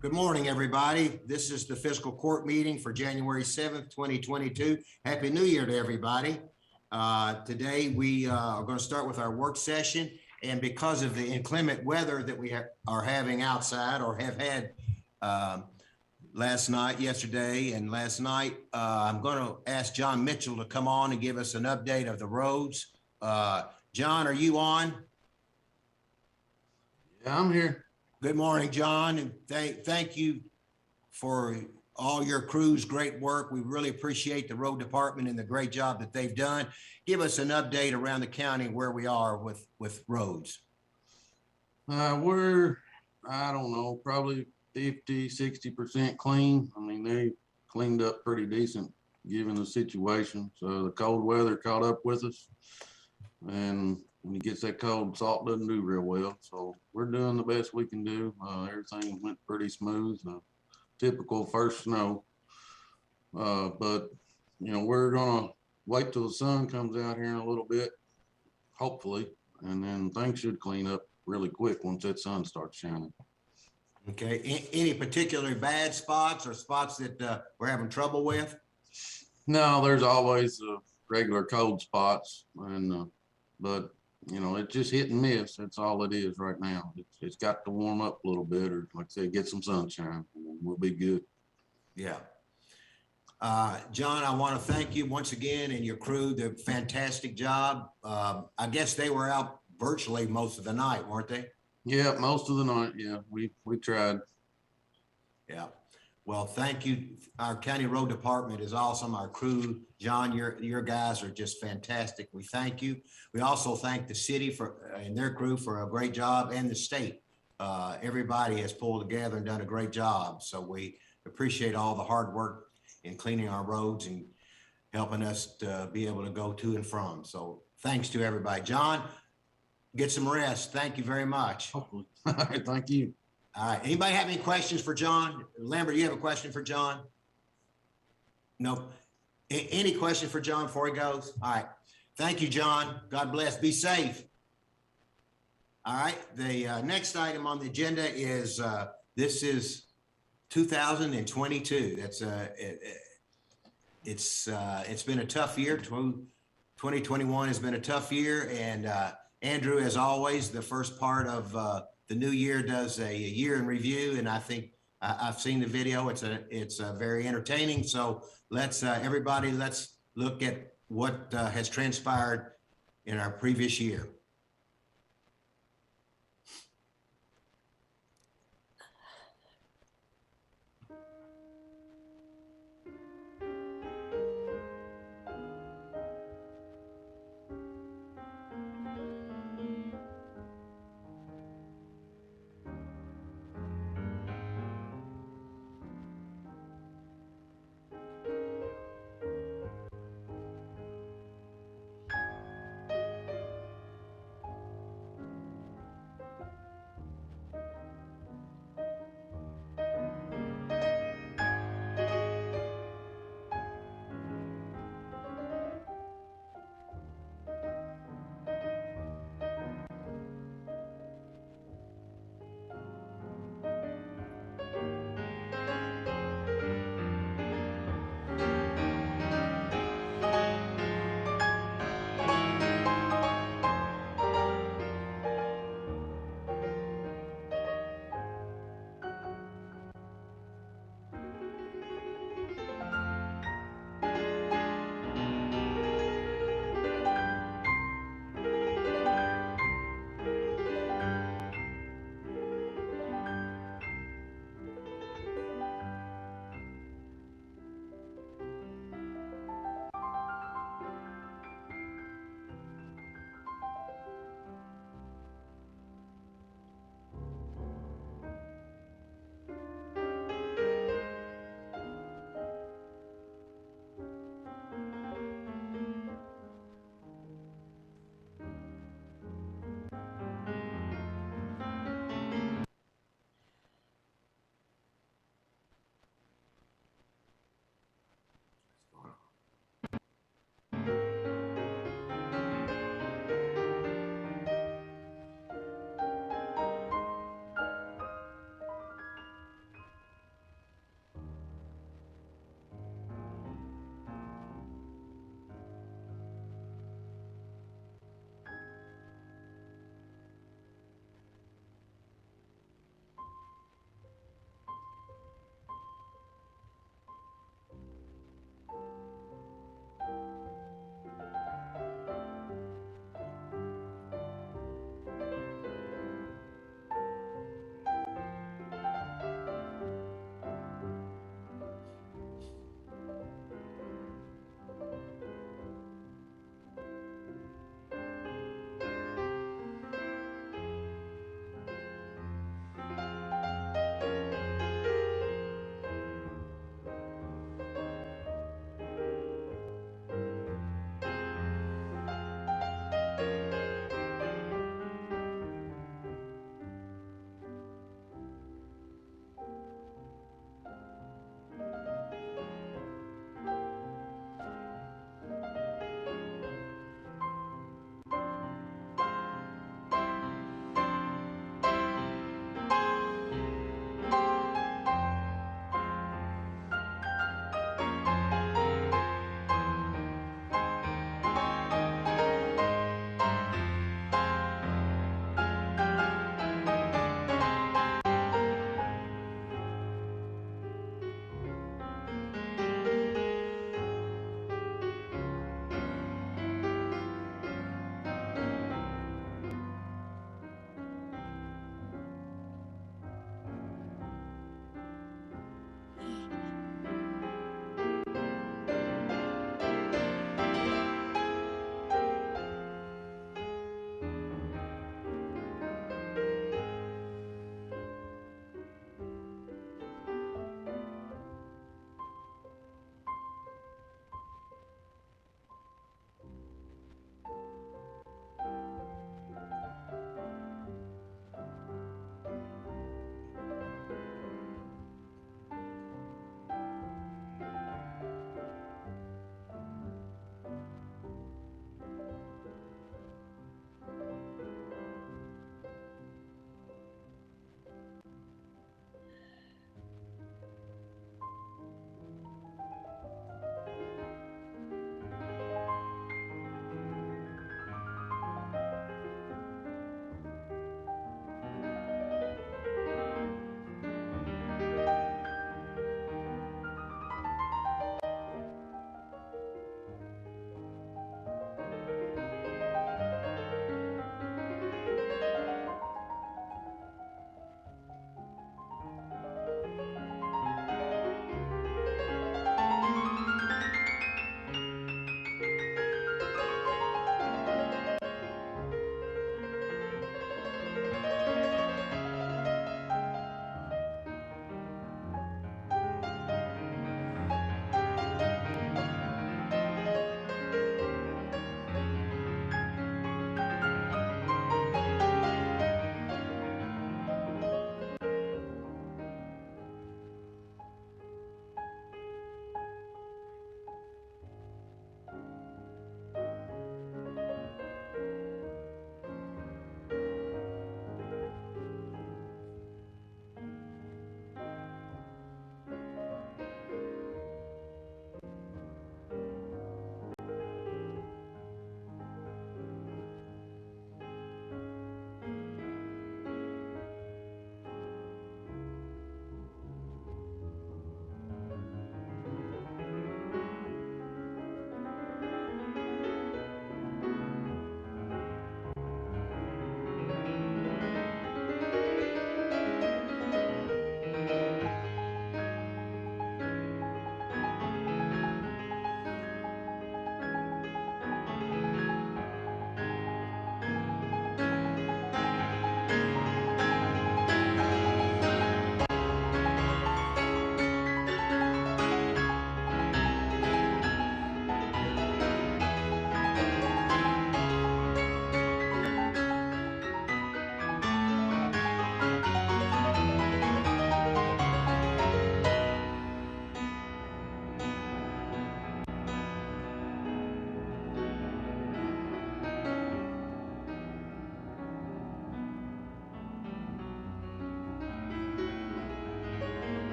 Good morning, everybody. This is the Fiscal Court meeting for January 7th, 2022. Happy New Year to everybody. Today, we are going to start with our work session. And because of the inclement weather that we are having outside or have had yesterday and last night, I'm going to ask John Mitchell to come on and give us an update of the roads. John, are you on? Yeah, I'm here. Good morning, John, and thank you for all your crew's great work. We really appreciate the road department and the great job that they've done. Give us an update around the county where we are with roads. We're, I don't know, probably 50–60% clean. I mean, they cleaned up pretty decent given the situation. So the cold weather caught up with us, and when it gets that cold, salt doesn't do real well. So we're doing the best we can do. Everything went pretty smooth. Typical first snow. But, you know, we're going to wait till the sun comes out here in a little bit, hopefully, and then things should clean up really quick once that sun starts shining. Okay. Any particularly bad spots or spots that we're having trouble with? No, there's always regular cold spots, and but you know, it's just hit and miss. That's all it is right now. It's got to warm up a little bit, or like I said, get some sunshine, and we'll be good. Yeah. John, I want to thank you once again and your crew. Did a fantastic job. I guess they were out virtually most of the night, weren't they? Yeah, most of the night. Yeah, we tried. Yeah. Well, thank you. Our county road department is awesome. Our crew, John, your guys are just fantastic. We thank you. We also thank the city for and their crew for a great job, and the state. Everybody has pulled together and done a great job. So we appreciate all the hard work in cleaning our roads and helping us to be able to go to and from. So thanks to everybody. John, get some rest. Thank you very much. Hopefully. All right, thank you. All right. Anybody have any questions for John? Lambert, you have a question for John? No. Any question for John before he goes? All right. Thank you, John. God bless. Be safe. All right. The next item on the agenda is this is 2022. That's it's been a tough year. 2021 has been a tough year, and Andrew, as always, the first part of the new year does a year in review, and I think I've seen the video. It's very entertaining. So let's everybody, let's look at what has transpired in our previous year.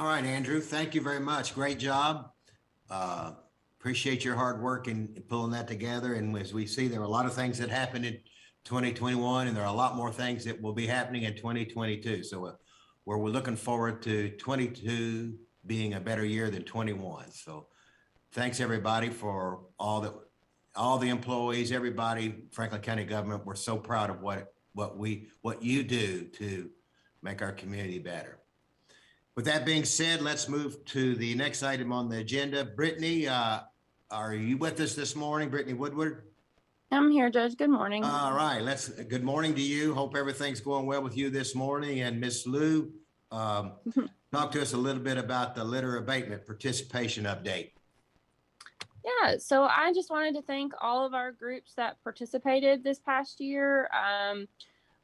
All right, Andrew, thank you very much. Great job. Appreciate your hard work in pulling that together. And as we see, there are a lot of things that happened in 2021, and there are a lot more things that will be happening in 2022. So we're looking forward to 22 being a better year than 21. So thanks everybody for all the employees, everybody, Franklin County government. We're so proud of what you do to make our community better. With that being said, let's move to the next item on the agenda. Brittany, are you with us this morning? Brittany Woodward? I'm here, Judge. Good morning. All right, good morning to you. Hope everything's going well with you this morning. And Miss Lou, talk to us a little bit about the litter abatement participation update. Yeah, so I just wanted to thank all of our groups that participated this past year.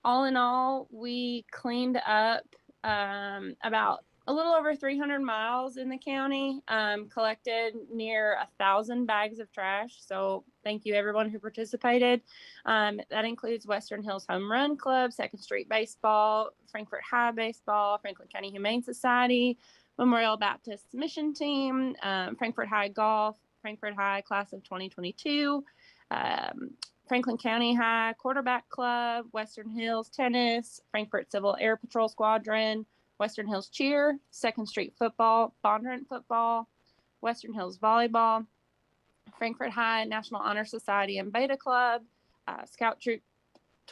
All in all, we cleaned up about a little over 300 miles in the county, collected near 1,000 bags of trash. So thank you everyone who participated. That includes Western Hills Home Run Club, Second Street Baseball, Frankfort High Baseball, Franklin County Humane Society, Memorial Baptist Mission Team, Frankfort High Golf, Frankfort High Class of 2022, Franklin County High Quarterback Club, Western Hills Tennis, Frankfort Civil Air Patrol Squadron, Western Hills Cheer, Second Street Football, Bondurant Football, Western Hills Volleyball, Frankfort High National Honor Society and Beta Club, Scout Troop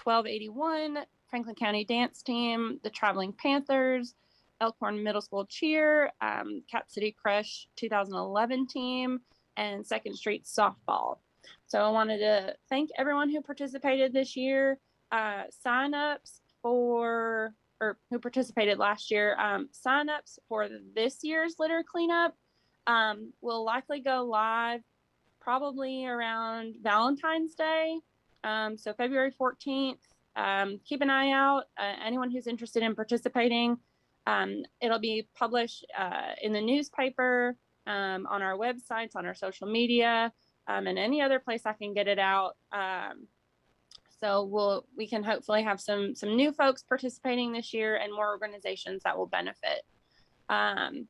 1281, Franklin County Dance Team, the Traveling Panthers, Elkhorn Middle School Cheer, Cap City Crush 2011 team, and Second Street Softball. So I wanted to thank everyone who participated this year. Sign-ups who participated last year, sign-ups for this year's litter cleanup will likely go live probably around Valentine's Day. So February 14th, keep an eye out. Anyone who's interested in participating, it'll be published in the newspaper, on our websites, on our social media, and any other place I can get it out. So we can hopefully have some new folks participating this year and more organizations that will benefit. While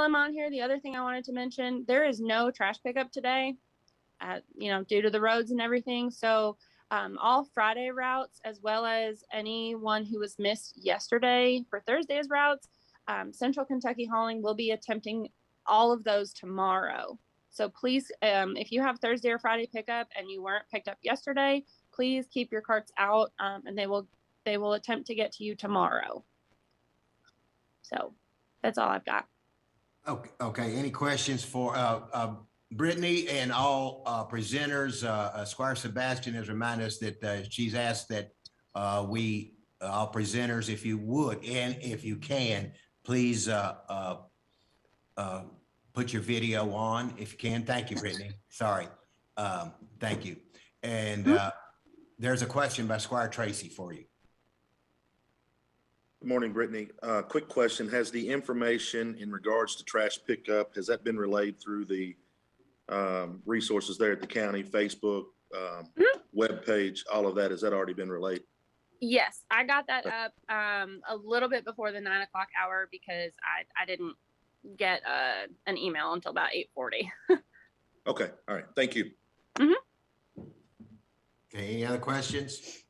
I'm on here, the other thing I wanted to mention, there is no trash pickup today, due to the roads and everything. So all Friday routes, as well as anyone who was missed yesterday for Thursday's routes, Central Kentucky Hauling will be attempting all of those tomorrow. So please, if you have Thursday or Friday pickup and you weren't picked up yesterday, please keep your carts out, and they will attempt to get to you tomorrow. So that's all I've got. Okay. Any questions for Brittany and all presenters? Squire Sebastian has reminded us that she's asked that all presenters, if you would and if you can, please put your video on if you can. Thank you, Brittany. Sorry. Thank you. And there's a question by Squire Tracy for you. Good morning, Brittany. Quick question. Has the information in regards to trash pickup, has that been relayed through the resources there at the county, Facebook, webpage, all of that? Has that already been relayed? Yes, I got that up a little bit before the 9 o'clock hour because I didn't get an email until about 8:40. Okay. All right. Thank you. Okay. Any other questions?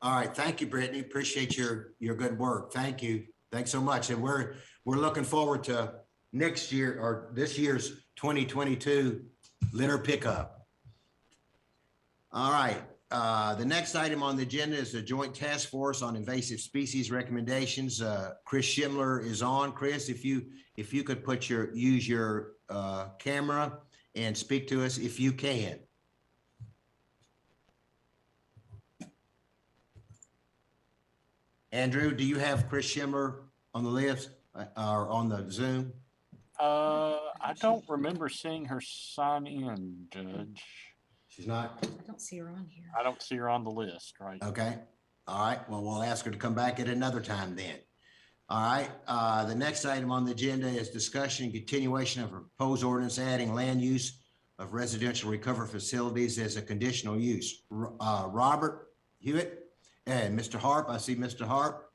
All right. Thank you, Brittany. Appreciate your good work. Thank you. Thanks so much. And we're looking forward to next year or this year's 2022 litter pickup. All right. The next item on the agenda is the Joint Task Force on Invasive Species recommendations. Chris Schimler is on. Chris, if you could use your camera and speak to us if you can. Andrew, do you have Chris Schimler on the list or on the Zoom? I don't remember seeing her sign in, Judge. She's not? I don't see her on here. I don't see her on the list, right? Okay. All right. Well, we'll ask her to come back at another time then. All right. The next item on the agenda is discussion and continuation of a proposed ordinance adding land use of residential recovery facilities as a conditional use. Robert Hewitt and Mr. Harp. I see Mr. Harp.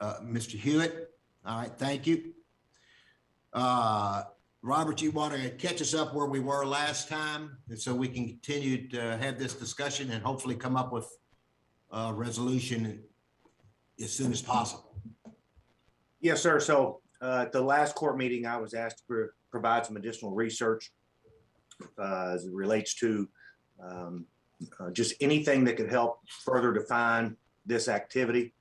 Mr. Hewitt, All right, thank you. Robert, you want to catch us up where we were last time, and so we can continue to have this discussion and hopefully come up with a resolution as soon as possible. Yes, sir. So at the last court meeting, I was asked to provide some additional research as it relates to just anything that could help further define this activity.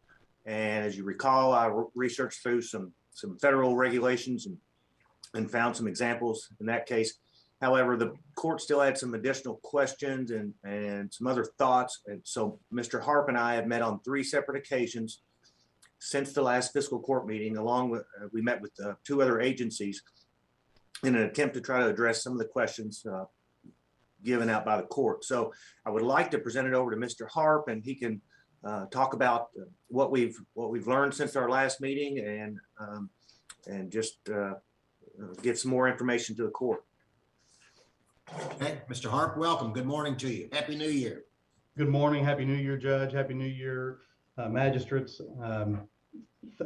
And as you recall, I researched through some federal regulations and found some examples in that case. However, the court still had some additional questions and some other thoughts. And so Mr. Harp and I have met on 3 separate occasions since the last fiscal court meeting, along with, we met with 2 other agencies in an attempt to try to address some of the questions given out by the court. So I would like to present it over to Mr. Harp, and he can talk about what we've learned since our last meeting, and just give some more information to the court. Okay, Mr. Harp, welcome. Good morning to you. Happy New Year. Good morning. Happy New Year, Judge. Happy New Year, magistrates.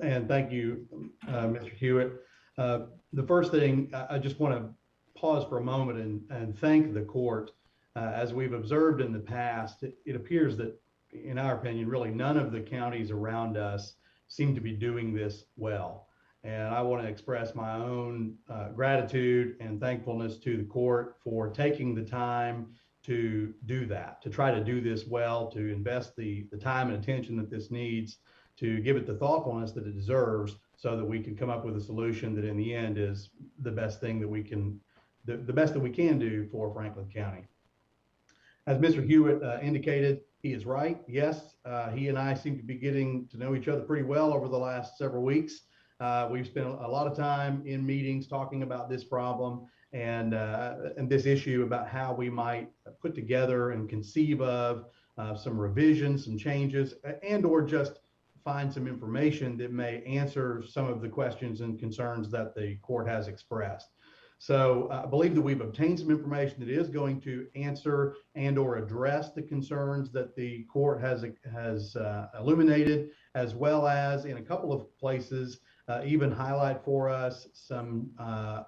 And thank you, Mr. Hewitt. The first thing, I just want to pause for a moment and thank the court. As we've observed in the past, it appears that, in our opinion, really none of the counties around us seem to be doing this well. And I want to express my own gratitude and thankfulness to the court for taking the time to do that, to try to do this well, to invest the time and attention that this needs, to give it the thoughtfulness that it deserves, so that we can come up with a solution that in the end is the best thing that we can, the best that we can do for Franklin County. As Mr. Hewitt indicated, he is right. Yes, he and I seem to be getting to know each other pretty well over the last several weeks. We've spent a lot of time in meetings talking about this problem and this issue, about how we might put together and conceive of some revisions, some changes, and or just find some information that may answer some of the questions and concerns that the court has expressed. So I believe that we've obtained some information that is going to answer and or address the concerns that the court has illuminated, as well as in a couple of places even highlight for us some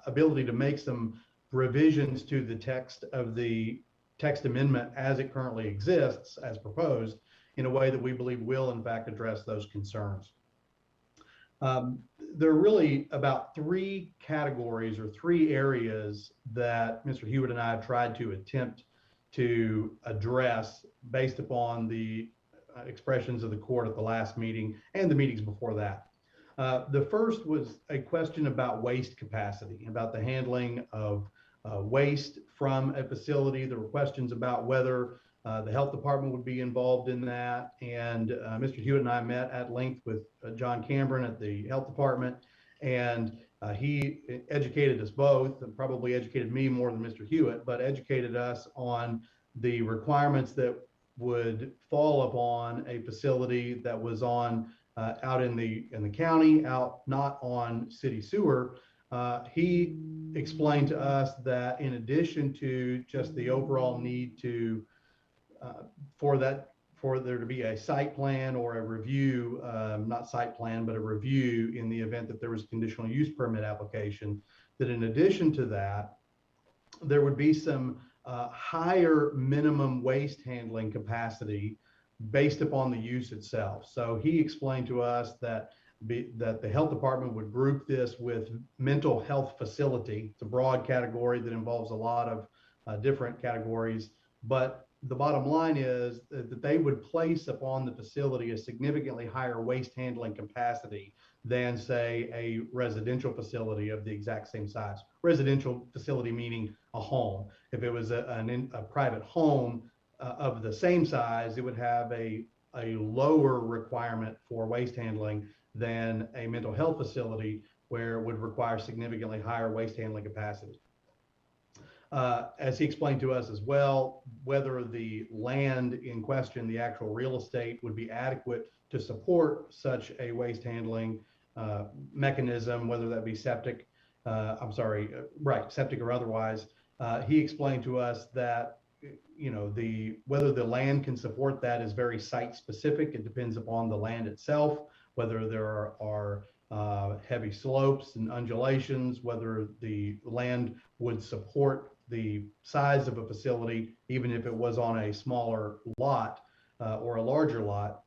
ability to make some revisions to the text of the text amendment as it currently exists, as proposed, in a way that we believe will in fact address those concerns. There are really about 3 categories or 3 areas that Mr. Hewitt and I have tried to attempt to address based upon the expressions of the court at the last meeting and the meetings before that. The first was a question about waste capacity, about the handling of waste from a facility. There were questions about whether the health department would be involved in that. And Mr. Hewitt and I met at length with John Cameron at the health department, and he educated us both, and probably educated me more than Mr. Hewitt, but educated us on the requirements that would fall upon a facility that was on out in the county, out not on city sewer. He explained to us that in addition to just the overall need to for there to be a site plan or a review, not site plan, but a review in the event that there was a conditional use permit application, that in addition to that, there would be some higher minimum waste handling capacity based upon the use itself. So he explained to us that the health department would group this with mental health facility. It's a broad category that involves a lot of different categories, but the bottom line is that they would place upon the facility a significantly higher waste handling capacity than, say, a residential facility of the exact same size. Residential facility meaning a home. If it was a private home of the same size, it would have a lower requirement for waste handling than a mental health facility, where it would require significantly higher waste handling capacity. As he explained to us as well, whether the land in question, the actual real estate, would be adequate to support such a waste handling mechanism, whether that be septic, septic or otherwise. He explained to us that, you know, whether the land can support that is very site specific. It depends upon the land itself, whether there are heavy slopes and undulations, whether the land would support the size of a facility, even if it was on a smaller lot or a larger lot.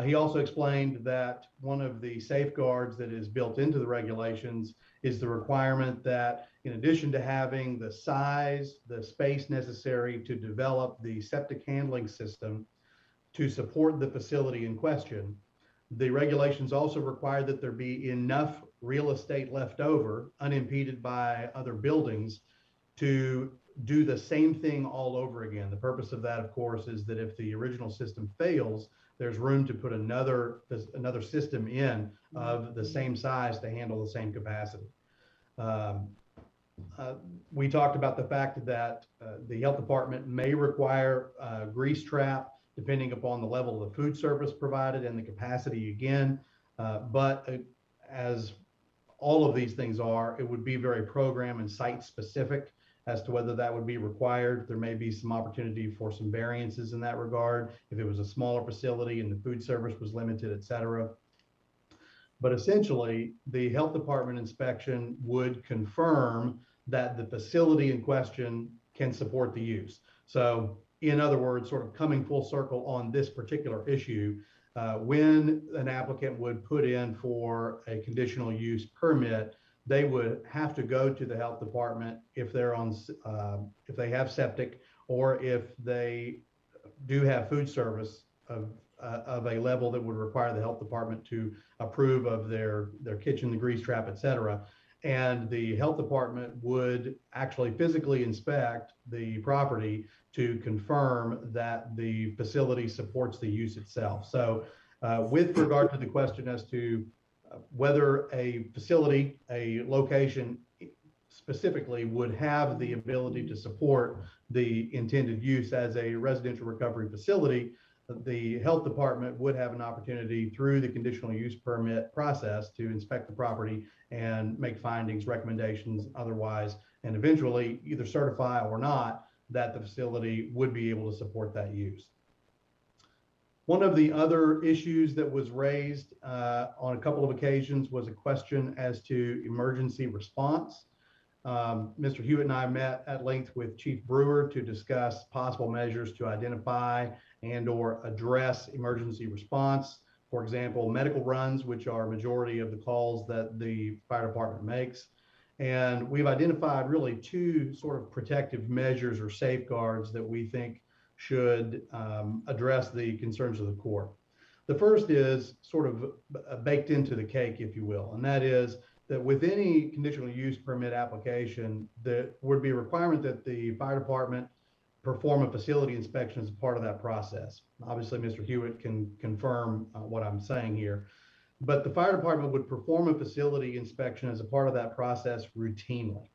He also explained that one of the safeguards that is built into the regulations is the requirement that in addition to having the size, the space necessary to develop the septic handling system to support the facility in question, the regulations also require that there be enough real estate left over, unimpeded by other buildings, to do the same thing all over again. The purpose of that, of course, is that if the original system fails, there's room to put another system in of the same size to handle the same capacity. We talked about the fact that the health department may require a grease trap depending upon the level of the food service provided and the capacity again. But as all of these things are, it would be very program and site specific as to whether that would be required. There may be some opportunity for some variances in that regard if it was a smaller facility and the food service was limited, et cetera. But essentially, the health department inspection would confirm that the facility in question can support the use. So in other words, sort of coming full circle on this particular issue, when an applicant would put in for a conditional use permit, they would have to go to the health department if they're on, if they have septic, or if they do have food service of a level that would require the health department to approve of their kitchen, the grease trap, et cetera. And the health department would actually physically inspect the property to confirm that the facility supports the use itself. So with regard to the question as to whether a facility, a location specifically would have the ability to support the intended use as a residential recovery facility, the health department would have an opportunity through the conditional use permit process to inspect the property and make findings, recommendations, otherwise, and eventually either certify or not that the facility would be able to support that use. One of the other issues that was raised on a couple of occasions was a question as to emergency response. Mr. Hewitt and I met at length with Chief Brewer to discuss possible measures to identify and or address emergency response. For example, medical runs, which are a majority of the calls that the fire department makes. And we've identified really two sort of protective measures or safeguards that we think should address the concerns of the court. The first is sort of baked into the cake, if you will, and that is that with any conditional use permit application, there would be a requirement that the fire department perform a facility inspection as a part of that process. Obviously, Mr. Hewitt can confirm what I'm saying here, but the fire department would perform a facility inspection as a part of that process routinely.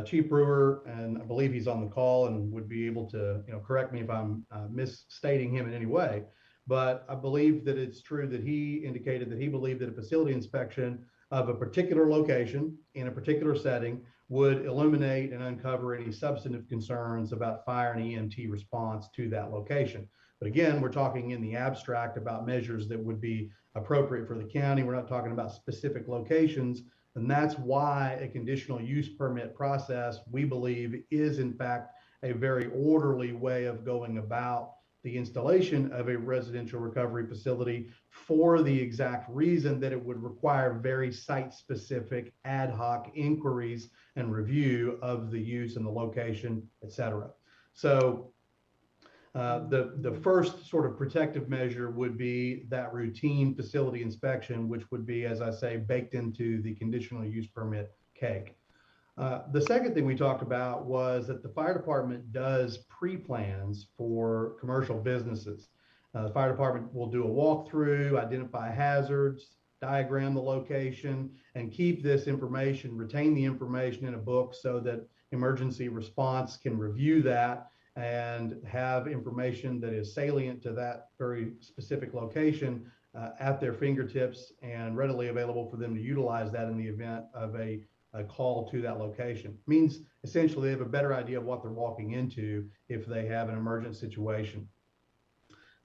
Chief Brewer, and I believe he's on the call and would be able to correct me if I'm misstating him in any way, but I believe that it's true that he indicated that he believed that a facility inspection of a particular location in a particular setting would illuminate and uncover any substantive concerns about fire and EMT response to that location. But again, we're talking in the abstract about measures that would be appropriate for the county. We're not talking about specific locations. And that's why a conditional use permit process, we believe, is in fact a very orderly way of going about the installation of a residential recovery facility, for the exact reason that it would require very site-specific ad hoc inquiries and review of the use and the location, et cetera. So the first sort of protective measure would be that routine facility inspection, which would be, as I say, baked into the conditional use permit cake. The second thing we talked about was that the fire department does pre-plans for commercial businesses. The fire department will do a walkthrough, identify hazards, diagram the location, and keep this information, retain the information in a book so that emergency response can review that and have information that is salient to that very specific location at their fingertips and readily available for them to utilize that in the event of a call to that location. It means essentially they have a better idea of what they're walking into if they have an emergent situation.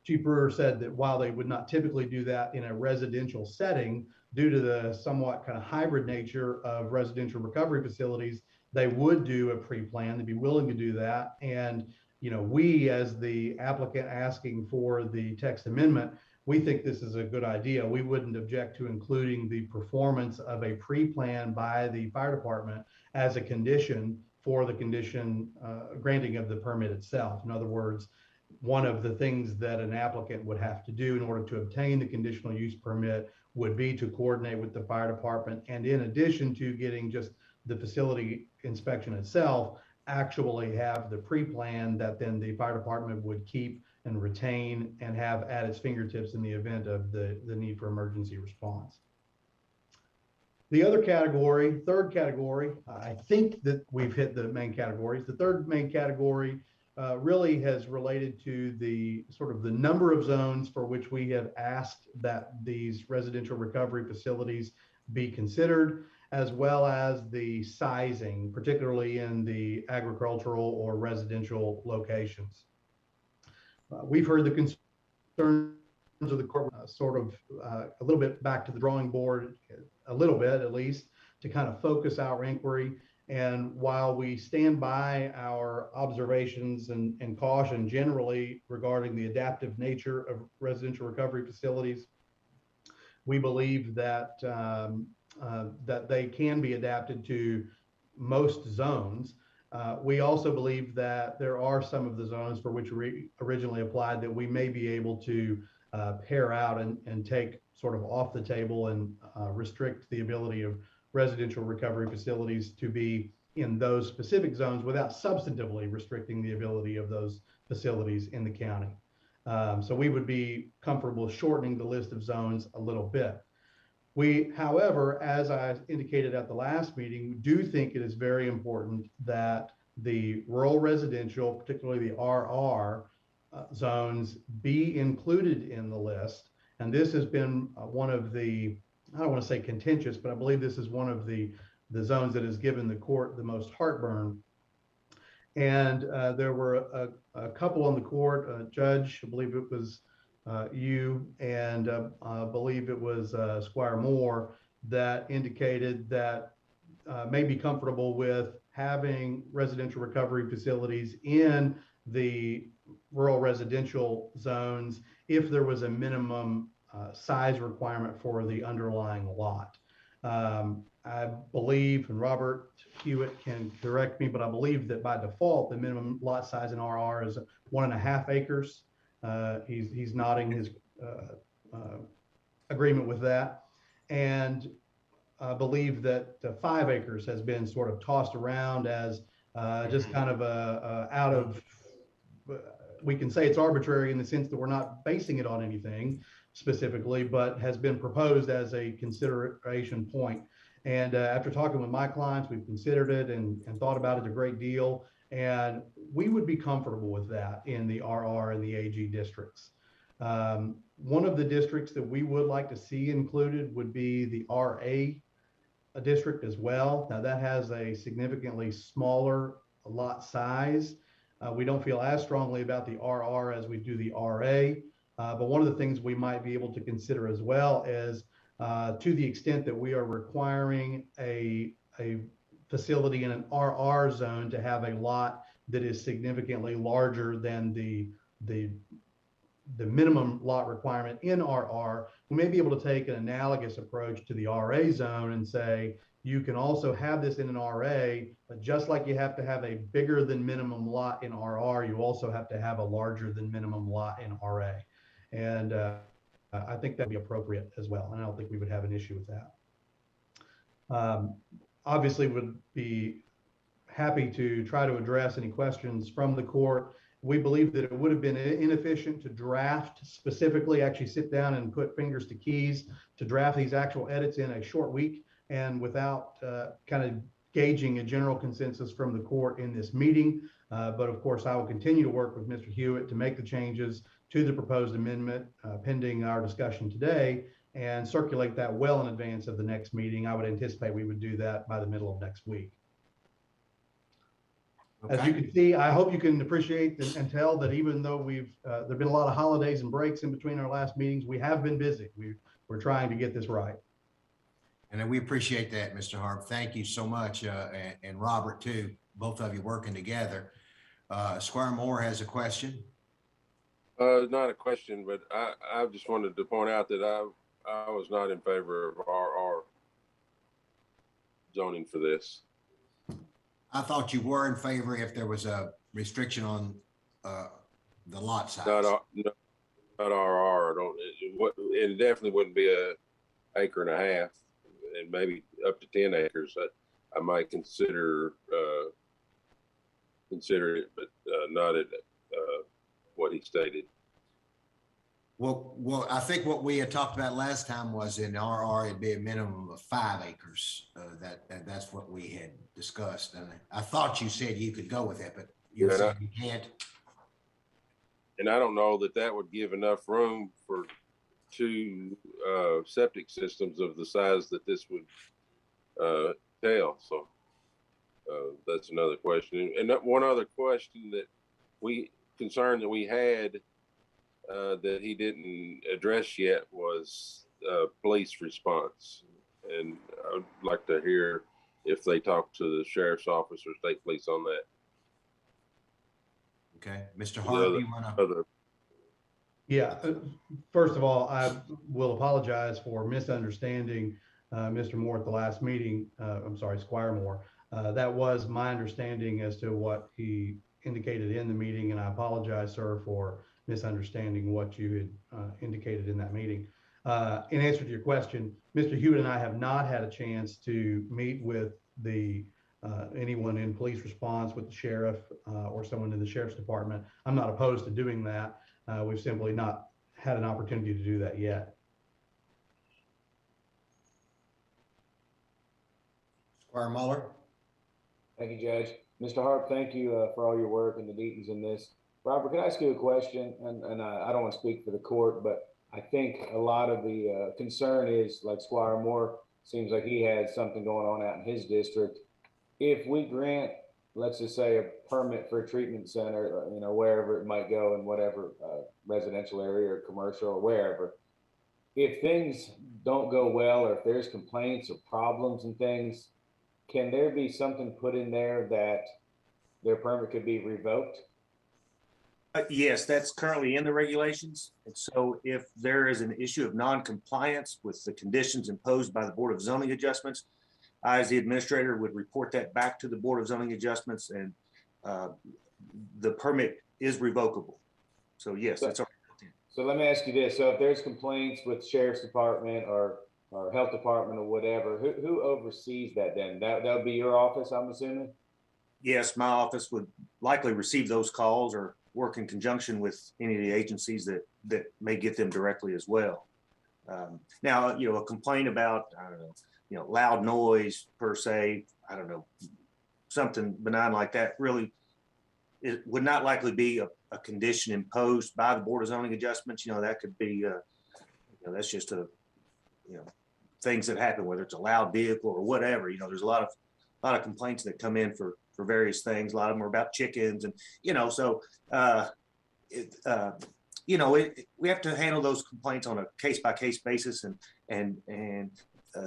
Chief Brewer said that while they would not typically do that in a residential setting, due to the somewhat kind of hybrid nature of residential recovery facilities, they would do a pre-plan. They'd be willing to do that. And, you know, we as the applicant asking for the text amendment, we think this is a good idea. We wouldn't object to including the performance of a pre-plan by the fire department as a condition for the condition granting of the permit itself. In other words, one of the things that an applicant would have to do in order to obtain the conditional use permit would be to coordinate with the fire department. And in addition to getting just the facility inspection itself, actually have the pre-plan that then the fire department would keep and retain and have at its fingertips in the event of the need for emergency response. The other category, third category, I think that we've hit the main categories. The third main category really has related to the sort of the number of zones for which we have asked that these residential recovery facilities be considered, as well as the sizing, particularly in the agricultural or residential locations. We've heard the concerns of the court, a little bit back to the drawing board, a little bit at least, to kind of focus our inquiry. And while we stand by our observations and caution generally regarding the adaptive nature of residential recovery facilities, we believe that that they can be adapted to most zones. We also believe that there are some of the zones for which we originally applied that we may be able to pare out and take sort of off the table and restrict the ability of residential recovery facilities to be in those specific zones without substantively restricting the ability of those facilities in the county. So we would be comfortable shortening the list of zones a little bit. We, however, as I indicated at the last meeting, do think it is very important that the rural residential, particularly the RR zones, be included in the list. And this has been one of the, I don't want to say contentious, but I believe this is one of the zones that has given the court the most heartburn. And there were a couple on the court, a judge, I believe it was you, and I believe it was Squire Moore, that indicated that may be comfortable with having residential recovery facilities in the rural residential zones if there was a minimum size requirement for the underlying lot. I believe, and Robert Hewitt can correct me, but I believe that by default, the minimum lot size in RR is 1.5 acres. He's nodding his agreement with that. And I believe that 5 acres has been sort of tossed around as just kind of out of, we can say it's arbitrary in the sense that we're not basing it on anything specifically, but has been proposed as a consideration point. And after talking with my clients, we've considered it and thought about it a great deal. And we would be comfortable with that in the RR and the AG districts. One of the districts that we would like to see included would be the RA district as well. Now that has a significantly smaller lot size. We don't feel as strongly about the RR as we do the RA. But one of the things we might be able to consider as well is to the extent that we are requiring a facility in an RR zone to have a lot that is significantly larger than the minimum lot requirement in RR, we may be able to take an analogous approach to the RA zone and say, you can also have this in an RA, but just like you have to have a bigger than minimum lot in RR, you also have to have a larger than minimum lot in RA. And I think that'd be appropriate as well. And I don't think we would have an issue with that. Obviously would be happy to try to address any questions from the court. We believe that it would have been inefficient to draft specifically, actually sit down and put fingers to keys to draft these actual edits in a short week and without kind of gauging a general consensus from the court in this meeting. But of course, I will continue to work with Mr. Hewitt to make the changes to the proposed amendment pending our discussion today and circulate that well in advance of the next meeting. I would anticipate we would do that by the middle of next week. As you Okay, can see, I hope you can appreciate and tell that even though there've been a lot of holidays and breaks in between our last meetings, we have been busy. We're trying to get this right. and we appreciate that, Mr. Harp. Thank you so much, and Robert too, both of you working together. Squire Moore has a question. Not a question, but I just wanted to point out that I was not in favor of RR zoning for this. I thought you were in favor if there was a restriction on the lot size. Not RR. I don't. It definitely wouldn't be a acre and a half, and maybe up to 10 acres. I might consider it, but not at what he stated. Well, I think what we had talked about last time was in RR, it'd be a minimum of 5 acres. That's what we had discussed. And I thought you said you could go with it, but you're saying you can't. And I don't know that would give enough room for 2 septic systems of the size that this would entail. So that's another question. And one other question that we had that he didn't address yet was police response. And I'd like to hear if they talk to the sheriff's office or state police on that. Okay, Mr. Hart, you want to? Yeah, first of all, I will apologize for misunderstanding Mr. Moore at the last meeting. I'm sorry, Squire Moore. That was my understanding as to what he indicated in the meeting, and I apologize, sir, for misunderstanding what you had indicated in that meeting. In answer to your question, Mr. Hewitt and I have not had a chance to meet with anyone in police response, with the sheriff or someone in the sheriff's department. I'm not opposed to doing that. We've simply not had an opportunity to do that yet. Squire Muller. Thank you, Judge. Mr. Harp, thank you for all your work and the meetings in this. Robert, can I ask you a question? And I don't want to speak for the court, but I think a lot of the concern is, like Squire Moore, seems like he had something going on out in his district. If we grant, let's just say, a permit for a treatment center, wherever it might go in whatever residential area or commercial or wherever, if things don't go well, or if there's complaints or problems and things, can there be something put in there that their permit could be revoked? Yes, that's currently in the regulations. And so if there is an issue of non-compliance with the conditions imposed by the Board of Zoning Adjustments, I, as the administrator, would report that back to the Board of Zoning Adjustments, and the permit is revocable. So yes, that's all. So let me ask you this. So if there's complaints with Sheriff's Department or Health Department or whatever, who oversees that then? That would be your office, I'm assuming? Yes, my office would likely receive those calls or work in conjunction with any of the agencies that may get them directly as well. Now, a complaint about, I don't know, loud noise per se, I don't know, something benign like that, really, it would not likely be a condition imposed by the Board of Zoning Adjustments. That could be, that's just things that happen, whether it's a loud vehicle or whatever. There's a lot of complaints that come in for various things. A lot of them are about chickens, and so we have to handle those complaints on a case-by-case basis and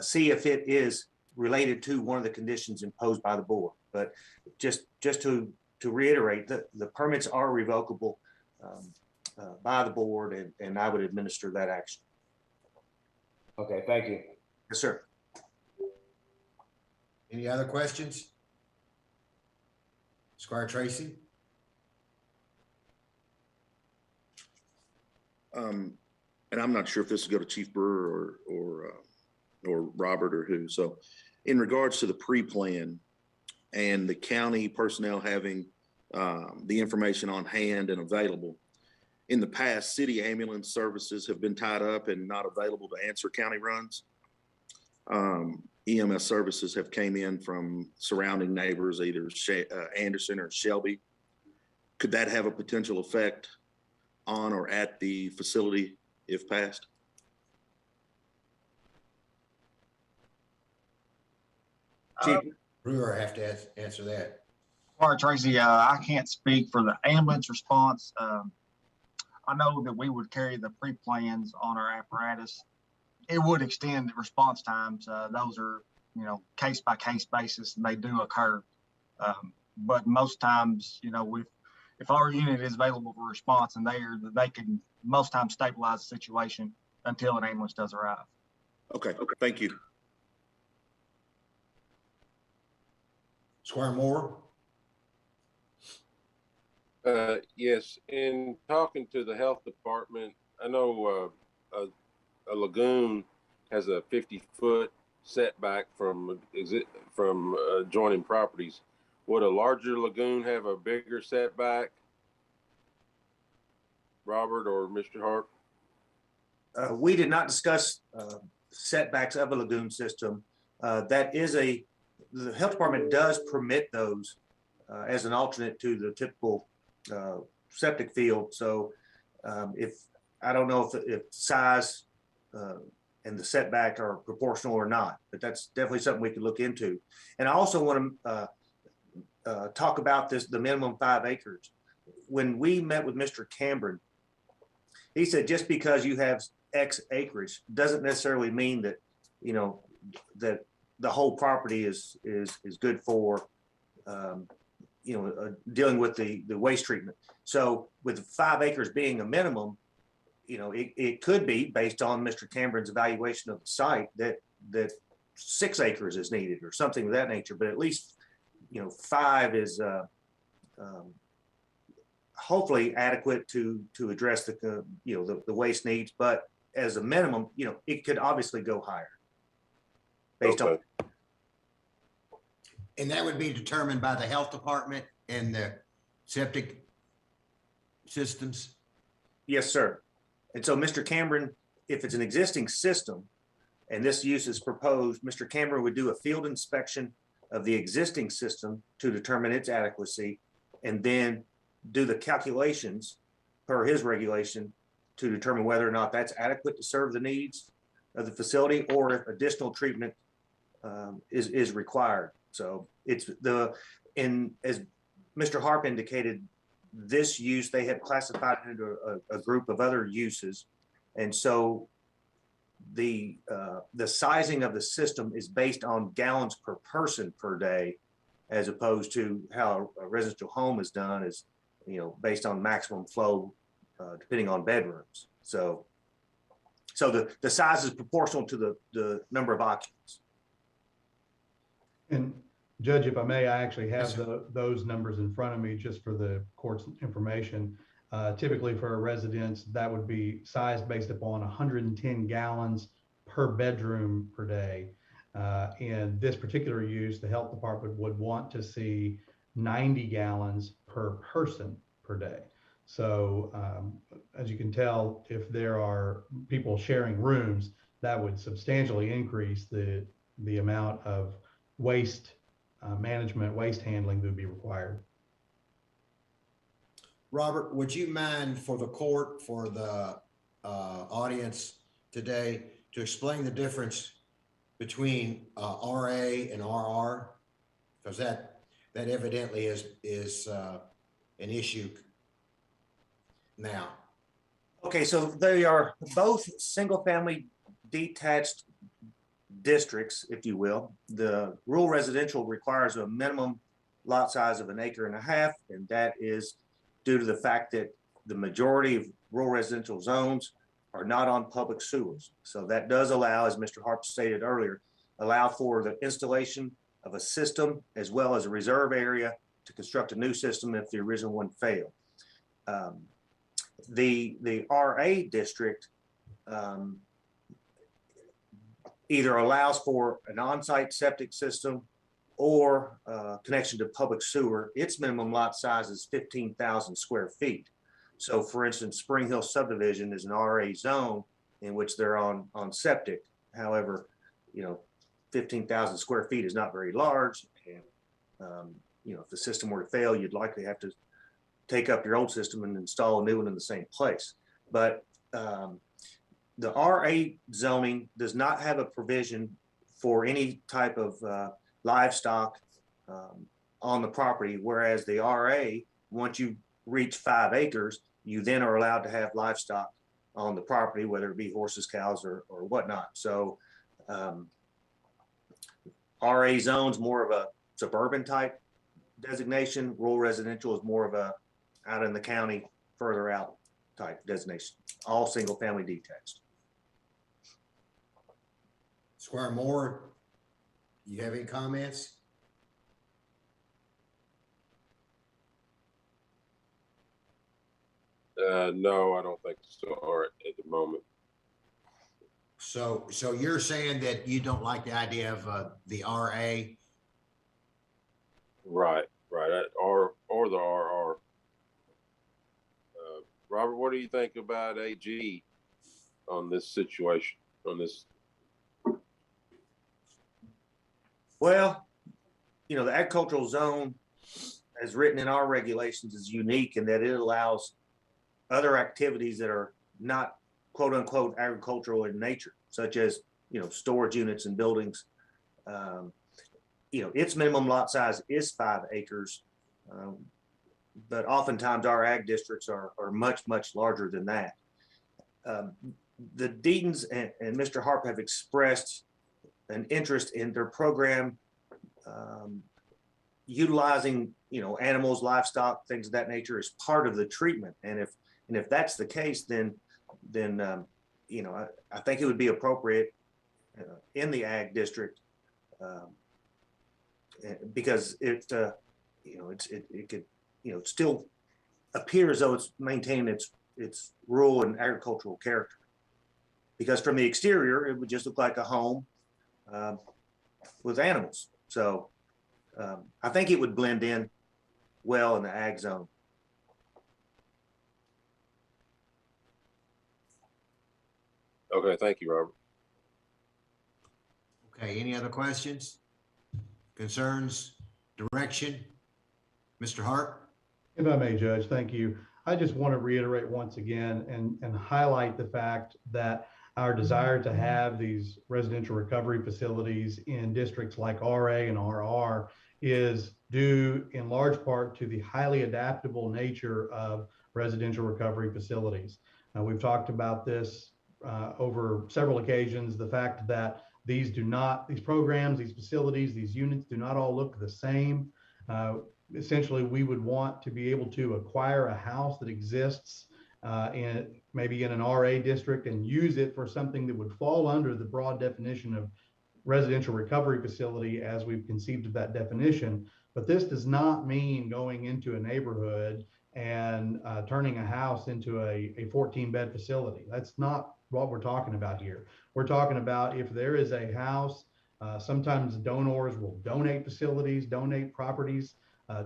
see if it is related to one of the conditions imposed by the board. But just to reiterate, the permits are revocable by the board, and I would administer that action. Okay, thank you. Yes, sir. Any other questions? Squire Tracy? And I'm not sure if this will go to Chief Brewer or Robert or who. So in regards to the pre-plan and the county personnel having the information on hand and available, in the past, city ambulance services have been tied up and not available to answer county runs. EMS services have came in from surrounding neighbors, either Anderson or Shelby. Could that have a potential effect on or at the facility if passed? Chief Brewer have to answer that. part, Tracy, I can't speak for the ambulance response. I know that we would carry the pre-plans on our apparatus. It would extend the response times. Those are, case by case basis, and they do occur. But most times, if our unit is available for response and they can most times stabilize the situation until an ambulance does arrive. Okay, thank you. Squire Moore? Yes, in talking to the health department, I know a lagoon has a 50-foot setback from adjoining properties. Would a larger lagoon have a bigger setback? Robert or Mr. Hart? We did not discuss setbacks of a lagoon system. The health department does permit those as an alternate to the typical septic field. So I don't know if size and the setback are proportional or not, but that's definitely something we could look into. And I also want to talk about the minimum 5 acres. When we met with Mr. Cameron, he said just because you have X acreage doesn't necessarily mean that that the whole property is good for dealing with the waste treatment. So with 5 acres being a minimum, it could be based on Mr. Cameron's evaluation of the site that 6 acres is needed or something of that nature. But at least 5 is hopefully adequate to address the waste needs. But as a minimum, it could obviously go higher based on. And that would be determined by the health department and the septic systems? Yes, sir. And so Mr. Cameron, if it's an existing system and this use is proposed, Mr. Cameron would do a field inspection of the existing system to determine its adequacy and then do the calculations per his regulation to determine whether or not that's adequate to serve the needs of the facility or if additional treatment is required. So as Mr. Harp indicated, this use they have classified into a group of other uses, and so the sizing of the system is based on gallons per person per day, as opposed to how a residential home is done, is based on maximum flow depending on bedrooms. So the size is proportional to the number of occupants. And Judge, if I may, I actually have those numbers in front of me just for the court's information. Typically for a residence, that would be sized based upon 110 gallons per bedroom per day. In this particular use, the health department would want to see 90 gallons per person per day. So as you can tell, if there are people sharing rooms, that would substantially increase the amount of waste management, waste handling that would be required. Robert, would you mind for the court, for the audience today, to explain the difference between RA and RR? Because that evidently is an issue now. Okay, so they are both single-family detached districts, if you will. The rural residential requires a minimum lot size of 1.5 acres, and that is due to the fact that the majority of rural residential zones are not on public sewers. So that does allow, as Mr. Harp stated earlier, allow for the installation of a system as well as a reserve area to construct a new system if the original one failed. The RA district either allows for an on-site septic system or connection to public sewer. Its minimum lot size is 15,000 square feet. So for instance, Spring Hill subdivision is an RA zone in which they're on septic. However, 15,000 square feet is not very large. And if the system were to fail, you'd likely have to take up your old system and install a new one in the same place. But the RA zoning does not have a provision for any type of livestock on the property, whereas the RA, once you reach 5 acres, you then are allowed to have livestock on the property, whether it be horses, cows, or whatnot. So RA zone's more of a suburban type designation. Rural residential is more of a out in the county, further out type designation, all single family detached. Squire Moore, you have any comments? No, I don't think so. All right, at the moment. So you're saying that you don't like the idea of the RA? Right. Or the RR. Robert, what do you think about AG on this situation? On this? Well, you know, the agricultural zone, as written in our regulations, is unique in that it allows other activities that are not quote unquote agricultural in nature, such as, you know, storage units and buildings. You know, its minimum lot size is 5 acres, but oftentimes our ag districts are much, much larger than that. The Deatons and Mr. Harp have expressed an interest in their program, utilizing, you know, animals, livestock, things of that nature as part of the treatment. And if that's the case, then you know, I think it would be appropriate in the ag district, because it you know, it could, you know, still appear as though it's maintaining its rural and agricultural character. Because from the exterior, it would just look like a home with animals. So I think it would blend in well in the ag zone. Okay, thank you, Robert. Okay, any other questions, concerns, direction? Mr. Hart? If I may, Judge, thank you. I just want to reiterate once again and highlight the fact that our desire to have these residential recovery facilities in districts like RA and RR is due in large part to the highly adaptable nature of residential recovery facilities. We've talked about this over several occasions, the fact that these programs, these facilities, these units do not all look the same. Essentially, we would want to be able to acquire a house that exists maybe in an RA district and use it for something that would fall under the broad definition of residential recovery facility as we've conceived of that definition. But this does not mean going into a neighborhood and turning a house into a 14-bed facility. That's not what we're talking about here. We're talking about if there is a house, sometimes donors will donate facilities, donate properties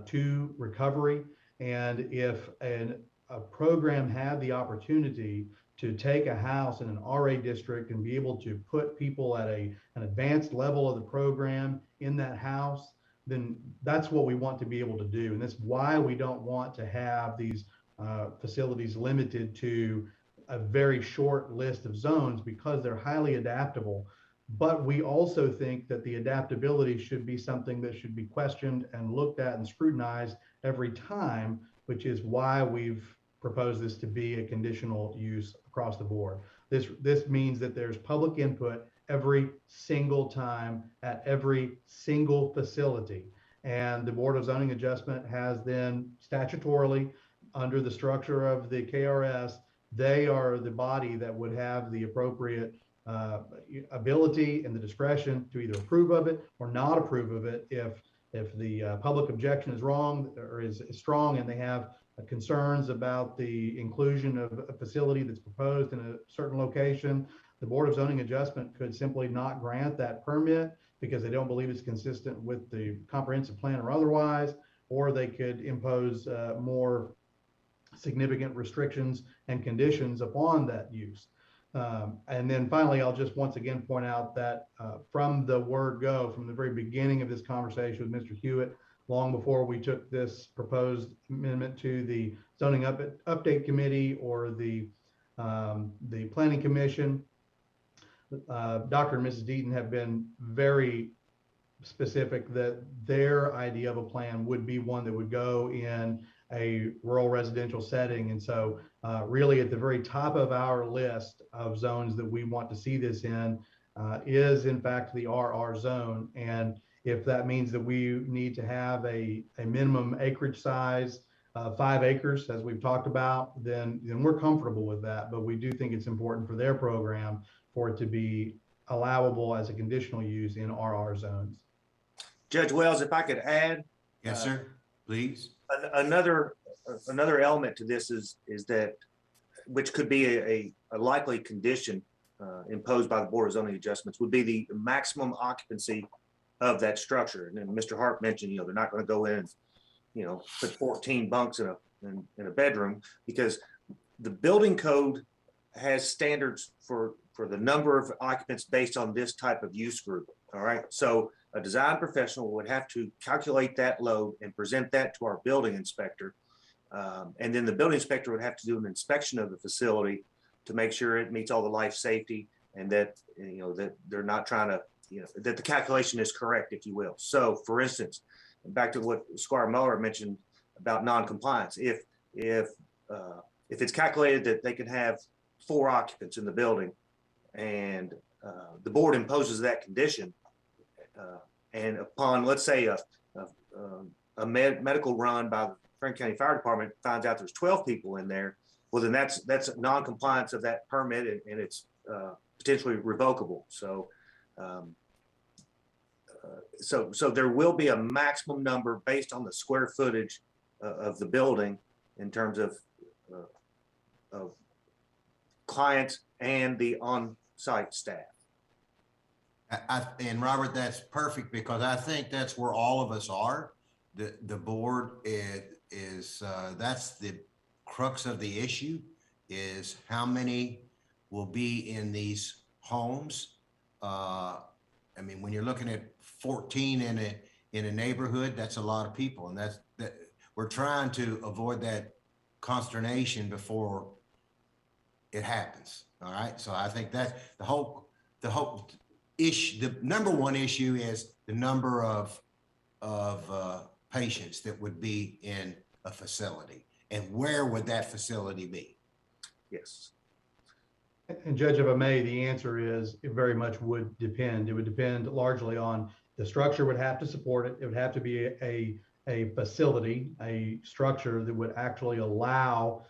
to recovery. And if a program had the opportunity to take a house in an RA district and be able to put people at an advanced level of the program in that house, then that's what we want to be able to do. And that's why we don't want to have these facilities limited to a very short list of zones, because they're highly adaptable. But we also think that the adaptability should be something that should be questioned and looked at and scrutinized every time, which is why we've proposed this to be a conditional use across the board. This means that there's public input every single time at every single facility. And the Board of Zoning Adjustment has then statutorily, under the structure of the KRS, they are the body that would have the appropriate ability and the discretion to either approve of it or not approve of it if the public objection is wrong or is strong and they have concerns about the inclusion of a facility that's proposed in a certain location. The Board of Zoning Adjustment could simply not grant that permit because they don't believe it's consistent with the comprehensive plan or otherwise, or they could impose more significant restrictions and conditions upon that use. And then finally, I'll just once again point out that from the word go, from the very beginning of this conversation with Mr. Hewitt, long before we took this proposed amendment to the Zoning Update Committee or the Planning Commission, Dr. and Mrs. Deaton have been very specific that their idea of a plan would be one that would go in a rural residential setting. And so really at the very top of our list of zones that we want to see this in is in fact the RR zone. And if that means that we need to have a minimum acreage size, 5 acres, as we've talked about, then we're comfortable with that. But we do think it's important for their program for it to be allowable as a conditional use in RR zones. Judge Wells, if I could add. Yes, sir, please. Another element to this is that, which could be a likely condition imposed by the Board of Zoning Adjustments, would be the maximum occupancy of that structure. And then Mr. Hart mentioned, they're not going to go in and, put 14 bunks in a bedroom, because the building code has standards for the number of occupants based on this type of use group. All right. So a design professional would have to calculate that load and present that to our building inspector. And then the building inspector would have to do an inspection of the facility to make sure it meets all the life safety, and that, that they're not trying to, that the calculation is correct, if you will. So for instance, back to what Squire Muller mentioned about non-compliance, if it's calculated that they can have 4 occupants in the building, and the board imposes that condition, and upon, let's say, a medical run by the Franklin County Fire Department finds out there's 12 people in there, well, then that's non-compliance of that permit, and it's potentially revocable. So, so there will be a maximum number based on the square footage of the building in terms of clients and the on-site staff. And Robert, that's perfect, because I think that's where all of us are. The board is that's the crux of the issue, is how many will be in these homes. I mean, when you're looking at 14 in a neighborhood, that's a lot of people, and that we're trying to avoid that consternation before it happens. All right. So I think that the whole issue, the number one issue, is the number of patients that would be in a facility, and where would that facility be? Yes. And Judge, if I may, the answer is it very much would depend. It would depend largely on the structure would have to support it. It would have to be a facility, a structure that would actually allow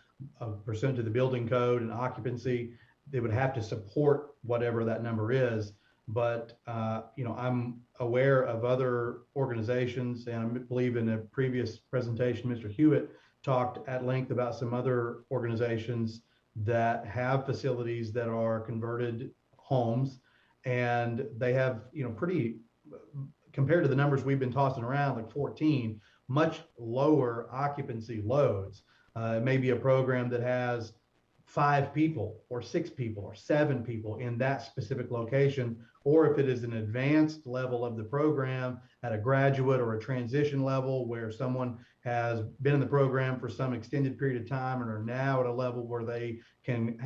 pursuant to the building code and occupancy. They would have to support whatever that number is. But I'm aware of other organizations, and I believe in a previous presentation, Mr. Hewitt talked at length about some other organizations that have facilities that are converted homes, and they have, pretty, compared to the numbers we've been tossing around, like 14, much lower occupancy loads. It may be a program that has 5 people or 6 people or 7 people in that specific location, or if it is an advanced level of the program at a graduate or a transition level where someone has been in the program for some extended period of time and are now at a level where they can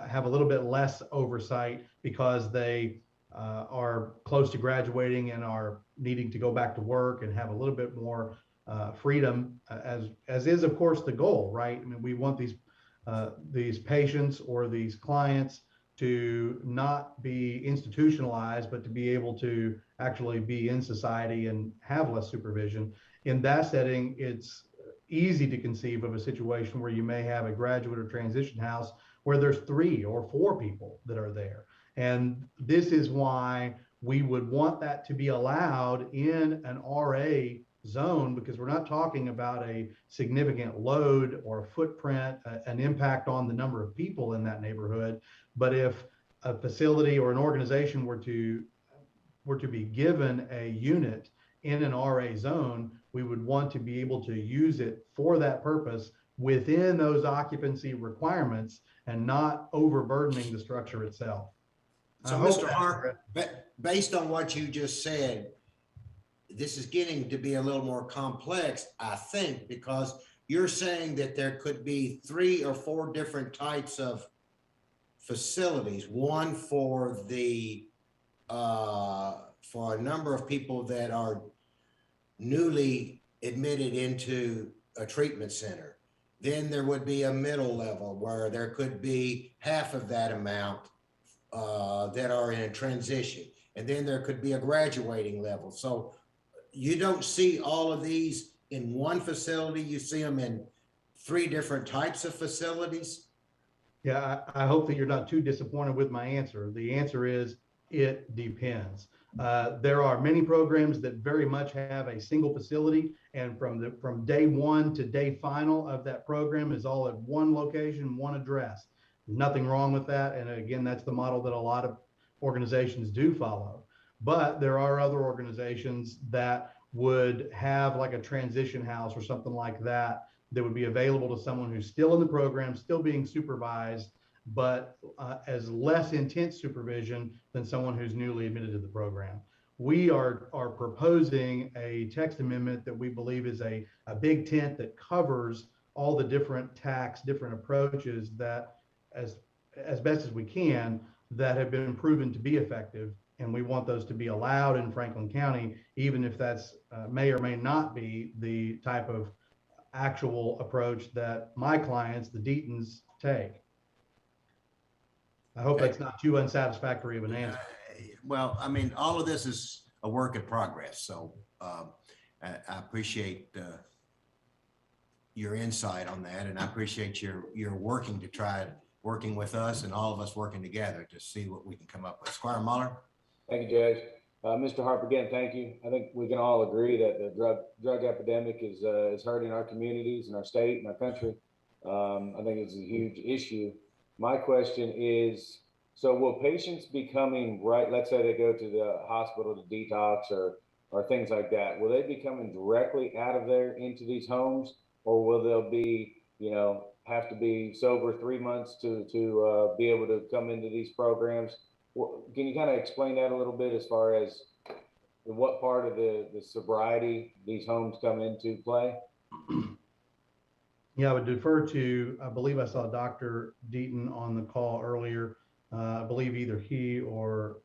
have a little bit less oversight because they are close to graduating and are needing to go back to work and have a little bit more freedom, as is of course the goal, right? I mean, we want these patients or these clients to not be institutionalized, but to be able to actually be in society and have less supervision. In that setting, it's easy to conceive of a situation where you may have a graduate or transition house where there's 3 or 4 people that are there. And this is why we would want that to be allowed in an RA zone, because we're not talking about a significant load or a footprint, an impact on the number of people in that neighborhood. But if a facility or an organization were to be given a unit in an RA zone, we would want to be able to use it for that purpose within those occupancy requirements and not overburdening the structure itself. So Mr. Hart, based on what you just said, this is getting to be a little more complex, I think, because you're saying that there could be 3 or 4 different types of facilities, one for the for a number of people that are newly admitted into a treatment center. Then there would be a middle level where there could be half of that amount that are in a transition. And then there could be a graduating level. So you don't see all of these in one facility. You see them in 3 different types of facilities. Yeah, I hope that you're not too disappointed with my answer. The answer is it depends. There are many programs that very much have a single facility, and from day one to day final of that program is all at one location, one address. Nothing wrong with that. And again, that's the model that a lot of organizations do follow. But there are other organizations that would have like a transition house or something like that that would be available to someone who's still in the program, still being supervised, but as less intense supervision than someone who's newly admitted to the program. We are proposing a text amendment that we believe is a big tent that covers all the different tacks, different approaches that as best as we can that have been proven to be effective. And we want those to be allowed in Franklin County, even if that's may or may not be the type of actual approach that my clients, the Deatons, take. I hope that's not too unsatisfactory of an answer. Well, I mean, all of this is a work in progress. So I appreciate your insight on that. And I appreciate your working to try working with us and all of us working together to see what we can come up with. Squire Muller. Thank you, Judge. Mr. Harper, again, thank you. I think we can all agree that the drug epidemic is hurting our communities and our state and our country. I think it's a huge issue. My question is, so will patients be coming, right, let's say they go to the hospital to detox or things like that, will they be coming directly out of there into these homes, or will they be, have to be sober 3 months to be able to come into these programs? Can you kind of explain that a little bit as far as what part of the sobriety these homes come into play? Yeah, I would defer to, I believe I saw Dr. Deaton on the call earlier. I believe either he or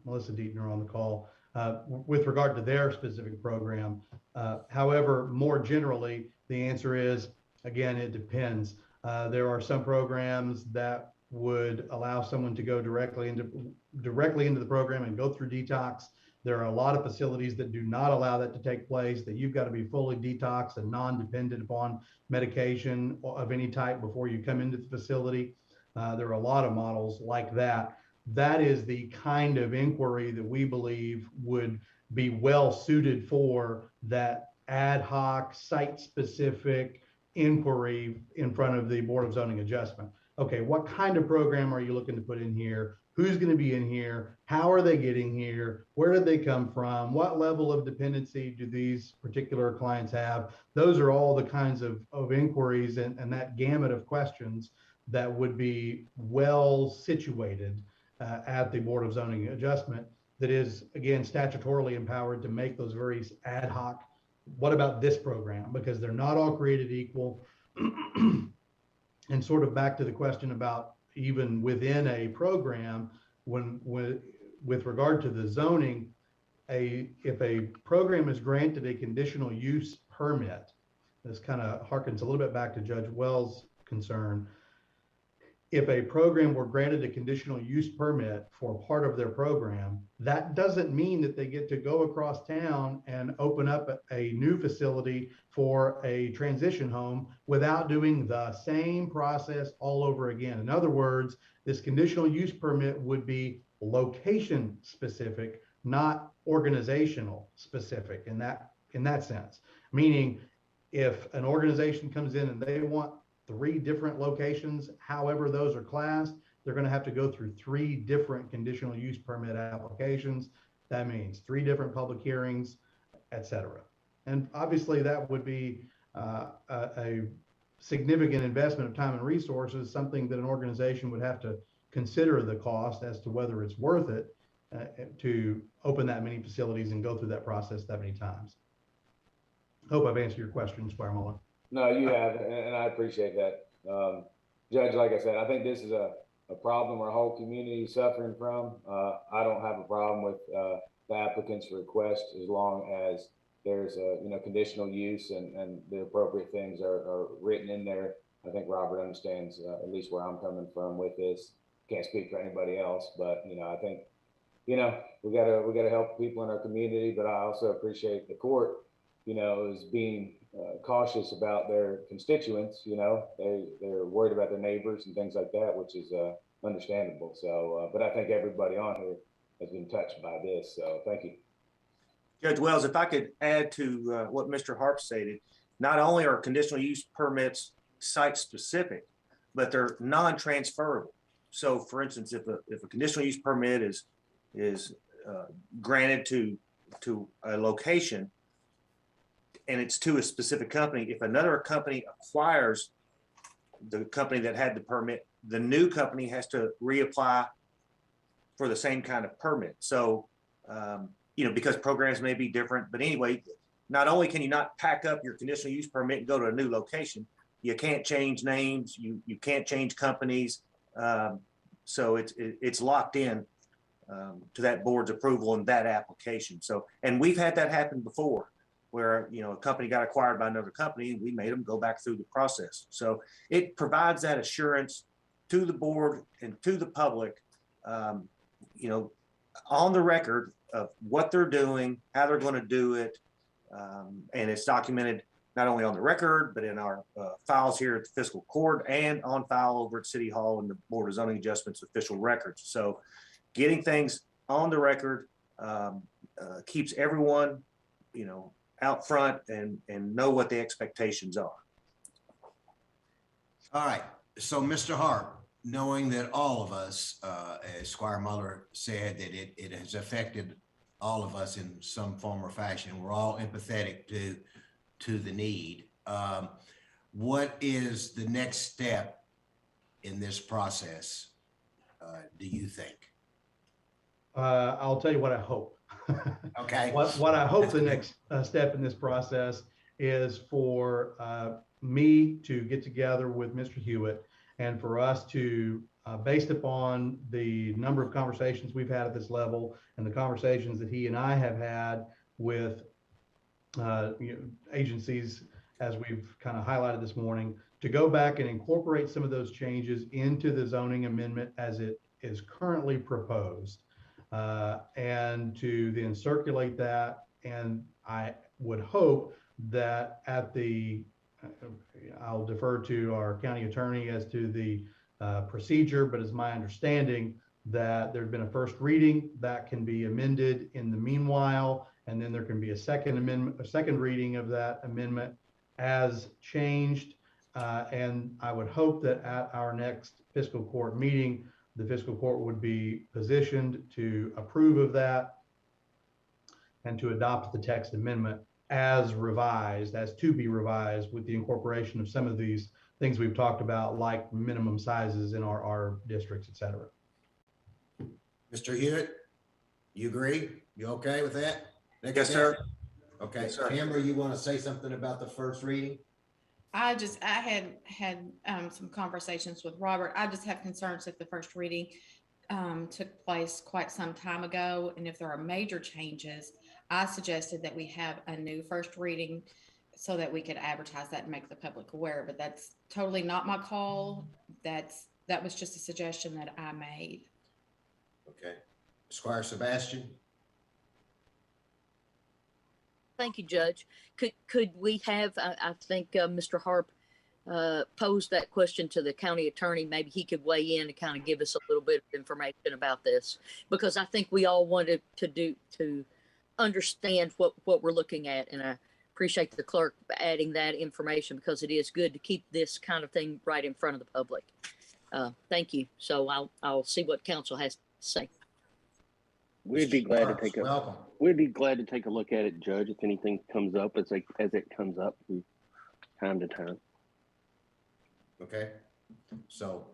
Melissa Deaton are on the call with regard to their specific program. However, more generally, the answer is, again, it depends. There are some programs that would allow someone to go directly into the program and go through detox. There are a lot of facilities that do not allow that to take place, that you've got to be fully detoxed and non-dependent upon medication of any type before you come into the facility. There are a lot of models like that. That is the kind of inquiry that we believe would be well suited for that ad hoc, site-specific inquiry in front of the Board of Zoning Adjustment. Okay, what kind of program are you looking to put in here? Who's going to be in here? How are they getting here? Where did they come from? What level of dependency do these particular clients have? Those are all the kinds of inquiries and that gamut of questions that would be well situated at the Board of Zoning Adjustment that is, again, statutorily empowered to make those very ad hoc. What about this program? Because they're not all created equal. And sort of back to the question about even within a program, when with regard to the zoning, if a program is granted a conditional use permit, this kind of harkens a little bit back to Judge Wells' concern. If a program were granted a conditional use permit for part of their program, that doesn't mean that they get to go across town and open up a new facility for a transition home without doing the same process all over again. In other words, this conditional use permit would be location specific, not organizational specific in that sense. Meaning, if an organization comes in and they want 3 different locations, however those are classed, they're going to have to go through 3 different conditional use permit applications. That means 3 different public hearings, etc. And obviously that would be a significant investment of time and resources, something that an organization would have to consider the cost as to whether it's worth it to open that many facilities and go through that process that many times. Hope I've answered your question, Squire Muller. No, you have, and I appreciate that. Judge, like I said, I think this is a problem our whole community is suffering from. I don't have a problem with the applicant's request, as long as there's a, you know, conditional use and the appropriate things are written in there. I think Robert understands at least where I'm coming from with this. Can't speak for anybody else, but, you know, I think, you know, we gotta help people in our community, but I also appreciate the court, you know, is being cautious about their constituents. You know, they're worried about their neighbors and things like that, which is understandable. So, but I think everybody on here has been touched by this. So thank you. Judge Wells, if I could add to what Mr. Harp stated, not only are conditional use permits site specific, but they're non-transferable. So for instance, if a conditional use permit is granted to a location and it's to a specific company, if another company acquires the company that had the permit, the new company has to reapply for the same kind of permit. So, you know, because programs may be different, but anyway, not only can you not pack up your conditional use permit and go to a new location, you can't change names, you can't change companies. So it's locked in to that board's approval and that application. So, and we've had that happen before, where, you know, a company got acquired by another company and we made them go back through the process. So it provides that assurance to the board and to the public, you know, on the record of what they're doing, how they're going to do it. And it's documented not only on the record, but in our files here at the Fiscal Court and on file over at City Hall and the Board of Zoning Adjustments official records. So getting things on the record keeps everyone, you know, out front and know what the expectations are. All right. So Mr. Harp, knowing that all of us, as Squire Muller said, that it has affected all of us in some form or fashion, we're all empathetic to the need. What is the next step in this process, do you think? I'll tell you what I hope. Okay. What I hope the next step in this process is for me to get together with Mr. Hewitt and for us to, based upon the number of conversations we've had at this level and the conversations that he and I have had with you know, agencies, as we've kind of highlighted this morning, to go back and incorporate some of those changes into the zoning amendment as it is currently proposed, and to then circulate that. And I would hope that at the, I'll defer to our county attorney as to the procedure, but it's my understanding that there's been a first reading that can be amended in the meanwhile, and then there can be a second amendment, a second reading of that amendment as changed. And I would hope that at our next fiscal court meeting, the fiscal court would be positioned to approve of that and to adopt the text amendment as revised, as to be revised, with the incorporation of some of these things we've talked about, like minimum sizes in our districts, et cetera. Mr. Hewitt, you agree? You okay with that? Yes, sir. Okay. Yes, sir. Amber, you want to say something about the first reading? I had some conversations with Robert. I just have concerns that the first reading took place quite some time ago. And if there are major changes, I suggested that we have a new first reading so that we could advertise that and make the public aware, but that's totally not my call. That was just a suggestion that I made. Okay. Squire Sebastian? Thank you, Judge. Could we have, I think Mr. Harp posed that question to the county attorney. Maybe he could weigh in and kind of give us a little bit of information about this, because I think we all wanted to understand what we're looking at. And I appreciate the clerk adding that information, because it is good to keep this kind of thing right in front of the public. Thank you. So I'll see what council has to say. We'd be glad to take a Welcome. We'd be glad to take a look at it, Judge. If anything comes up, as it comes up from time to time. Okay. So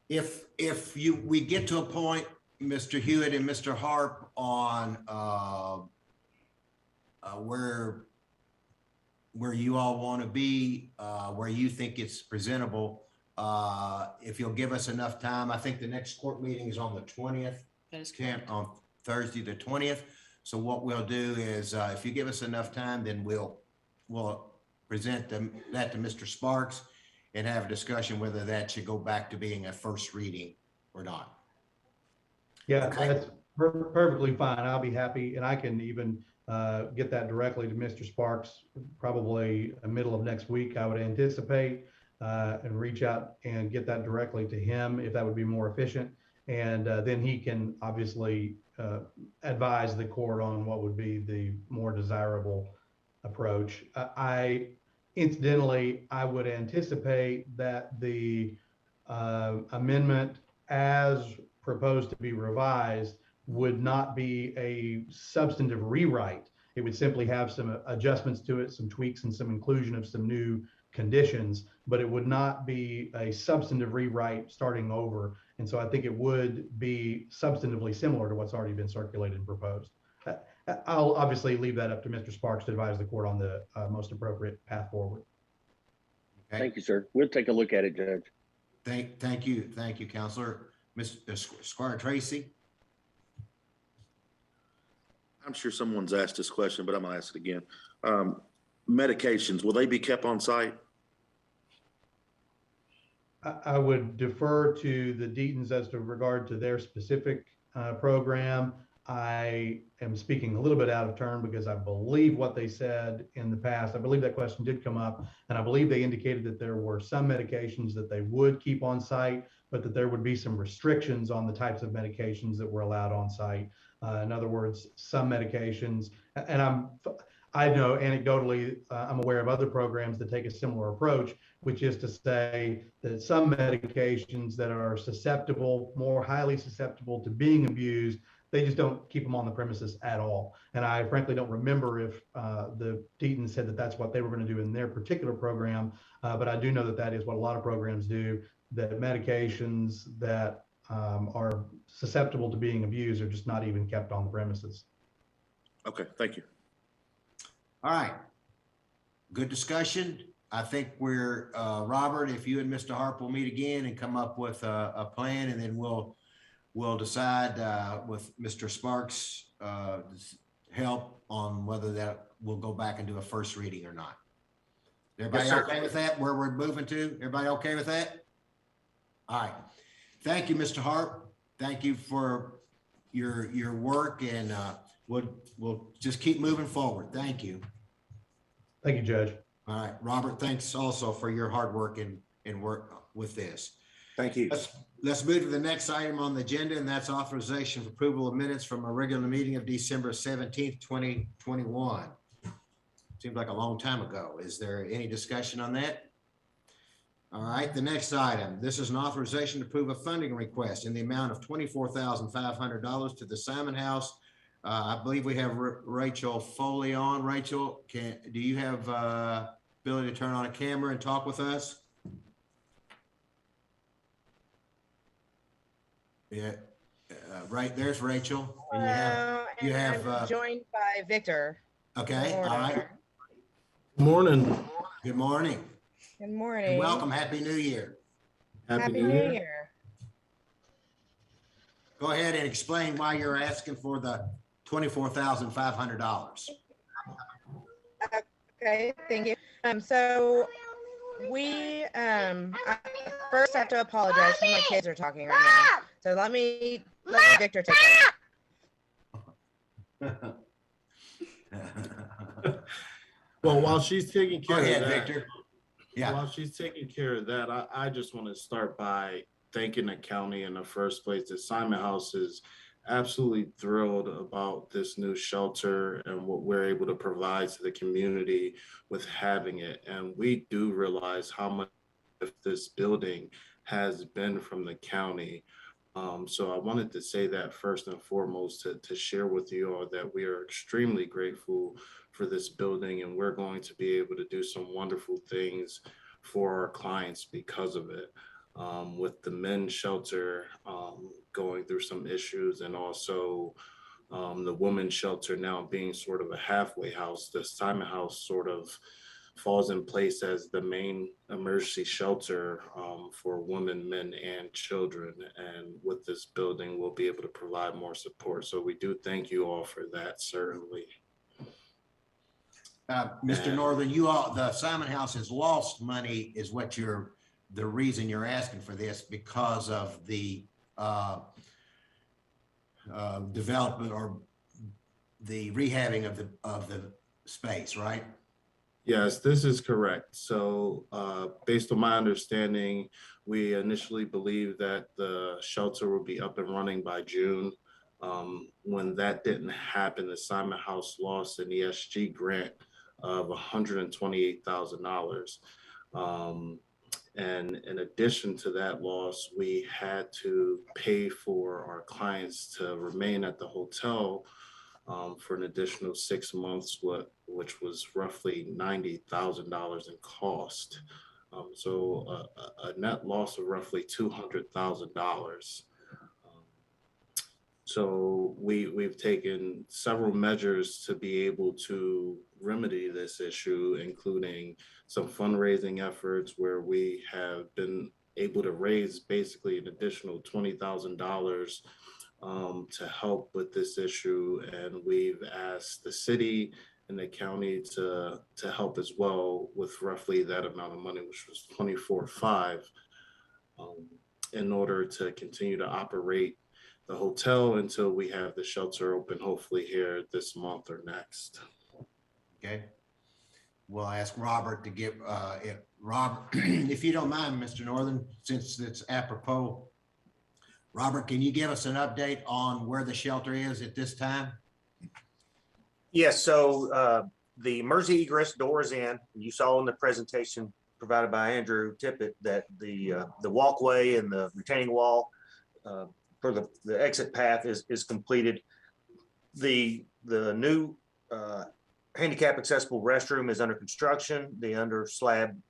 if we get to a point, Mr. Hewitt and Mr. Harp, on where you all want to be, where you think it's presentable, if you'll give us enough time. I think the next court meeting is on the 20th. That is correct. On Thursday, the 20th. So what we'll do is, if you give us enough time, then we'll present that to Mr. Sparks and have a discussion whether that should go back to being a first reading or not. Yeah, Okay. that's perfectly fine. I'll be happy, and I can even get that directly to Mr. Sparks, probably the middle of next week, I would anticipate, and reach out and get that directly to him if that would be more efficient. And then he can obviously advise the court on what would be the more desirable approach. Incidentally, I would anticipate that the amendment as proposed to be revised would not be a substantive rewrite. It would simply have some adjustments to it, some tweaks, and some inclusion of some new conditions, but it would not be a substantive rewrite starting over. And so I think it would be substantively similar to what's already been circulated and proposed. I'll obviously leave that up to Mr. Sparks to advise the court on the most appropriate path forward. Okay. Thank you, sir. We'll take a look at it, Judge. Thank you, Counselor. Mr. Squire Tracy. I'm sure someone's asked this question, but I'm gonna ask it again. Medications, will they be kept on site? I would defer to the Deatons as to regard to their specific program. I am speaking a little bit out of turn because I believe what they said in the past, I believe that question did come up, and I believe they indicated that there were some medications that they would keep on site, but that there would be some restrictions on the types of medications that were allowed on site. In other words, some medications, and I know anecdotally, I'm aware of other programs that take a similar approach, which is to say that some medications that are susceptible, more highly susceptible to being abused, they just don't keep them on the premises at all. And I frankly don't remember if the Deaton said that that's what they were going to do in their particular program, but I do know that that is what a lot of programs do, that medications that are susceptible to being abused are just not even kept on the premises. Okay, thank you. All right. Good discussion. I think we're, Robert, if you and Mr. Harp will meet again and come up with a plan, and then we'll decide with Mr. Sparks' help on whether that will go back and do a first reading or not. Everybody Yes, sir. okay with that, where we're moving to? Everybody okay with that? All right. Thank you, Mr. Harp. Thank you for your work, and we'll just keep moving forward. Thank you. Thank you, Judge. All right, Robert, thanks also for your hard work and work with this. Thank you. Let's move to the next item on the agenda, and that's authorization for approval of minutes from a regular meeting of December 17th, 2021. Seems like a long time ago. Is there any discussion on that? All right, the next item. This is an authorization to approve a funding request in the amount of $24,500 to the Simon House. I believe we have Rachel Foley on. Rachel, do you have ability to turn on a camera and talk with us? Yeah, right, there's Rachel. And you have I'm joined by Victor. Okay, all right. Morning. Good morning. Good morning. And welcome, Happy New Year. Happy New Year. Go ahead and explain why you're asking for the $24,500. Okay, thank you. So we first have to apologize because my kids are talking right now. So let Victor take it. Well, while she's taking care Go ahead, of that, Victor. Yeah. While she's taking care of that, I just want to start by thanking the county in the first place. The Simon House is absolutely thrilled about this new shelter and what we're able to provide to the community with having it. And we do realize how much of this building has been from the county. So I wanted to say that first and foremost to share with you all that we are extremely grateful for this building, and we're going to be able to do some wonderful things for our clients because of it. With the men's shelter going through some issues, and also the women's shelter now being sort of a halfway house, the Simon House sort of falls in place as the main emergency shelter for women, men, and children. And with this building, we'll be able to provide more support. So we do thank you all for that, certainly. Mr. Northern, the Simon House has lost money is what the reason you're asking for this, because of the development or the rehabbing of the space, right? Yes, this is correct. So based on my understanding, we initially believed that the shelter would be up and running by June. When that didn't happen, the Simon House lost an ESG grant of $128,000. And in addition to that loss, we had to pay for our clients to remain at the hotel for an additional 6 months, which was roughly $90,000 in cost. So a net loss of roughly $200,000. So we've taken several measures to be able to remedy this issue, including some fundraising efforts where we have been able to raise basically an additional $20,000 to help with this issue. And we've asked the city and the county to help as well with roughly that amount of money, which was $24,500, in order to continue to operate the hotel until we have the shelter open, hopefully here this month or next. Okay. We'll ask Robert to give, Robert, if you don't mind, Mr. Northern, since it's apropos, Robert, can you give us an update on where the shelter is at this time? Yes, so the emergency egress door is in. You saw in the presentation provided by Andrew Tippett that the walkway and the retaining wall for the exit path is completed. The new handicap accessible restroom is under construction. The under slab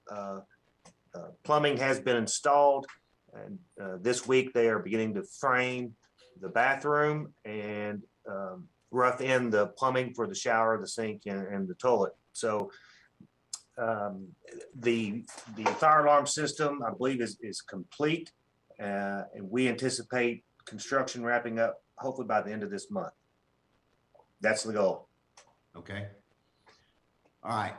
plumbing has been installed. And this week they are beginning to frame the bathroom and rough in the plumbing for the shower, the sink, and the toilet. So the fire alarm system, I believe, is complete. And we anticipate construction wrapping up hopefully by the end of this month. That's the goal. Okay. All right.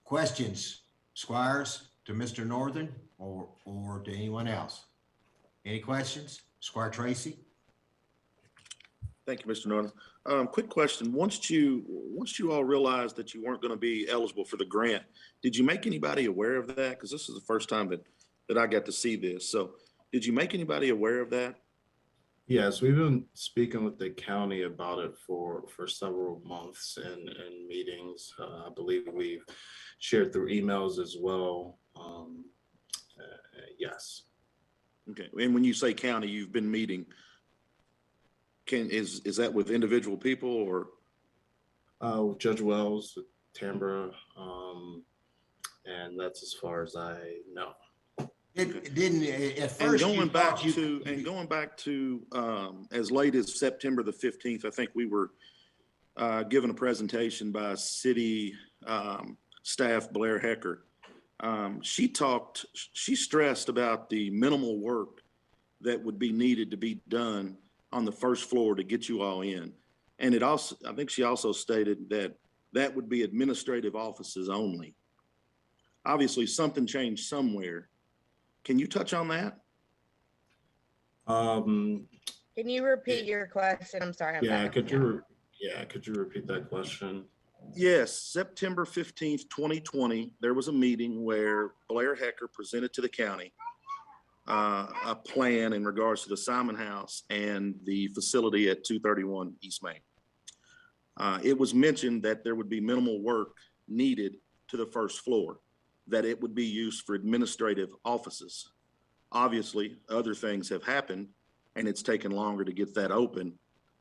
Questions, Squires, to Mr. Northern or to anyone else? Any questions? Squire Tracy? Thank you, Mr. Northern. Quick question. Once you all realized that you weren't going to be eligible for the grant, did you make anybody aware of that? Because this is the first time that I got to see this. So did you make anybody aware of that? Yes, we've been speaking with the county about it for several months and meetings. I believe we've shared through emails as well. Yes. Okay. And when you say county, you've been meeting. Is that with individual people or? With Judge Wells, Tambra, and that's as far as I know. It didn't at first. And going back to as late as September the 15th, I think we were given a presentation by city staff Blair Hecker. She stressed about the minimal work that would be needed to be done on the first floor to get you all in. And I think she also stated that would be administrative offices only. Obviously something changed somewhere. Can you touch on that? Can you repeat your question? I'm sorry. Could you repeat that question? Yes, September 15th, 2020, there was a meeting where Blair Hecker presented to the county a plan in regards to the Simon House and the facility at 231 East Main. It was mentioned that there would be minimal work needed to the first floor, that it would be used for administrative offices. Obviously, other things have happened and it's taken longer to get that open.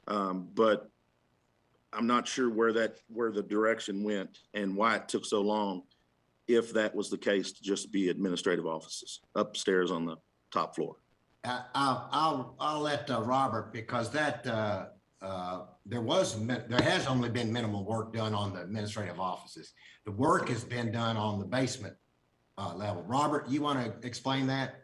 But I'm not sure where the direction went and why it took so long, if that was the case, to just be administrative offices upstairs on the top floor. I'll let Robert, because that there has only been minimal work done on the administrative offices. The work has been done on the basement level. Robert, you want to explain that?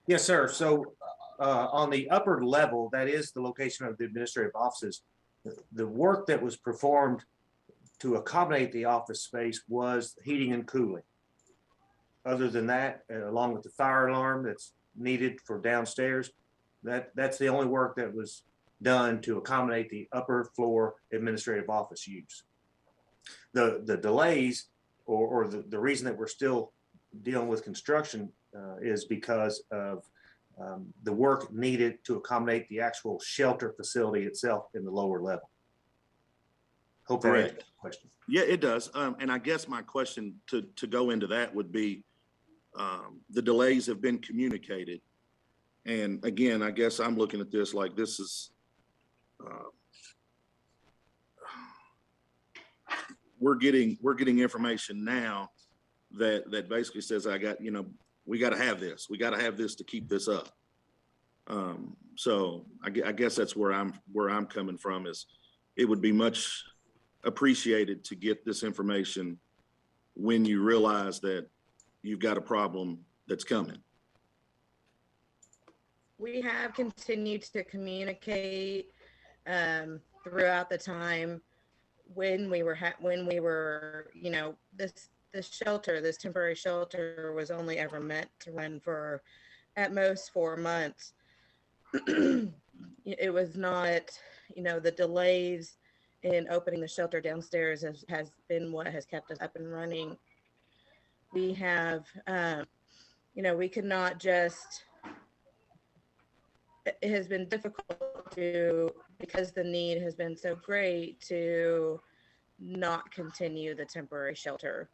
Yes, sir. So on the upper level, that is the location of the administrative offices. The work that was performed to accommodate the office space was heating and cooling. Other than that, along with the fire alarm that's needed for downstairs, that's the only work that was done to accommodate the upper floor administrative office use. The delays or the reason that we're still dealing with construction is because of the work needed to accommodate the actual shelter facility itself in the lower level. Hope that answers the question. Yeah, it does. And I guess my question to go into that would be, the delays have been communicated. And again, I guess I'm looking at this like this is, we're getting information now that basically says, we got to have this. We got to have this to keep this up. So I guess that's where I'm coming from is it would be much appreciated to get this information when you realize that you've got a problem that's coming. We have continued to communicate throughout the time when we were, this shelter, this temporary shelter was only ever meant to run for at most 4 months. It was not, the delays in opening the shelter downstairs has been what has kept us up and running. We have, we could not just, it has been difficult because the need has been so great to not continue the temporary shelter.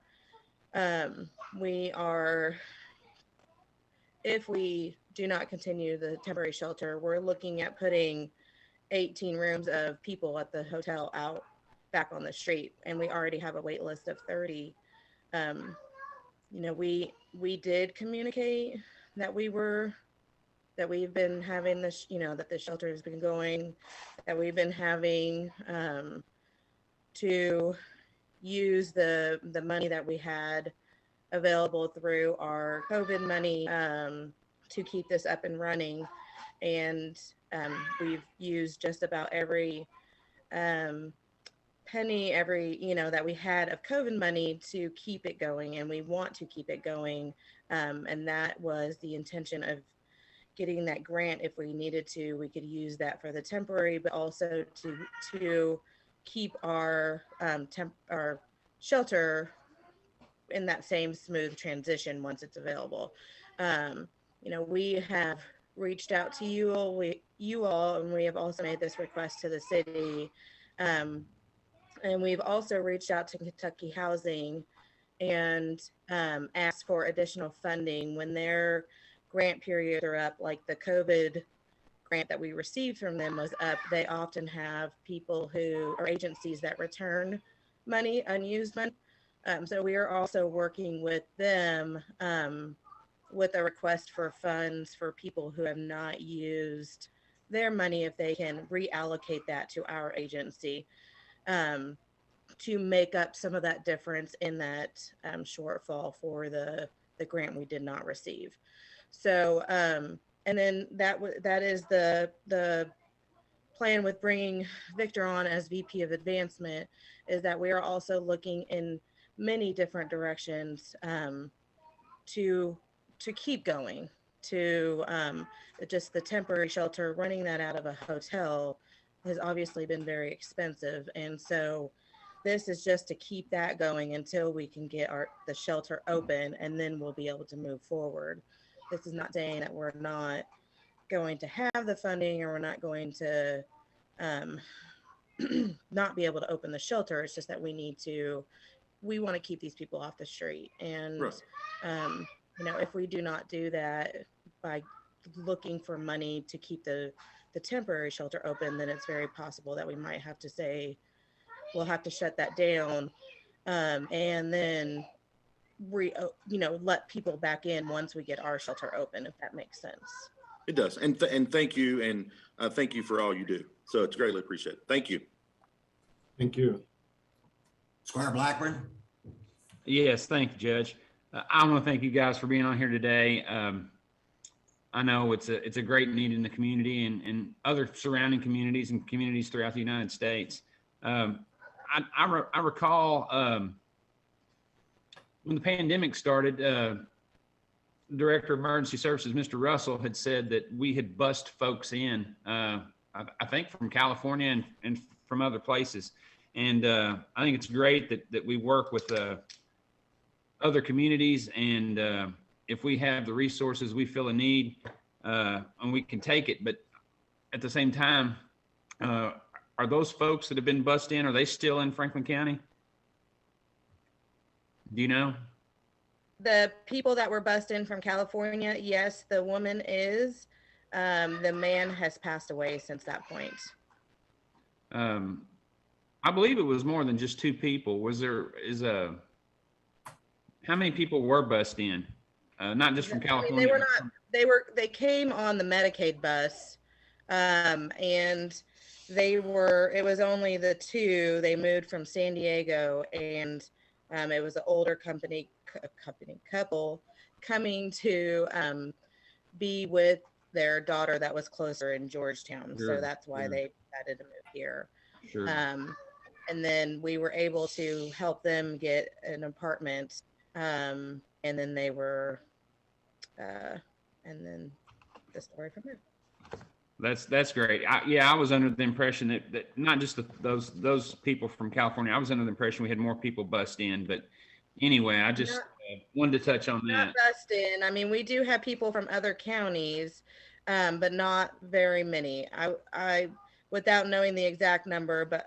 If we do not continue the temporary shelter, we're looking at putting 18 rooms of people at the hotel out back on the street, and we already have a wait list of 30. We did communicate that we've been having this, that the shelter has been going, that we've been having to use the money that we had available through our COVID money to keep this up and running. And we've used just about every penny, that we had of COVID money to keep it going, and we want to keep it going. And that was the intention of getting that grant. If we needed to, we could use that for the temporary, but also to keep our shelter in that same smooth transition once it's available. We have reached out to you all, and we have also made this request to the city. And we've also reached out to Kentucky Housing and asked for additional funding when their grant periods are up, like the COVID grant that we received from them was up. They often have people or agencies that return money, unused money. So we are also working with them with a request for funds for people who have not used their money, if they can reallocate that to our agency to make up some of that difference in that shortfall for the grant we did not receive. So, and then that is the plan with bringing Victor on as VP of Advancement, is that we are also looking in many different directions to keep going, to just the temporary shelter. Running that out of a hotel has obviously been very expensive, and so this is just to keep that going until we can get the shelter open, and then we'll be able to move forward. This is not saying that we're not going to have the funding or we're not going to not be able to open the shelter. It's just that we want to keep these people off the street. And, Right. If we do not do that by looking for money to keep the temporary shelter open, then it's very possible that we might have to say, we'll have to shut that down and then let people back in once we get our shelter open, if that makes sense. It does. And thank you. And thank you for all you do. So it's greatly appreciated. Thank you. Thank you. Squire Blackburn? Yes, thank you, Judge. I want to thank you guys for being on here today. I know it's a great need in the community and other surrounding communities and communities throughout the United States. I recall when the pandemic started, Director of Emergency Services, Mr. Russell, had said that we had bussed folks in, I think from California and from other places. And I think it's great that we work with other communities, and if we have the resources we feel a need, and we can take it. But at the same time, are those folks that have been bussed in, are they still in Franklin County? Do you know? The people that were bussed in from California, yes, the woman is. The man has passed away since that point. I believe it was more than just 2 people. How many people were bussed in? Not just from California. I mean, they came on the Medicaid bus, and it was only the 2. They moved from San Diego, and it was an older couple coming to be with their daughter that was closer in Georgetown. Sure, So that's why they decided to move here. Sure. And then we were able to help them get an apartment. And then they were, and then the story from there. That's great. I was under the impression that not just those people from California. I was under the impression we had more people bussed in. But anyway, I just wanted to touch on that. Not bussed in. I mean, we do have people from other counties, but not very many. I without knowing the exact number, but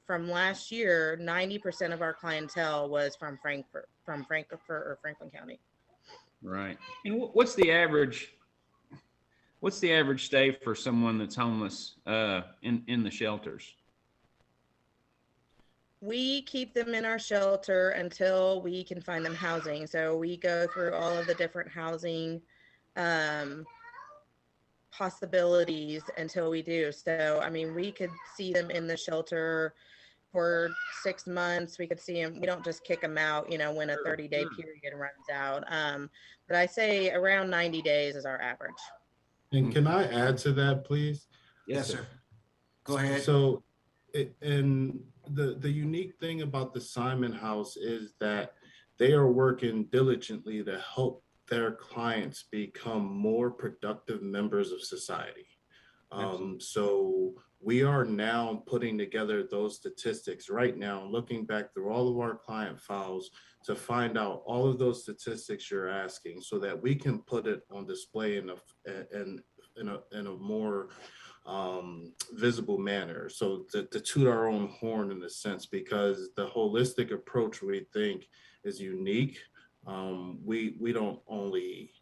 from last year, 90% of our clientele was from Frankfurt or Franklin County. Right. And what's the average stay for someone that's homeless in the shelters? We keep them in our shelter until we can find them housing. So we go through all of the different housing possibilities until we do. So, I mean, we could see them in the shelter for 6 months. We could see them. We don't just kick them out, when a 30-day period runs out. But I say around 90 days is our average. And can I add to that, please? Yes, sir. Go ahead. So, and the unique thing about the Simon House is that they are working diligently to help their clients become more productive members of society. So we are now putting together those statistics right now, looking back through all of our client files to find out all of those statistics you're asking, so that we can put it on display in a more visible manner. So to toot our own horn in a sense, because the holistic approach we think is unique. We don't only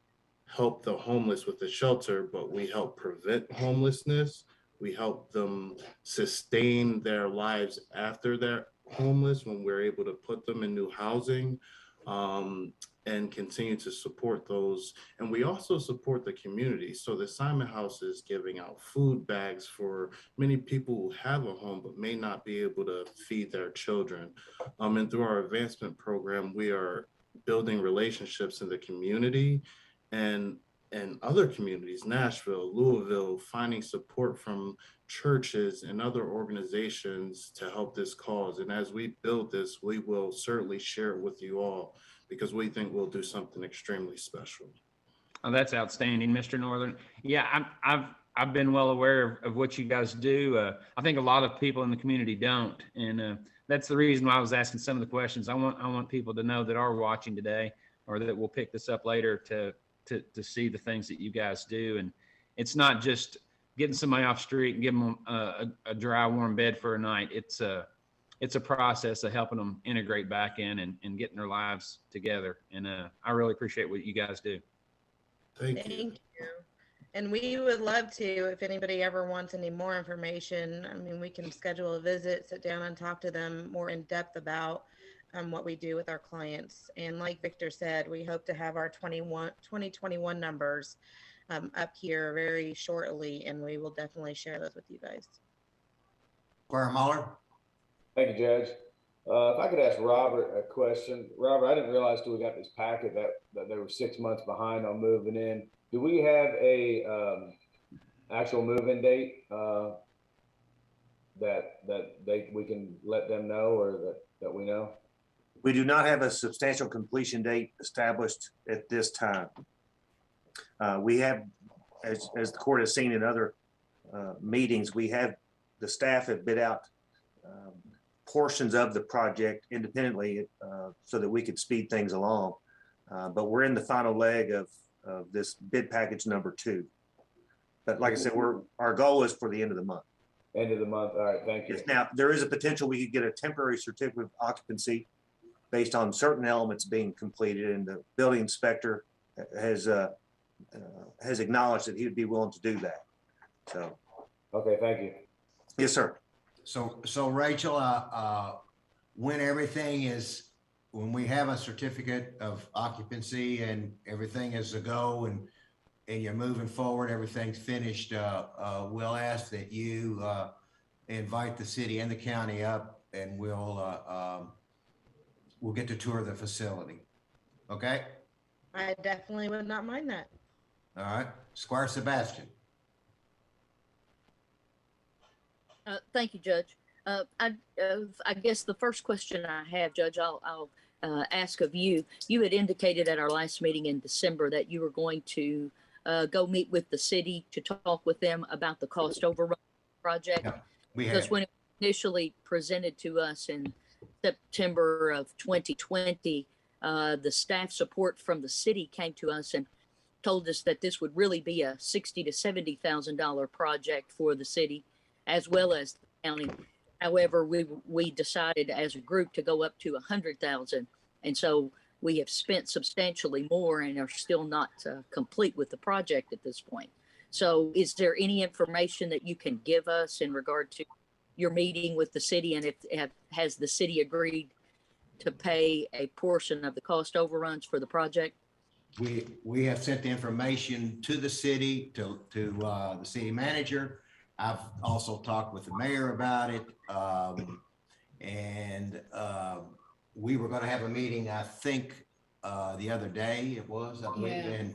help the homeless with the shelter, but we help prevent homelessness. We help them sustain their lives after they're homeless when we're able to put them in new housing, and continue to support those. And we also support the community. So the Simon House is giving out food bags for many people who have a home but may not be able to feed their children. And through our advancement program, we are building relationships in the community and other communities, Nashville, Louisville, finding support from churches and other organizations to help this cause. And as we build this, we will certainly share it with you all, because we think we'll do something extremely special. Oh, that's outstanding, Mr. Northern. Yeah, I've been well aware of what you guys do. I think a lot of people in the community don't, and that's the reason why I was asking some of the questions. I want people to know that are watching today, or that will pick this up later, to see the things that you guys do. And it's not just getting somebody off the street and giving them a dry, warm bed for a night. It's a process of helping them integrate back in and getting their lives together. And I really appreciate what you guys do. Thank you. And we would love to, if anybody ever wants any more information, I mean, we can schedule a visit, sit down and talk to them more in depth about what we do with our clients. And like Victor said, we hope to have our 2021 numbers up here very shortly, and we will definitely share those with you guys. Squire Muller. Thank you, Judge. If I could ask Robert a question. Robert, I didn't realize till we got this packet that they were 6 months behind on moving in. Do we have a actual move-in date we can let them know, or that we know? We do not have a substantial completion date established at this time. We have, as the court has seen in other meetings, the staff have bid out portions of the project independently so that we could speed things along. But we're in the final leg of this bid package number 2. But like I said, our goal is for the end of the month. End of the month. All right, thank you. Yes, now, there is a potential we could get a temporary certificate of occupancy based on certain elements being completed, and the building inspector has acknowledged that he would be willing to do that. So. Okay, thank you. Yes, sir. So Rachel, when we have a certificate of occupancy and everything is a go and you're moving forward, everything's finished, we'll ask that you invite the city and the county up, and we'll get to tour the facility. Okay? I definitely would not mind that. All right. Squire Sebastian. Thank you, Judge. I guess the first question I have, Judge, I'll ask of you. You had indicated at our last meeting in December that you were going to go meet with the city to talk with them about the cost overrun project. Yeah, because when it was initially presented to us in September of 2020, the staff support from the city came to us and told us that this would really be a $60,000 to $70,000 project for the city, as well as the county. However, we decided as a group to go up to 100,000, and so we have spent substantially more and are still not complete with the project at this point. So, is there any information that you can give us in regard to your meeting with the city, and has the city agreed to pay a portion of the cost overruns for the project? We have sent the information to the city, to the city manager. I've also talked with the mayor about it. We were going to have a meeting, I think, the other day it was, I believe, and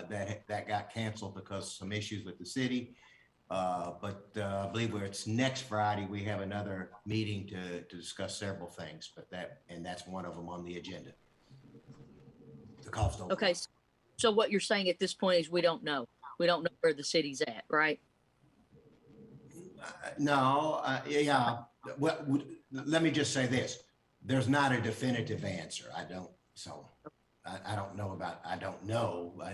that got canceled because of some issues with the city. But I believe it's next Friday, we have another meeting to discuss several things, and that's one of them on the agenda. The cost overrun. Okay, so what you're saying at this point is we don't know where the city's at, right? No, yeah. Well, let me just say this. There's not a definitive answer. I don't know.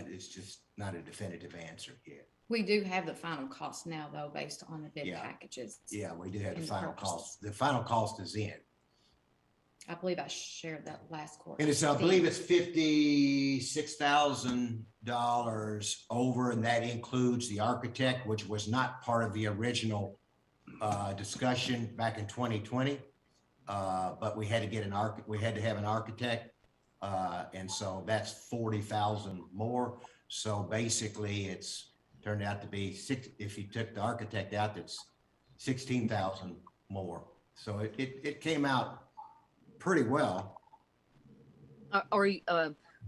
It's just not a definitive answer yet. We do have the final cost now, though, based on the bid packages. Yeah, we do have the and final purchases. cost. The final cost is in. I believe I shared that last quarter. And I believe it's $56,000 over, and that includes the architect, which was not part of the original discussion back in 2020. But we had to get we had to have an architect, and so that's 40,000 more. So basically, it's turned out to be if you took the architect out, that's 16,000 more. So it came out pretty well.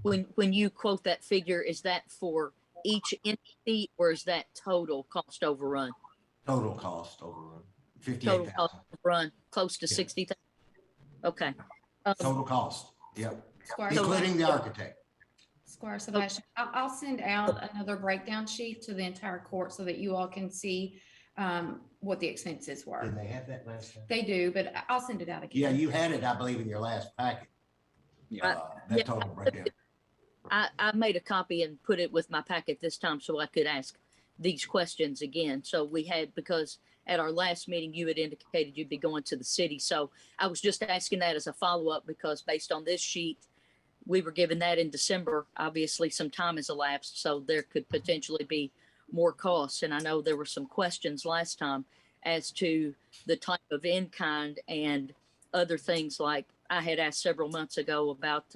When you quote that figure, is that for each entity, or is that total cost overrun? Total cost overrun. 58,000. Total cost overrun, close to 60,000. Okay. Total cost. Yep. Squire Including the architect. Squire Sebastian, I'll send out another breakdown sheet to the entire court so that you all can see what the expenses were. Did they have that last time? They do, but I'll send it out again. Yeah, you had it, I believe, in your last packet. That total breakdown. I made a copy and put it with my packet this time so I could ask these questions again. So we had, because at our last meeting, you had indicated you'd be going to the city. So I was just asking that as a follow-up, because based on this sheet, we were given that in December. Obviously, some time has elapsed, so there could potentially be more costs. And I know there were some questions last time as to the type of in-kind and other things, like I had asked several months ago about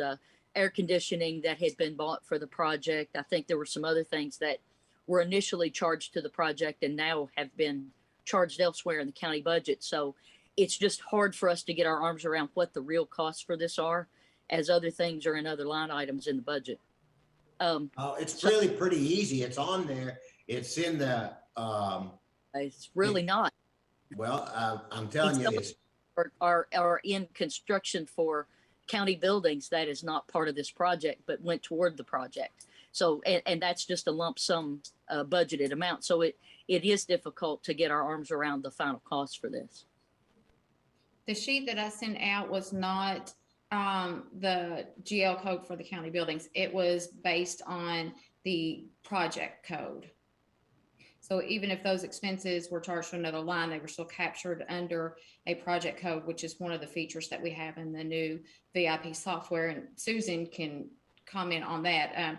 air conditioning that had been bought for the project. I think there were some other things that were initially charged to the project and now have been charged elsewhere in the county budget. So it's just hard for us to get our arms around what the real costs for this are, as other things are in other line items in the budget. It's really pretty easy. It's on there. It's in the, It's really not. well, I'm telling you, it's, Are in construction for county buildings that is not part of this project, but went toward the project. So, and that's just a lump sum budgeted amount. So it is difficult to get our arms around the final cost for this. The sheet that I sent out was not the GL code for the county buildings. It was based on the project code. So even if those expenses were charged to another line, they were still captured under a project code, which is one of the features that we have in the new VIP software. And Susan can comment on that.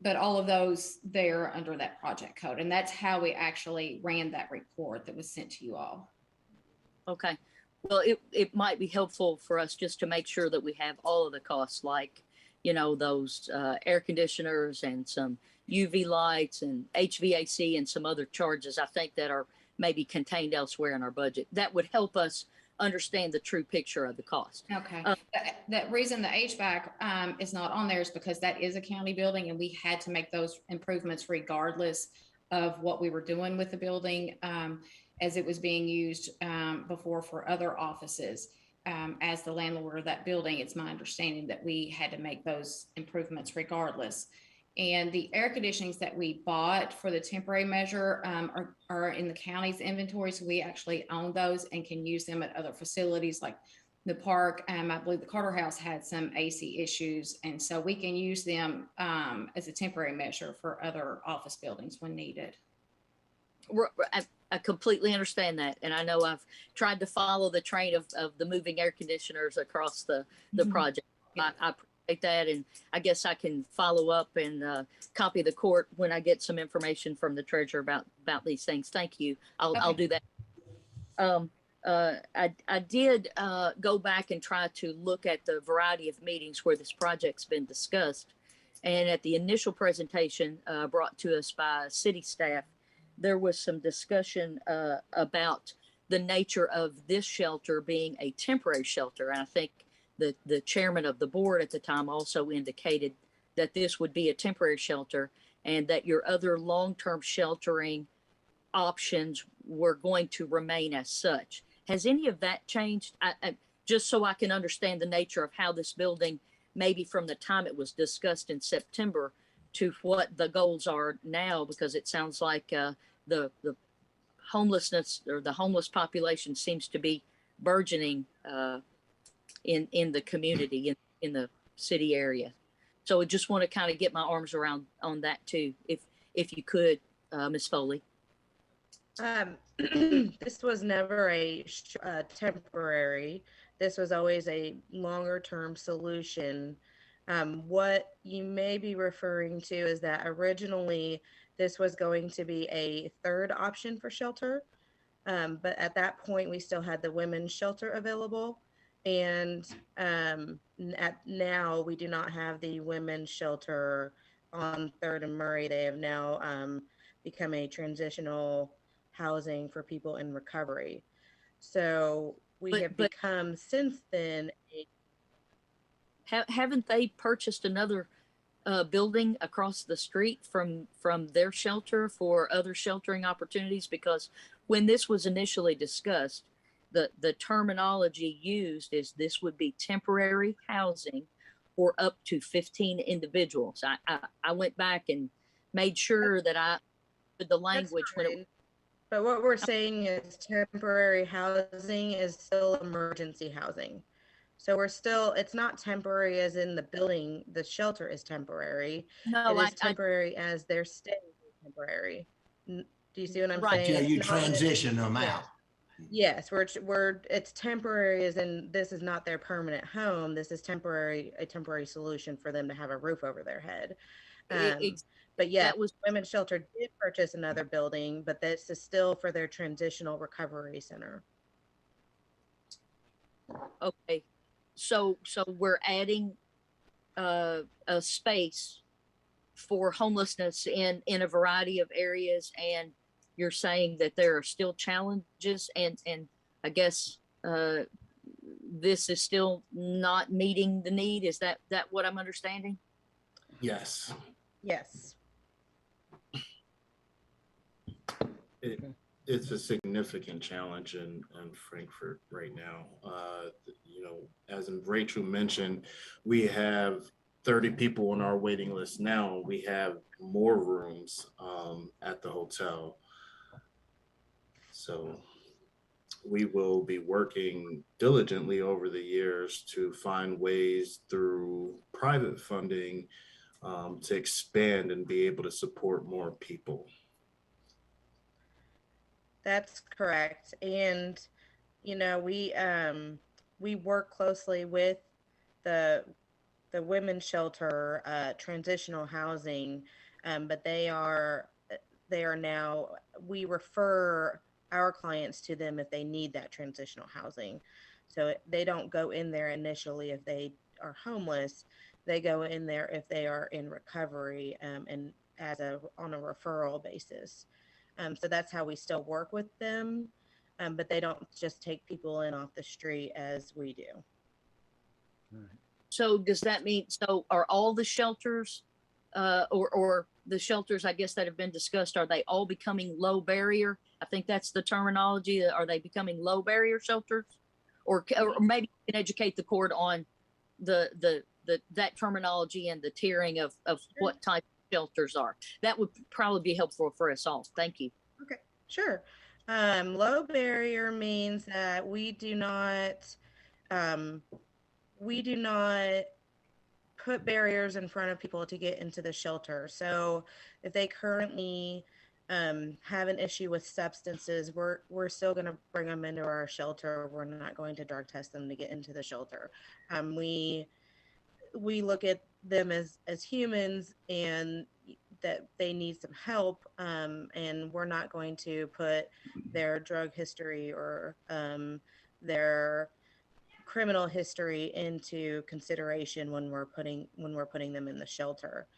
But all of those, they're under that project code. And that's how we actually ran that report that was sent to you all. Okay. Well, it might be helpful for us just to make sure that we have all of the costs, like, you know, those air conditioners and some UV lights and HVAC and some other charges, I think, that are maybe contained elsewhere in our budget. That would help us understand the true picture of the cost. Okay. The reason the HVAC is not on there is because that is a county building, and we had to make those improvements regardless of what we were doing with the building, as it was being used before for other offices. As the landlord of that building, it's my understanding that we had to make those improvements regardless. And the air conditionings that we bought for the temporary measure are in the county's inventory. So we actually own those and can use them at other facilities like the park. I believe the Carter House had some AC issues. And so we can use them as a temporary measure for other office buildings when needed. I completely understand that. And I know I've tried to follow the train of the moving air conditioners across the project. I appreciate that. And I guess I can follow up and copy the court when I get some information from the treasurer about these things. Thank you. I'll do that. I did go back and try to look at the variety of meetings where this project's been discussed. And at the initial presentation brought to us by city staff, there was some discussion about the nature of this shelter being a temporary shelter. And I think the chairman of the board at the time also indicated that this would be a temporary shelter and that your other long-term sheltering options were going to remain as such. Has any of that changed? Just so I can understand the nature of how this building, maybe from the time it was discussed in September to what the goals are now, because it sounds like the homelessness or the homeless population seems to be burgeoning in the community, in the city area. So I just want to kind of get my arms around on that too, if you could, Ms. Foley. This was never a temporary. This was always a longer term solution. What you may be referring to is that originally this was going to be a third option for shelter. But at that point, we still had the women's shelter available. And now we do not have the women's shelter on 3rd and Murray. They have now become a transitional housing for people in recovery. So we have become since then. Haven't they purchased another building across the street from their shelter for other sheltering opportunities? Because when this was initially discussed, the terminology used is this would be temporary housing for up to 15 individuals. I went back and made sure that I put the language when it. But what we're saying is temporary housing is still emergency housing. So we're still, it's not temporary as in the building, the shelter is temporary. No, it is temporary as their stay is temporary. Do you see what I'm saying? Until you transition them out. Yes, it's temporary as in this is not their permanent home. This is a temporary solution for them to have a roof over their head. But yeah, Women's Shelter did purchase another building, but this is still for their transitional recovery center. Okay, so we're adding a space for homelessness in a variety of areas, and you're saying that there are still challenges, and I guess this is still not meeting the need. Is that what I'm understanding? Yes. Yes. It's a significant challenge in Frankfurt right now. You know, as Rachel mentioned, we have 30 people on our waiting list now. We have more rooms at the hotel. So we will be working diligently over the years to find ways through private funding to expand and be able to support more people. That's correct. And, you know, we work closely with the women's shelter, transitional housing, but they are now, we refer our clients to them if they need that transitional housing. So they don't go in there initially if they are homeless. They go in there if they are in recovery, and on a referral basis. So that's how we still work with them, but they don't just take people in off the street as we do. So does that mean, so are all the shelters or the shelters, I guess, that have been discussed, are they all becoming low barrier? I think that's the terminology. Are they becoming low barrier shelters? Or maybe you can educate the court on that terminology and the tiering of what type of shelters are. That would probably be helpful for us all. Thank you. Okay, sure. Low barrier means that we do not put barriers in front of people to get into the shelter. So if they currently have an issue with substances, we're still going to bring them into our shelter. We're not going to drug test them to get into the shelter. We look at them as humans and that they need some help, and we're not going to put their drug history or their criminal history into consideration when we're putting them in the shelter.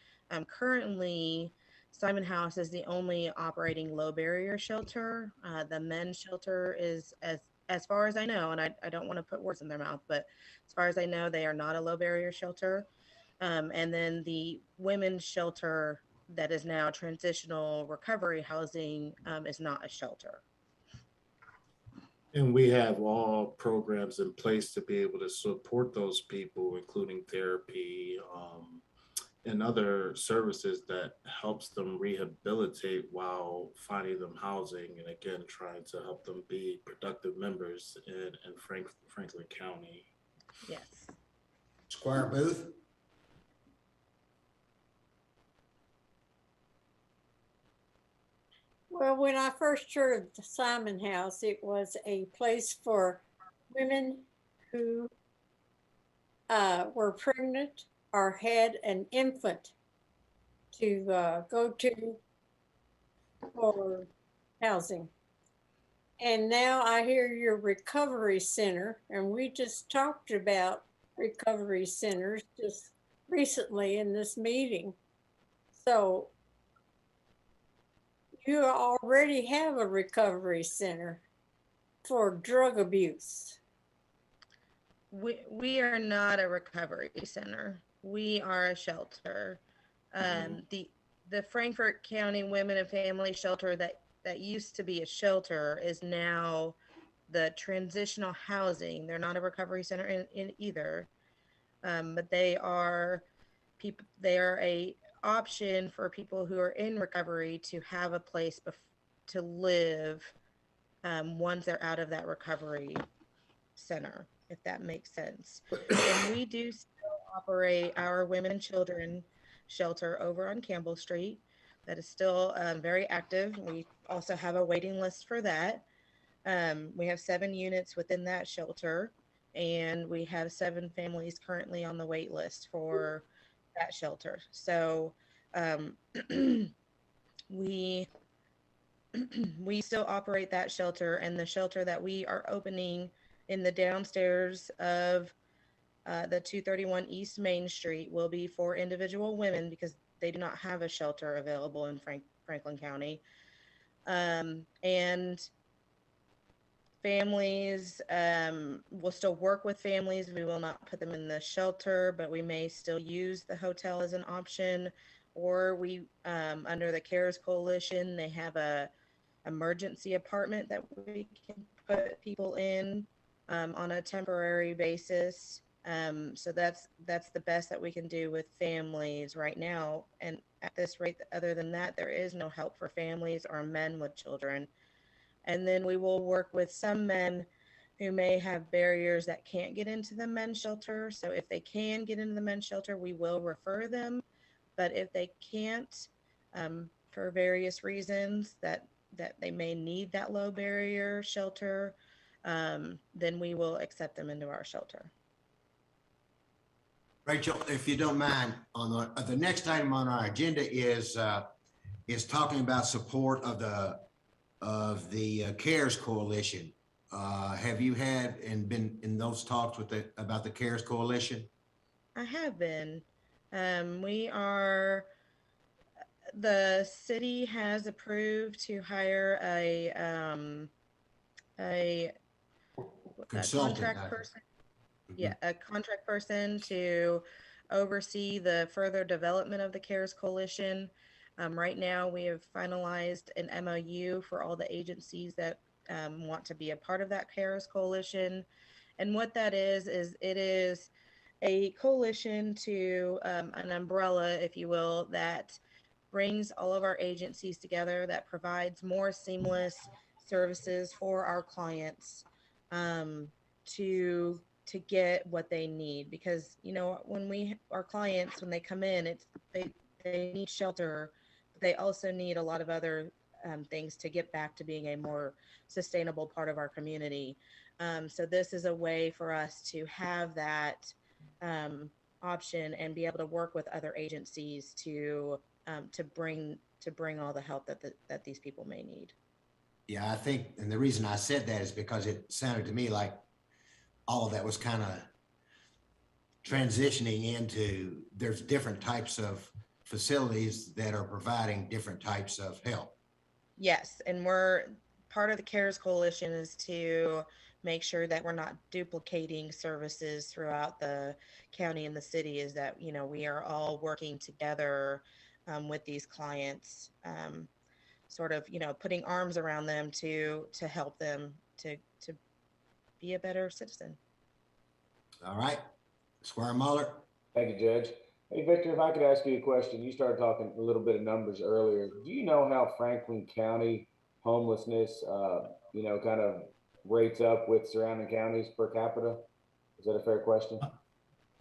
Currently, Simon House is the only operating low barrier shelter. The men's shelter is, as far as I know, and I don't want to put words in their mouth, but as far as I know, they are not a low barrier shelter. And then the women's shelter that is now transitional recovery housing is not a shelter. And we have all programs in place to be able to support those people, including therapy and other services that helps them rehabilitate while finding them housing, and again, trying to help them be productive members in Franklin County. Yes. Squire Booth. Well, when I first heard of the Simon House, it was a place for women who were pregnant or had an infant to go to for housing. And now I hear your recovery center, and we just talked about recovery centers just recently in this meeting. So you already have a recovery center for drug abuse. We are not a recovery center. We are a shelter. The Frankfurt County Women and Family Shelter that used to be a shelter is now the transitional housing. They're not a recovery center in either, but they are a option for people who are in recovery to have a place to live once they're out of that recovery center, if that makes sense. And we do still operate our women and children shelter over on Campbell Street. That is still very active. We also have a waiting list for that. We have 7 units within that shelter, and we have 7 families currently on the wait list for that shelter. So we still operate that shelter, and the shelter that we are opening in the downstairs of the 231 East Main Street will be for individual women because they do not have a shelter available in Franklin County. And families, we'll still work with families. We will not put them in the shelter, but we may still use the hotel as an option. Or we, under the CARES Coalition, they have a emergency apartment that we can put people in on a temporary basis. So that's the best that we can do with families right now. And at this rate, other than that, there is no help for families or men with children. And then we will work with some men who may have barriers that can't get into the men's shelter. So if they can get into the men's shelter, we will refer them. But if they can't, for various reasons that they may need that low barrier shelter, then we will accept them into our shelter. Rachel, if you don't mind, on the next item on our agenda is talking about support of the CARES Coalition. Have you had and been in those talks with about the CARES Coalition? I have been. The city has approved to hire a contract person. Yeah, a contract person to oversee the further development of the CARES Coalition. Right now, we have finalized an MOU for all the agencies that want to be a part of that CARES Coalition. And what that is it is a coalition to an umbrella, if you will, that brings all of our agencies together, that provides more seamless services for our clients to get what they need. Because, you know, when our clients, when they come in, they need shelter, but they also need a lot of other things to get back to being a more sustainable part of our community. So this is a way for us to have that option and be able to work with other agencies to bring all the help that these people may need. Yeah, I think, and the reason I said that is because it sounded to me like all of that was kind of transitioning into, there's different types of facilities that are providing different types of help. Yes, and part of the CARES Coalition is to make sure that we're not duplicating services throughout the county and the city, is that, you know, we are all working together with these clients, sort of, you know, putting arms around them to help them to be a better citizen. All right, Squire Muller. Thank you, Judge. Hey, Victor, if I could ask you a question. You started talking a little bit of numbers earlier. Do you know how Franklin County homelessness, you know, kind of rates up with surrounding counties per capita? Is that a fair question?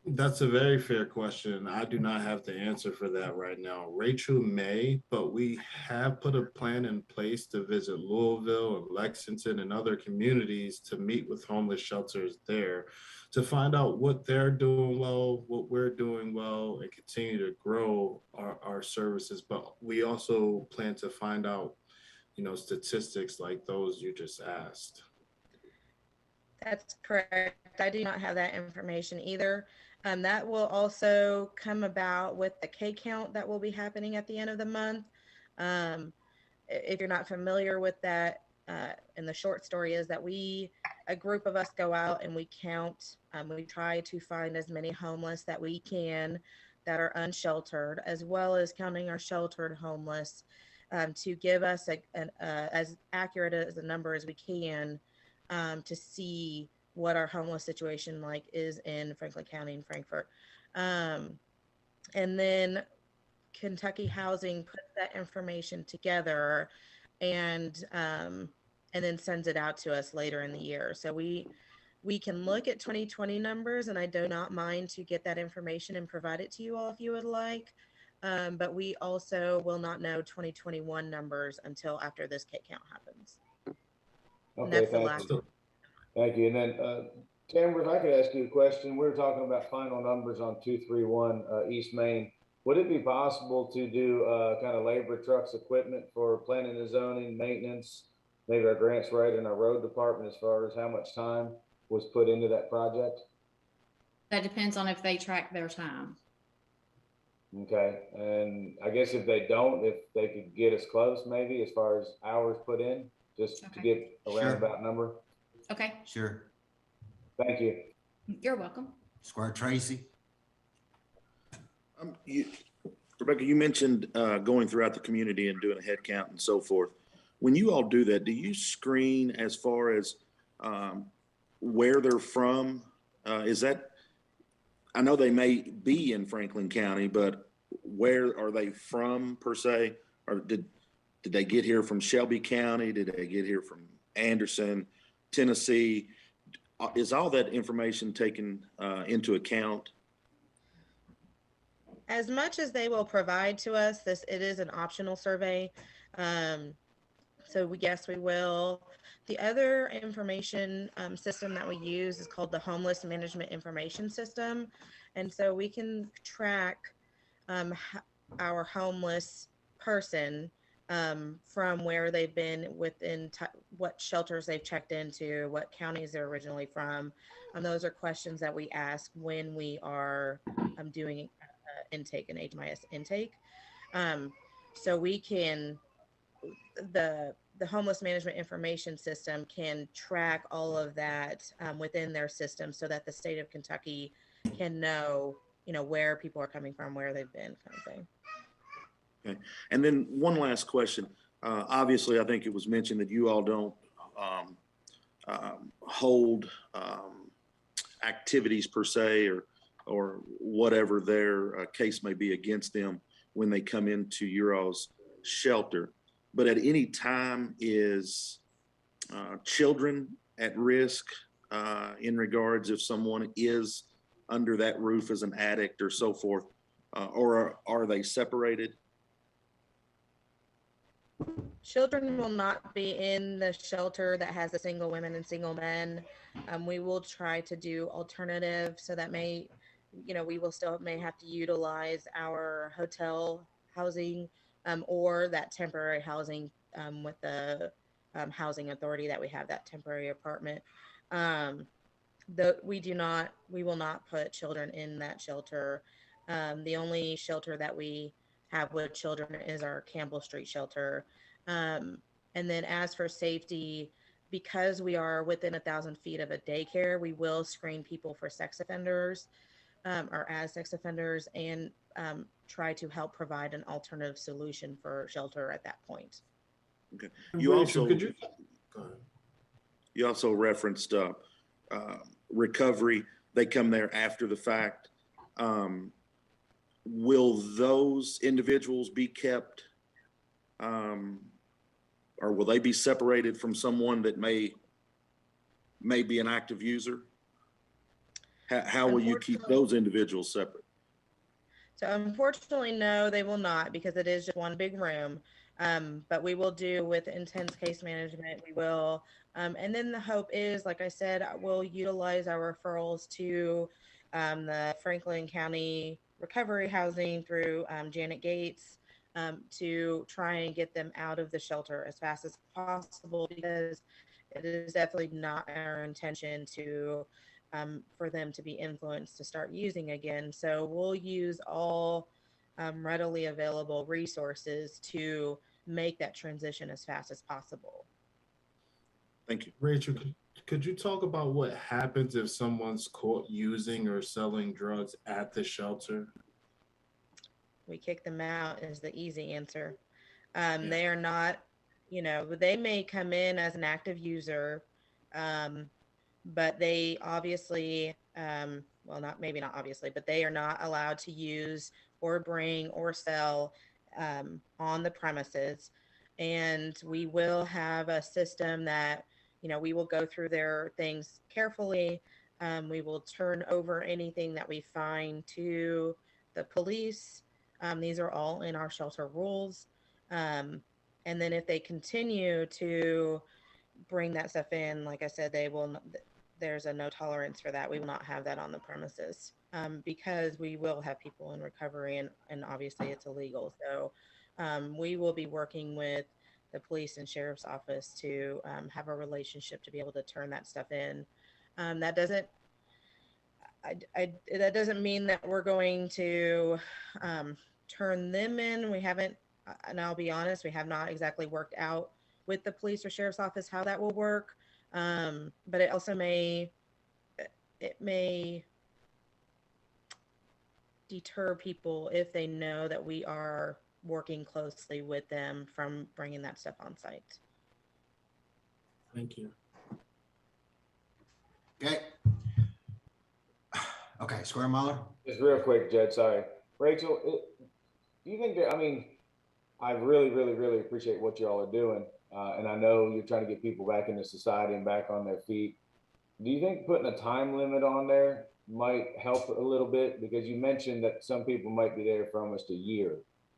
That's a very fair question. I do not have the answer for that right now. Rachel may, but we have put a plan in place to visit Louisville and Lexington and other communities to meet with homeless shelters there to find out what they're doing well, what we're doing well, and continue to grow our services. But we also plan to find out, you know, statistics like those you just asked. That's correct. I do not have that information either. That will also come about with the K count that will be happening at the end of the month. If you're not familiar with that, and the short story is that a group of us go out and we count. We try to find as many homeless that we can that are unsheltered, as well as counting our sheltered homeless, to give us as accurate as a number as we can, to see what our homeless situation is in Franklin County and Frankfort. And then Kentucky Housing puts that information together and then sends it out to us later in the year. So we can look at 2020 numbers, and I do not mind to get that information and provide it to you all if you would like. But we also will not know 2021 numbers until after this K count happens. Okay, thank you. Thank you. And then, Tamara, if I could ask you a question. We were talking about final numbers on 231 East Main. Would it be possible to do kind of labor, trucks, equipment for planning and zoning, maintenance, maybe our grants right in our road department, as far as how much time was put into that project? That depends on if they track their time. Okay. And I guess if they don't, if they could get us close, maybe as far as hours put in, just to get a roundabout number. Okay, Sure. Thank you. you're welcome. Squire Tracy. Rebecca, you mentioned going throughout the community and doing a head count and so forth. When you all do that, do you screen as far as where they're from? Is that, I know they may be in Franklin County, but where are they from per se? Or did they get here from Shelby County? Did they get here from Anderson, Tennessee? Is all that information taken into account? As much as they will provide to us, it is an optional survey. So yes, we will. The other information system that we use is called the Homeless Management Information System. And so we can track our homeless person from where they've been within what shelters they've checked into, what counties they're originally from. Those are questions that we ask when we are doing intake and HMIS intake. So we can, the Homeless Management Information System can track all of that within their system so that the state of Kentucky can know, where people are coming from, where they've been, kind of thing. Okay. And then one last question. Obviously, I think it was mentioned that you all don't hold activities per se or whatever their case may be against them when they come into your all's shelter. But at any time, is children at risk in regards if someone is under that roof as an addict or so forth, or are they separated? Children will not be in the shelter that has the single women and single men. We will try to do alternative, so that may, we will still may have to utilize our hotel housing or that temporary housing with the housing authority that we have, that temporary apartment. We will not put children in that shelter. The only shelter that we have with children is our Campbell Street shelter. And then as for safety, because we are within 1,000 feet of a daycare, we will screen people for sex offenders or as sex offenders, and try to help provide an alternative solution for shelter at that point. Okay. You also referenced recovery. They come there after the fact. Will those individuals be kept, or will they be separated from someone that may be an active user? How will you keep those individuals separate? So unfortunately, no, they will not, because it is just one big room. But we will do with intense case management. We will, and then the hope is, like I said, we'll utilize our referrals to the Franklin County Recovery Housing through Janet Gates to try and get them out of the shelter as fast as possible, because it is definitely not our intention to for them to be influenced to start using again. So we'll use all readily available resources to make that transition as fast as possible. Thank you. Rachel, could you talk about what happens if someone's caught using or selling drugs at the shelter? We kick them out is the easy answer. They are not, they may come in as an active user, but they obviously, maybe not obviously, but they are not allowed to use or bring or sell on the premises. And we will have a system that, we will go through their things carefully. We will turn over anything that we find to the police. These are all in our shelter rules. And then if they continue to bring that stuff in, like I said, there's a no tolerance for that. We will not have that on the premises because we will have people in recovery, and obviously it's illegal. So we will be working with the police and sheriff's office to have a relationship to be able to turn that stuff in. That doesn't mean that we're going to turn them in. We haven't, and I'll be honest, we have not exactly worked out with the police or sheriff's office how that will work. But it also may deter people if they know that we are working closely with them from bringing that stuff on site. Thank you. Okay. Okay, Square Muller. Just real quick, Judge, sorry. Rachel, do you think that, I mean, I really, really, really appreciate what you all are doing. And I know you're trying to get people back into society and back on their feet. Do you think putting a time limit on there might help a little bit? Because you mentioned that some people might be there for almost a year.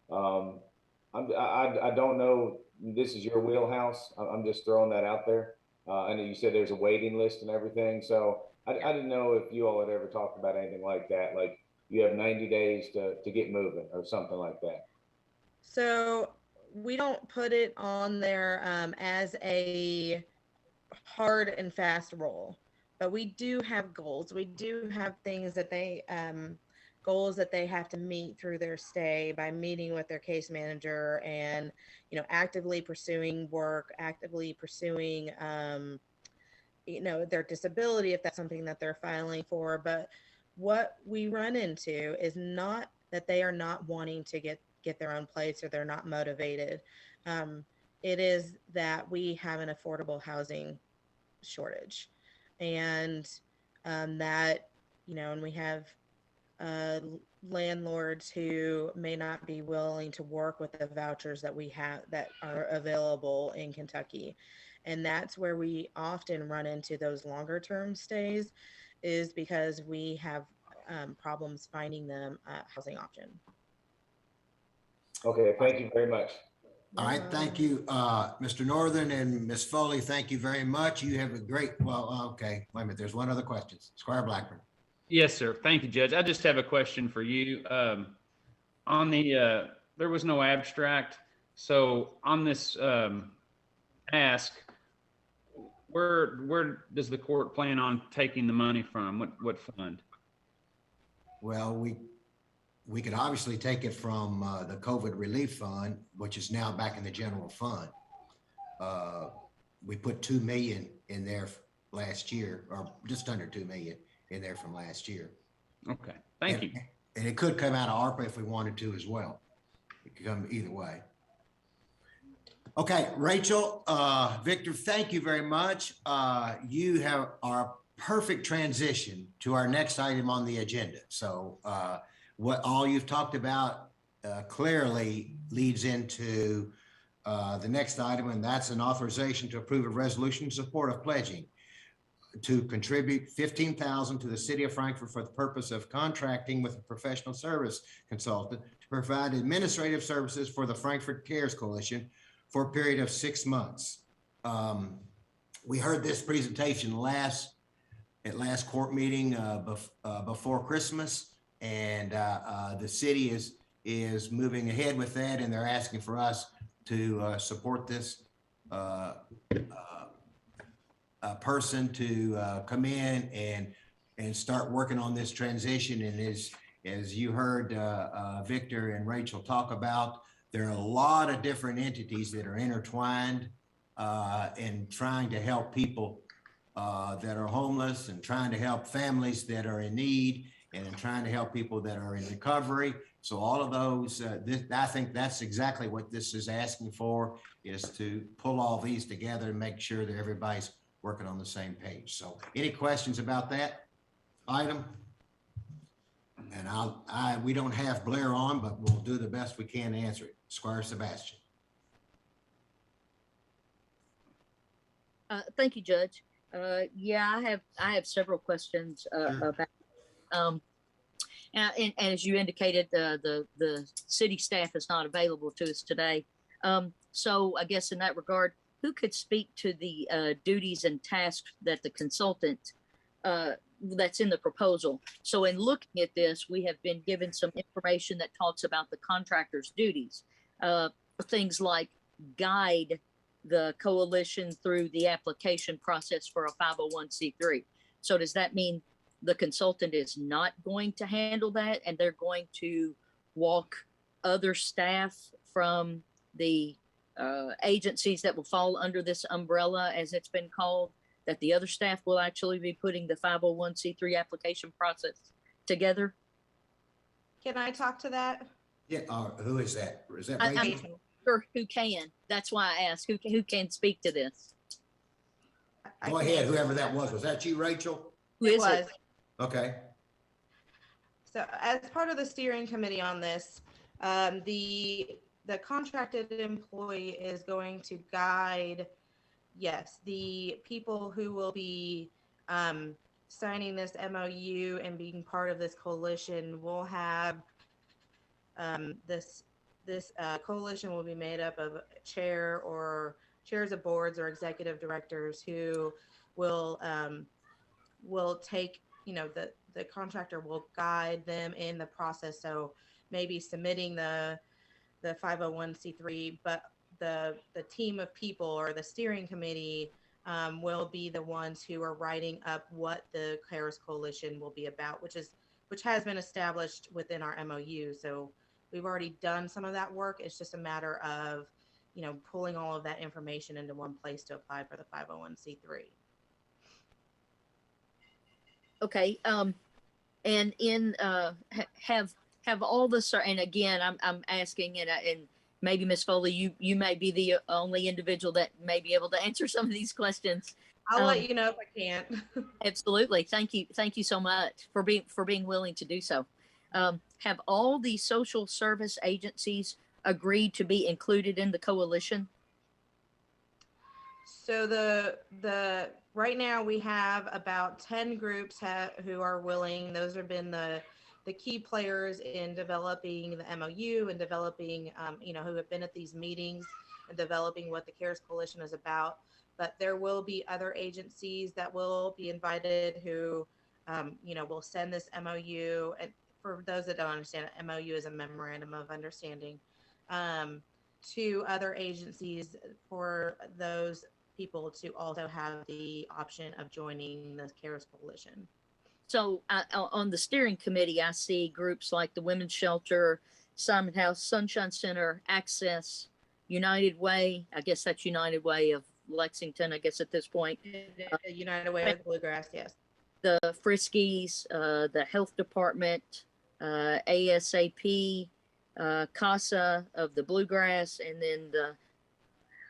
I don't know, this is your wheelhouse. I'm just throwing that out there. I know you said there's a waiting list and everything. So I didn't know if you all had ever talked about anything like that. Like you have 90 days to get moving or something like that. So we don't put it on there as a hard and fast rule, but we do have goals. We do have things that they goals that they have to meet through their stay by meeting with their case manager and, you know, actively pursuing work, actively pursuing, you know, their disability, if that's something that they're filing for. But what we run into is not that they are not wanting to get their own place or they're not motivated. It is that we have an affordable housing shortage, and that, you know, and we have landlords who may not be willing to work with the vouchers that we have that are available in Kentucky. And that's where we often run into those longer term stays, is because we have problems finding them a housing option. Okay, thank you very much. All right, thank you, Mr. Northern and Ms. Foley. Thank you very much. You have a great, well, okay, wait a minute. There's one other question. Squire Blackburn. Yes, sir. Thank you, Judge. I just have a question for you. On the, there was no abstract. So on this ask, where does the court plan on taking the money from? What fund? Well, we could obviously take it from the COVID relief fund, which is now back in the general fund. We put 2 million in there last year, or just under 2 million in there from last year. Okay, thank you. And it could come out of ARPA if we wanted to as well. It could come either way. Okay, Rachel, Victor, thank you very much. You have our perfect transition to our next item on the agenda. So what all you've talked about clearly leads into the next item, and that's an authorization to approve a resolution in support of pledging to contribute $15,000 to the city of Frankfort for the purpose of contracting with a professional service consultant to provide administrative services for the Frankfort Cares Coalition for a period of 6 months. We heard this presentation at last court meeting before Christmas, and the city is moving ahead with that, and they're asking for us to support this person to come in and start working on this transition. And as you heard Victor and Rachel talk about, there are a lot of different entities that are intertwined in trying to help people that are homeless, and trying to help families that are in need, and in trying to help people that are in recovery. So all of those, I think that's exactly what this is asking for, is to pull all these together and make sure that everybody's working on the same page. So any questions about that item? And we don't have Blair on, but we'll do the best we can to answer it. Squire Sebastian. Thank you, Judge. Yeah, I have several questions about. And as you indicated, the city staff is not available to us today. So I guess in that regard, who could speak to the duties and tasks that the consultant that's in the proposal? So in looking at this, we have been given some information that talks about the contractor's duties, things like guide the coalition through the application process for a 501c3. So does that mean the consultant is not going to handle that, and they're going to walk other staff from the agencies that will fall under this umbrella, as it's been called, that the other staff will actually be putting the 501c3 application process together? Can I talk to that? Yeah, who is that? Is that I'm Rachel? not sure who can. That's why I asked who can speak to this. Go ahead, whoever that was. Was that you, Rachel? Who is it? Okay. So as part of the steering committee on this, the contracted employee is going to guide, yes, the people who will be signing this MOU and being part of this coalition will have this coalition will be made up of chairs of boards or executive directors who will take, the contractor will guide them in the process. So maybe submitting the 501c3, but the team of people or the steering committee will be the ones who are writing up what the CARES Coalition will be about, which has been established within our MOU. So we've already done some of that work. It's just a matter of, pulling all of that information into one place to apply for the 501c3. Okay. And in have all the, and again, I'm asking, and maybe Ms. Foley, you may be the only individual that may be able to answer some of these questions. I'll let you know if I can't. Absolutely. Thank you so much for being willing to do so. Have all the social service agencies agreed to be included in the coalition? So the right now we have about 10 groups who are willing. Those have been the key players in developing the MOU and developing, who have been at these meetings and developing what the CARES Coalition is about. But there will be other agencies that will be invited who, will send this MOU. And for those that don't understand, MOU is a memorandum of understanding, to other agencies for those people to also have the option of joining the CARES Coalition. So on the steering committee, I see groups like the Women's Shelter, Simon House, Sunshine Center, Access, United Way. I guess that's United Way of Lexington, I guess at this point. United Way of Bluegrass, yes. The Friskies, the Health Department, ASAP, CASA of the Bluegrass, and then the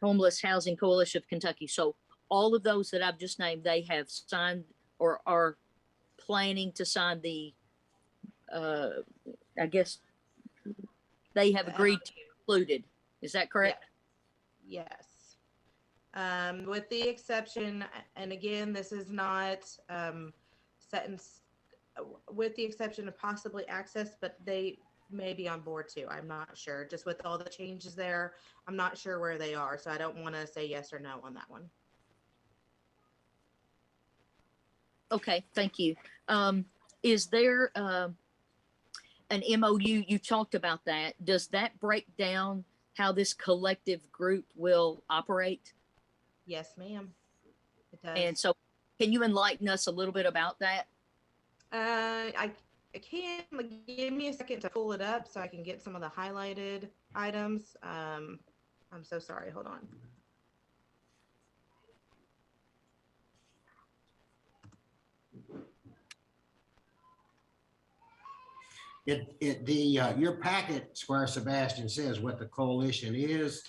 Homeless Housing Coalition of Kentucky. So all of those that I've just named, they have signed or are planning to sign the, I guess they have agreed to be included. Is that correct? Yeah. Yes. With the exception, and again, this is not set in, with the exception of possibly Access, but they may be on board too. I'm not sure. Just with all the changes there, I'm not sure where they are. So I don't want to say yes or no on that one. Okay, thank you. Is there an MOU? You talked about that. Does that break down how this collective group will operate? Yes, ma'am. It does. And so can you enlighten us a little bit about that? I can. Give me a second to pull it up so I can get some of the highlighted items. I'm so sorry. Hold on. Your packet, Squire Sebastian, says what the coalition is,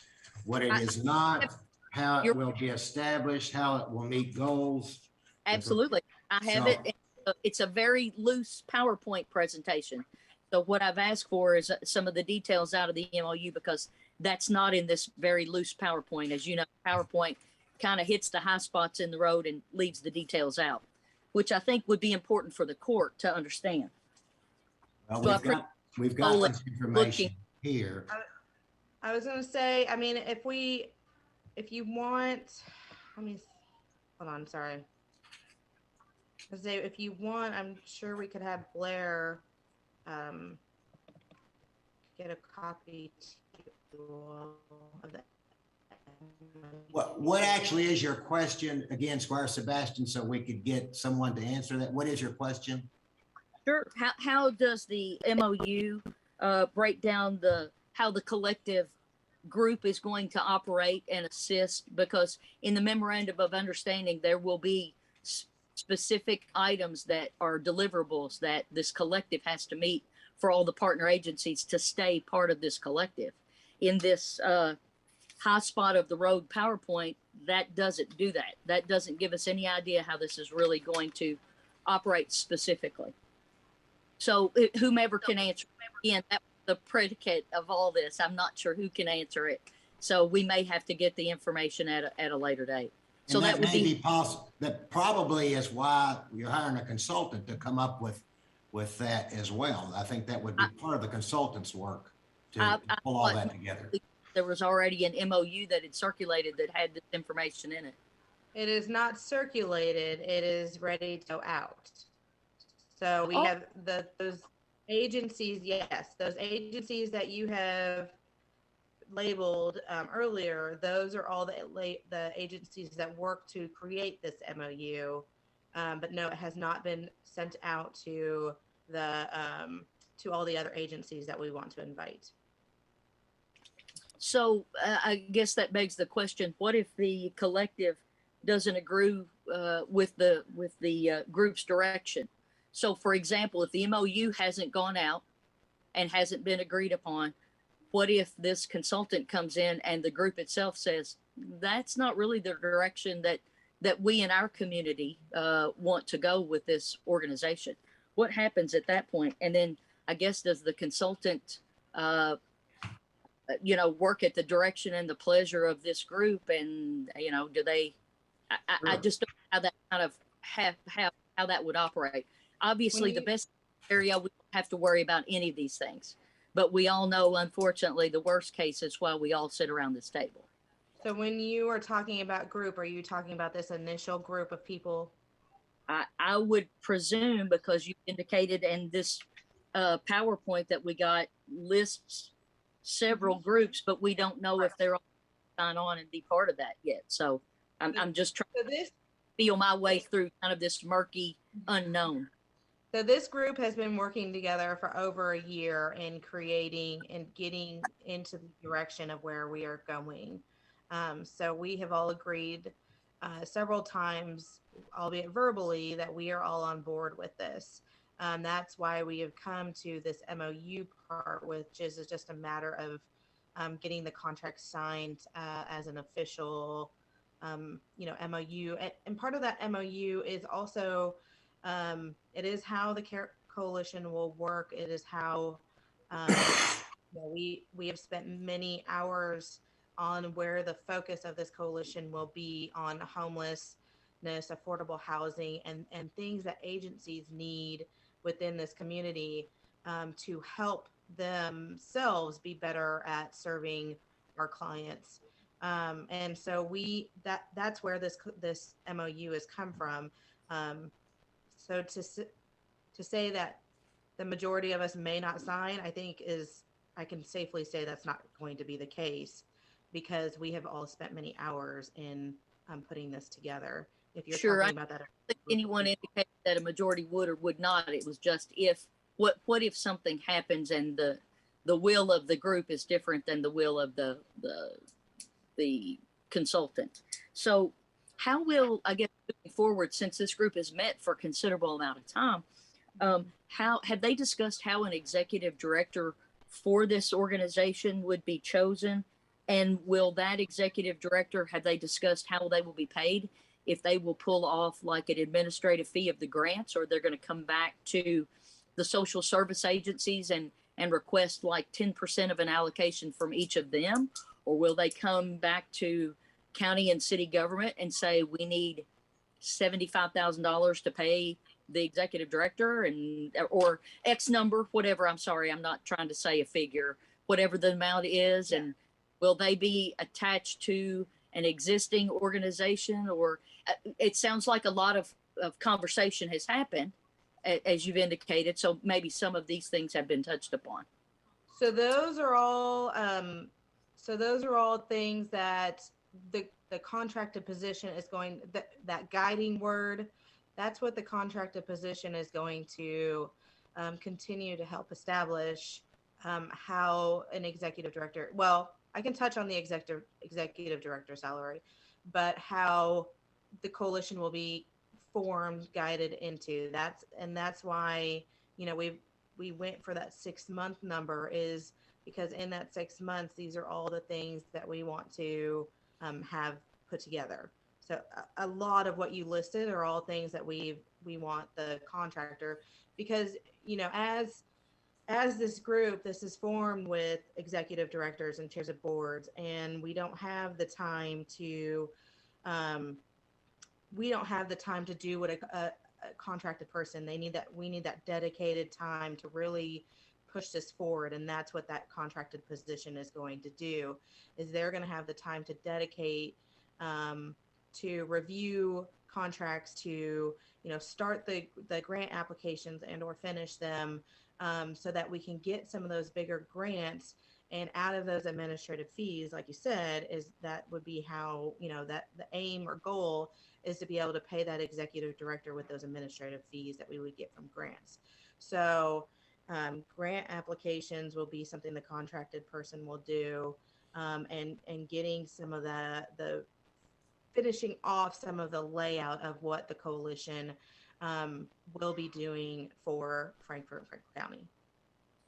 what it is not, how it will be established, how it will meet goals. Absolutely. I have it. It's a very loose PowerPoint presentation. So what I've asked for is some of the details out of the MOU, because that's not in this very loose PowerPoint. As you know, PowerPoint kind of hits the high spots in the road and leaves the details out, which I think would be important for the court to understand. Well, So we've got this information here. I was going to say, I mean, if you want, hold on, sorry. I was say, if you want, I'm sure we could have Blair get a copy of that. What actually is your question again, Squire Sebastian, so we could get someone to answer that? What is your question? Sure. How does the MOU break down how the collective group is going to operate and assist, because in the memorandum of understanding, there will be specific items that are deliverables that this collective has to meet for all the partner agencies to stay part of this collective. In this high spot of the road PowerPoint, that doesn't do that. That doesn't give us any idea how this is really going to operate specifically. So whomever can answer, again, that's the predicate of all this. I'm not sure who can answer it. So we may have to get the information at a later date. So And that would may be possible. That probably is why you're hiring a consultant to come up with that as well. I think that would be part of the consultant's work to pull all that together. There was already an MOU that had circulated that had this information in it. It is not circulated. It is ready to go out. So we have those agencies. Yes, those agencies that you have labeled earlier. Those are all the agencies that work to create this MOU. But no, it has not been sent out to the to all the other agencies that we want to invite. So I guess that begs the question: what if the collective doesn't agree with the group's direction? So, for example, if the MOU hasn't gone out and hasn't been agreed upon, what if this consultant comes in and the group itself says that's not really the direction that we in our community want to go with this organization? What happens at that point? And then I guess, does the consultant work at the direction and the pleasure of this group? And do they? I just don't know how that kind of how that would operate. Obviously, the best area, we don't have to worry about any of these things, but we all know, unfortunately, the worst case is why we all sit around this table. So when you are talking about group, are you talking about this initial group of people? I would presume, because you indicated in this PowerPoint that we got lists several groups, but we don't know if they're all sign on and be part of that yet. So I'm just trying to feel my way through kind of this murky unknown. So this group has been working together for over a year in creating and getting into the direction of where we are going. So we have all agreed several times, albeit verbally, that we are all on board with this. That's why we have come to this MOU part, which is just a matter of getting the contract signed as an official, MOU. And part of that MOU is also, it is how the coalition will work. It is how we have spent many hours on where the focus of this coalition will be on homelessness, affordable housing, and things that agencies need within this community to help themselves be better at serving our clients. And so that's where this MOU has come from. So to say that the majority of us may not sign, I can safely say that's not going to be the case, because we have all spent many hours in putting this together. If you're talking about that, I don't think anyone indicated that a majority would or would not. It was just what if something happens and the will of the group is different than the will of the consultant. So how will, I guess, moving forward, since this group has met for a considerable amount of time, how have they discussed how an executive director for this organization would be chosen? And will that executive director, have they discussed how they will be paid? If they will pull off like an administrative fee of the grants, or they're going to come back to the social service agencies and request like 10% of an allocation from each of them? Or will they come back to county and city government and say, we need $75,000 to pay the executive director, or X number, whatever. I'm sorry, I'm not trying to say a figure, whatever the amount is. And will they be attached to an existing organization? Or it sounds like a lot of conversation has happened, as you've indicated. So maybe some of these things have been touched upon. So those are all things that the contracted position is going, that guiding word, that's what the contracted position is going to continue to help establish how an executive director, well, I can touch on the executive director salary, but how the coalition will be formed, guided into that's why, you know, we went for that 6-month number, is because in that 6 months, these are all the things that we want to have put together. So a lot of what you listed are all things that we want the contractor, because, you know, as this group, this is formed with executive directors and chairs of boards, and we don't have the time to do what a contracted person, we need that dedicated time to really push this forward. And that's what that contracted position is going to do, is they're going to have the time to dedicate to review contracts, to, you know, start the grant applications and or finish them, so that we can get some of those bigger grants. And out of those administrative fees, like you said, that would be how, you know, that the aim or goal is to be able to pay that executive director with those administrative fees that we would get from grants. So grant applications will be something the contracted person will do, and getting some of the finishing off some of the layout of what the coalition will be doing for Frankfort and Franklin County.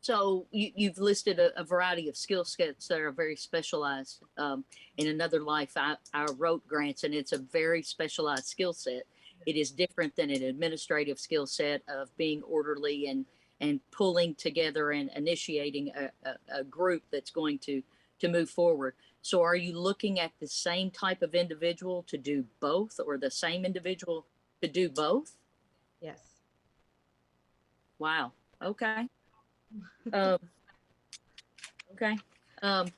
So you've listed a variety of skill sets that are very specialized. In another life, I wrote grants, and it's a very specialized skill set. It is different than an administrative skill set of being orderly and pulling together and initiating a group that's going to move forward. So are you looking at the same type of individual to do both, or the same individual to do both? Yes. Wow. Okay. Okay. And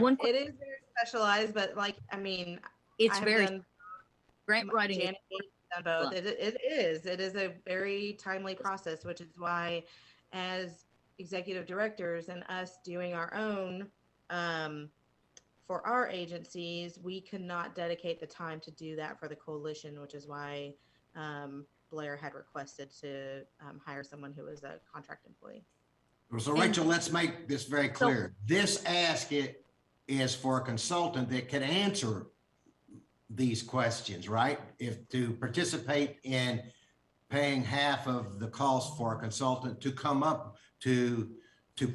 one. It is very specialized, but like, I mean, it's I very done, grant writing. Janet done both. It is a very timely process, which is why, as executive directors and us doing our own, for our agencies, we could not dedicate the time to do that for the coalition, which is why Blair had requested to hire someone who was a contract employee. So Rachel, let's make this very clear. This ask is for a consultant that can answer these questions, right? If to participate in paying half of the cost for a consultant to come up to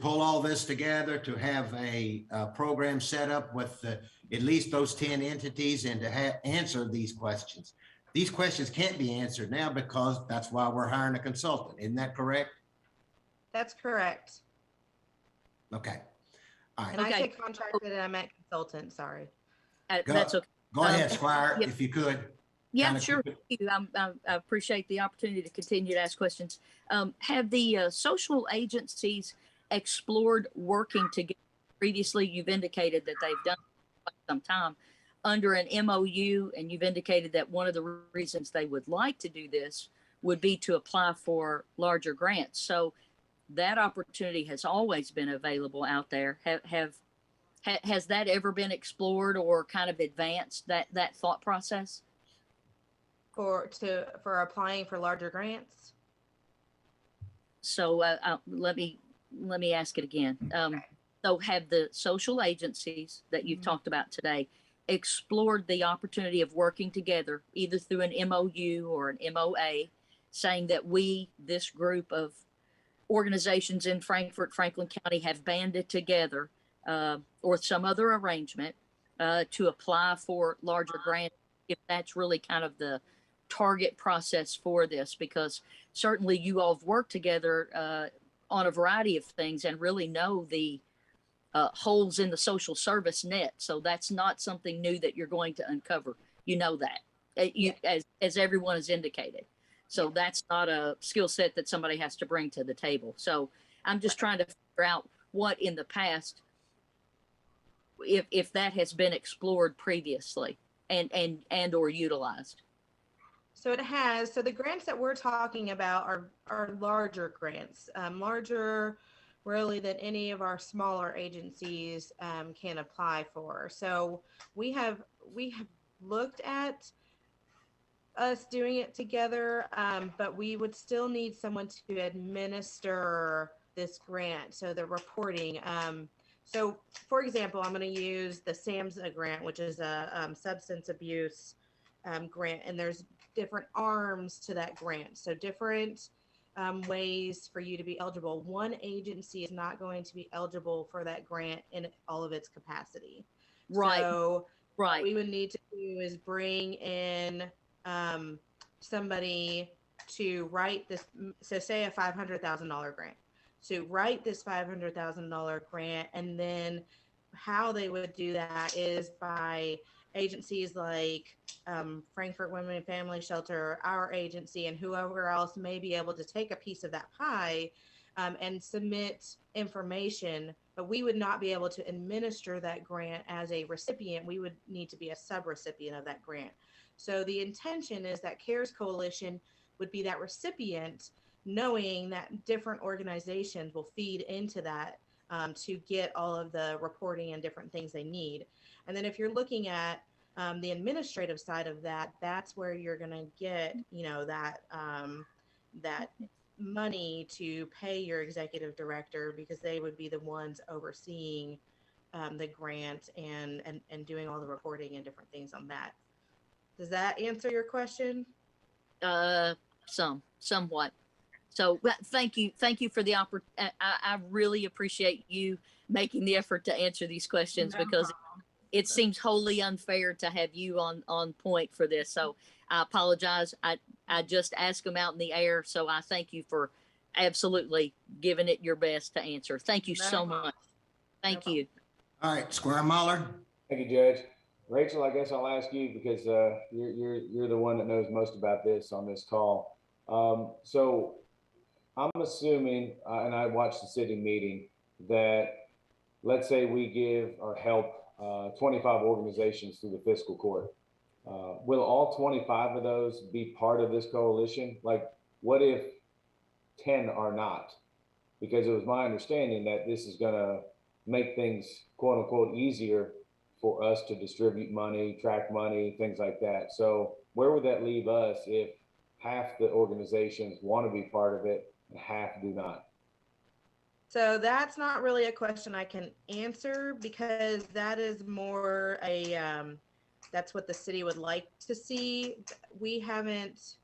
pull all this together, to have a program set up with at least those 10 entities, and to answer these questions. These questions can't be answered now, because that's why we're hiring a consultant. Isn't that correct? That's correct. Okay. All right. And I say contracted and I meant consultant, sorry. That's okay. Go ahead, Squire, if you could. Yeah, sure. I appreciate the opportunity to continue to ask questions. Have the social agencies explored working together? Previously, you've indicated that they've done it for some time under an MOU, and you've indicated that one of the reasons they would like to do this would be to apply for larger grants. So that opportunity has always been available out there. Has that ever been explored or kind of advanced, that thought process? For applying for larger grants? So let me ask it again. So have the social agencies that you've talked about today explored the opportunity of working together, either through an MOU or an MOA, saying that this group of organizations in Frankfort, Franklin County, have banded together, or some other arrangement to apply for larger grants, if that's really kind of the target process for this? Because certainly you all have worked together on a variety of things and really know the holes in the social service net. So that's not something new that you're going to uncover. You know that, as everyone has indicated. So that's not a skill set that somebody has to bring to the table. So I'm just trying to figure out what in the past, if that has been explored previously and or utilized. So it has. So the grants that we're talking about are larger grants, larger really than any of our smaller agencies can apply for. So we have looked at us doing it together, but we would still need someone to administer this grant. So the reporting, So for example, I'm going to use the SAMHSA grant, which is a substance abuse grant, and there's different arms to that grant. So different ways for you to be eligible. One agency is not going to be eligible for that grant in all of its capacity. Right. So right. what we would need to do is bring in somebody to write this. So say a $500,000 grant. To write this $500,000 grant, and then how they would do that is by agencies like Frankfurt Women and Family Shelter, our agency, and whoever else may be able to take a piece of that pie and submit information, but we would not be able to administer that grant as a recipient. We would need to be a subrecipient of that grant. So the intention is that CARES Coalition would be that recipient, knowing that different organizations will feed into that to get all of the reporting and different things they need. And then if you're looking at the administrative side of that, that's where you're going to get, that that money to pay your executive director, because they would be the ones overseeing the grant and doing all the reporting and different things on that. Does that answer your question? Somewhat. So thank you for the opportunity. I really appreciate you making the effort to answer these questions, because it seems wholly unfair to have you on point for this. So I apologize. I just asked them out in the air. So I thank you for absolutely giving it your best to answer. Thank you so much. Thank you. All right, Square Muller. Thank you, Judge. Rachel, I guess I'll ask you, because you're the one that knows most about this on this call. So I'm assuming, and I watched the city meeting, that let's say we give or help 25 organizations through the fiscal court. Will all 25 of those be part of this coalition? Like, what if 10 are not? Because it was my understanding that this is going to make things, quote unquote, easier for us to distribute money, track money, things like that. So where would that leave us if half the organizations want to be part of it and half do not? So that's not really a question I can answer, because that is more a, that's what the city would like to see. We haven't,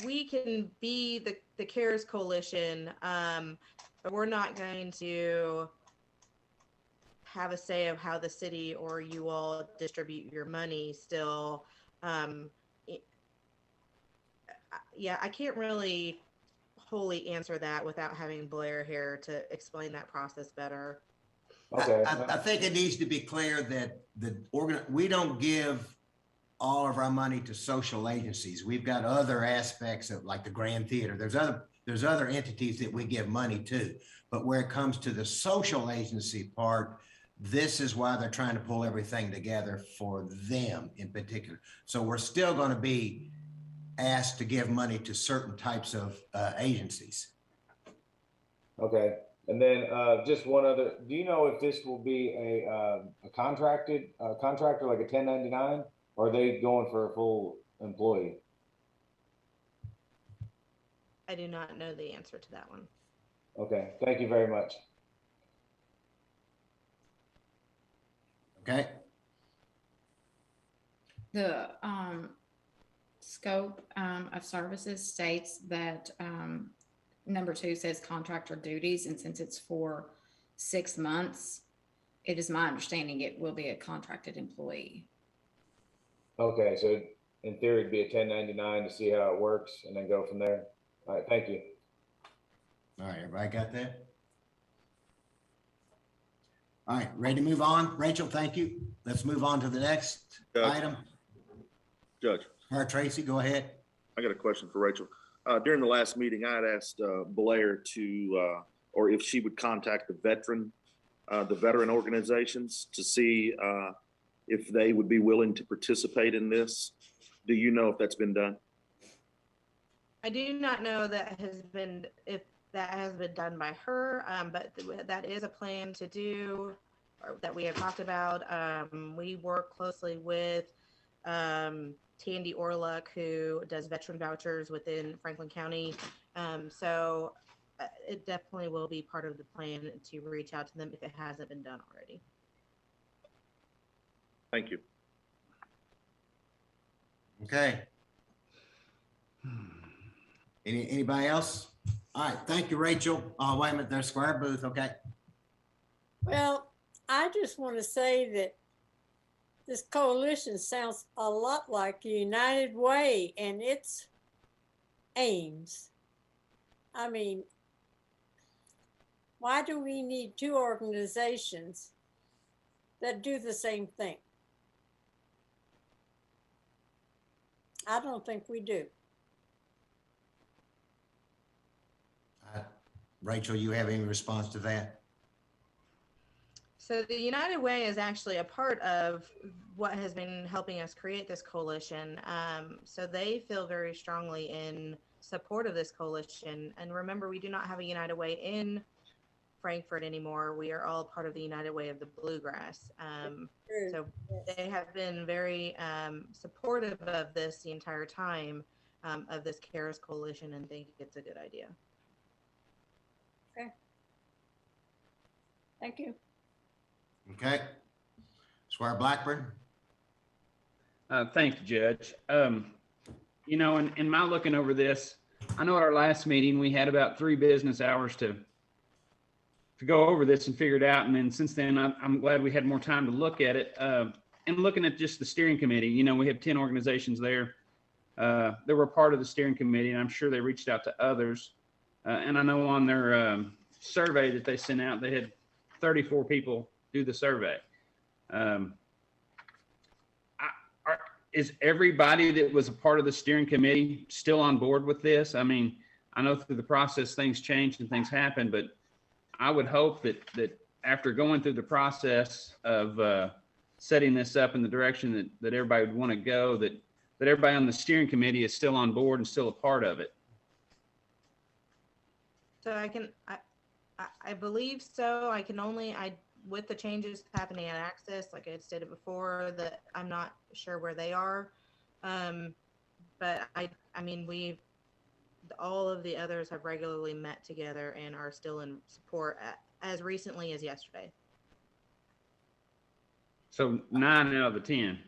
we can be the CARES Coalition, but we're not going to have a say of how the city or you all distribute your money still. Yeah, I can't really wholly answer that without having Blair here to explain that process better. Okay. I think it needs to be clear that we don't give all of our money to social agencies. We've got other aspects of, like the Grand Theater. There's other entities that we give money to, but where it comes to the social agency part, this is why they're trying to pull everything together for them in particular. So we're still going to be asked to give money to certain types of agencies. Okay. And then just one other, do you know if this will be a contractor, like a 1099, or are they going for a full employee? I do not know the answer to that one. Okay. Thank you very much. Okay. The scope of services states that number 2 says contractor duties, and since it's for 6 months, it is my understanding it will be a contracted employee. Okay, so in theory, it'd be a 1099 to see how it works and then go from there. All right, thank you. All right, everybody got that? All right, ready to move on? Rachel, thank you. Let's move on to the next item. Judge. All right, Tracy, go ahead. I got a question for Rachel. During the last meeting, I had asked Blair to, or if she would contact the veteran organizations to see if they would be willing to participate in this. Do you know if that's been done? I do not know if that has been done by her, but that is a plan to do, or that we have talked about. We work closely with Tandy Orluck, who does veteran vouchers within Franklin County. So it definitely will be part of the plan to reach out to them if it hasn't been done already. Thank you. Okay. Anybody else? All right, thank you, Rachel. Oh, wait a minute, there's Square Booth, okay. Well, I just want to say that this coalition sounds a lot like United Way and its aims. I mean, why do we need two organizations that do the same thing? I don't think we do. Rachel, you have any response to that? So the United Way is actually a part of what has been helping us create this coalition. So they feel very strongly in support of this coalition. And remember, we do not have a United Way in Frankfort anymore. We are all part of the United Way of the Bluegrass. So they have been very supportive of this the entire time, of this CARES coalition, and think it's a good idea. Okay. Thank you. Okay. Squire Blackburn. Thank you, Judge. You know, in my looking over this, I know at our last meeting, we had about 3 business hours to go over this and figure it out. And then since then, I'm glad we had more time to look at it. And looking at just the steering committee, you know, we have 10 organizations there. They were part of the steering committee, and I'm sure they reached out to others. And I know on their survey that they sent out, they had 34 people do the survey. Is everybody that was a part of the steering committee still on board with this? I mean, I know through the process things change and things happen, but I would hope that after going through the process of setting this up in the direction that everybody would want to go, that everybody on the steering committee is still on board and still a part of it. So I believe so. I can only, with the changes happening at Access, like I had stated before, that I'm not sure where they are. But I mean, all of the others have regularly met together and are still in support as recently as yesterday. So 9 out of the 10.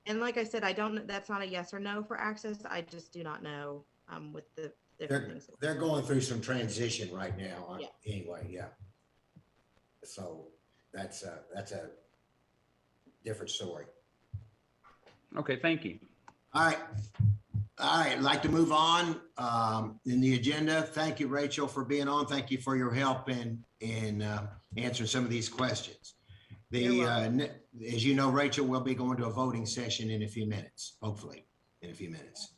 And like I said, that's not a yes or no for Access. I just do not know with the different things. They're going through some transition right now. Yeah. Anyway, yeah. So that's a different story. Okay, thank you. All right. I'd like to move on in the agenda. Thank you, Rachel, for being on. Thank you for your help in answering some of these questions. As you know, Rachel, we'll be going to a voting session in a few minutes, hopefully in a few minutes.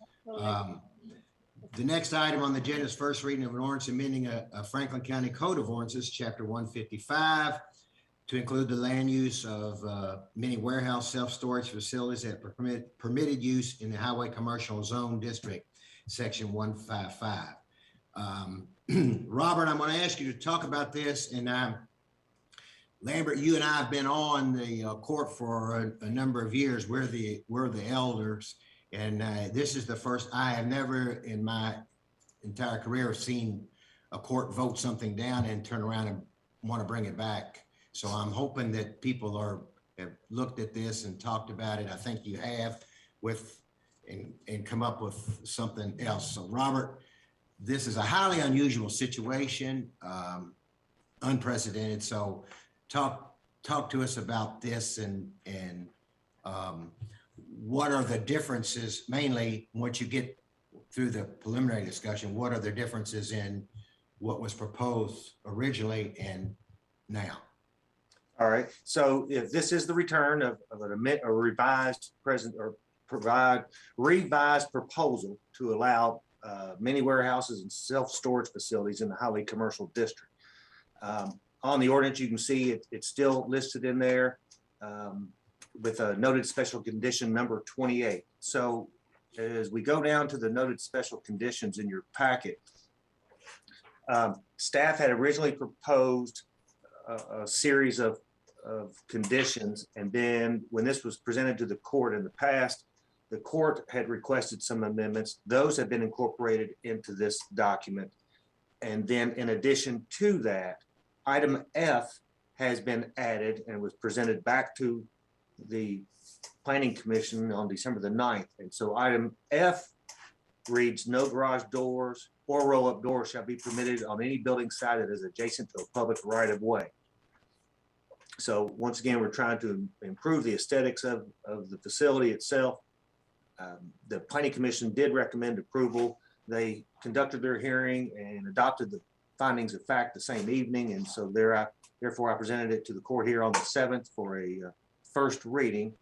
The next item on the agenda is first reading of an ordinance amending a Franklin County Code of Ordinances, Chapter 155, to include the land use of many warehouse self-storage facilities that permitted use in the Highway Commercial Zone District, Section 155. Robert, I'm going to ask you to talk about this, and Lambert, you and I have been on the court for a number of years. We're the elders, and this is the first. I have never in my entire career seen a court vote something down and turn around and want to bring it back. So I'm hoping that people have looked at this and talked about it. I think you have and come up with something else. So Robert, this is a highly unusual situation, unprecedented. So talk to us about this and what are the differences, mainly once you get through the preliminary discussion, what are the differences in what was proposed originally and now? All right. So if this is the return of a revised revised proposal to allow many warehouses and self-storage facilities in the highway commercial district. On the ordinance, you can see it's still listed in there with a noted special condition number 28. So as we go down to the noted special conditions in your packet, staff had originally proposed a series of conditions, and then when this was presented to the court in the past, the court had requested some amendments. Those have been incorporated into this document. And then in addition to that, item F has been added and was presented back to the Planning Commission on December the 9th. And so item F reads, no garage doors or roll-up doors shall be permitted on any building site that is adjacent to a public right-of-way. So once again, we're trying to improve the aesthetics of the facility itself. The Planning Commission did recommend approval. They conducted their hearing and adopted the findings of fact the same evening. And so therefore I presented it to the court here on the 7th for a first reading.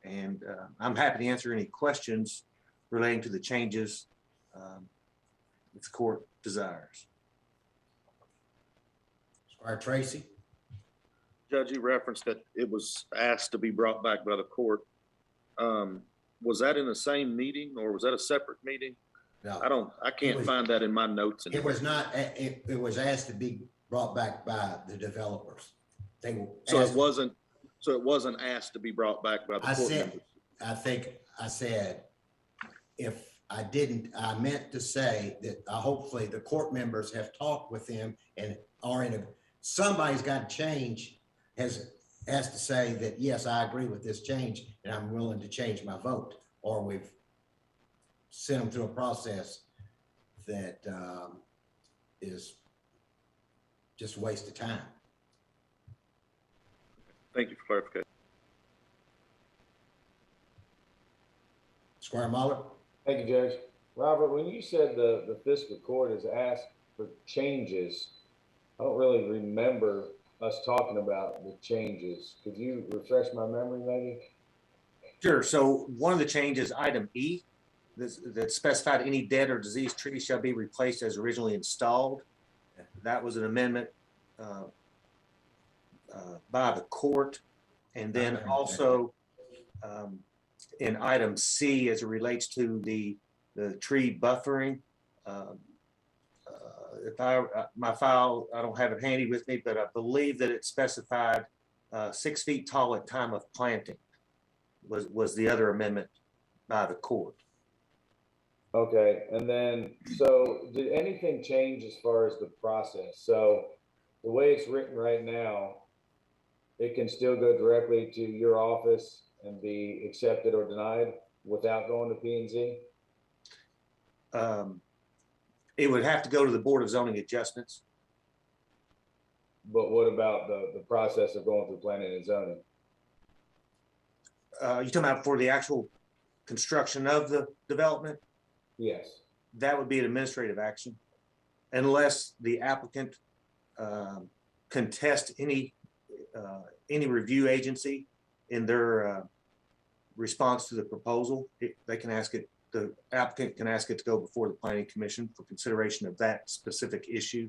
And I'm happy to answer any questions relating to the changes if the court desires. Squire Tracy. Judge, you referenced that it was asked to be brought back by the court. Was that in the same meeting or was that a separate meeting? No, I can't find that in my notes. It was not, it was asked to be brought back by the developers. So it wasn't asked to be brought back by the court members. I think I said, if I didn't, I meant to say that hopefully the court members have talked with them and are somebody's got to change, has to say that, yes, I agree with this change and I'm willing to change my vote, or we've sent them through a process that is just a waste of time. Thank you for clarification. Squire Muller. Thank you, Judge. Robert, when you said the fiscal court has asked for changes, I don't really remember us talking about the changes. Could you refresh my memory maybe? Sure. So one of the changes, item E, that specified any dead or diseased trees shall be replaced as originally installed. That was an amendment by the court. And then also in item C, as it relates to the tree buffering, my file, I don't have it handy with me, but I believe that it specified 6 feet tall at time of planting was the other amendment by the court. Okay, and then, so did anything change as far as the process? So the way it's written right now, it can still go directly to your office and be accepted or denied without going to P&Z? It would have to go to the Board of Zoning Adjustments. But what about the process of going through planning and zoning? You're talking about for the actual construction of the development? Yes. That would be an administrative action unless the applicant contest any review agency in their response to the proposal. They can ask it, the applicant can ask it to go before the Planning Commission for consideration of that specific issue.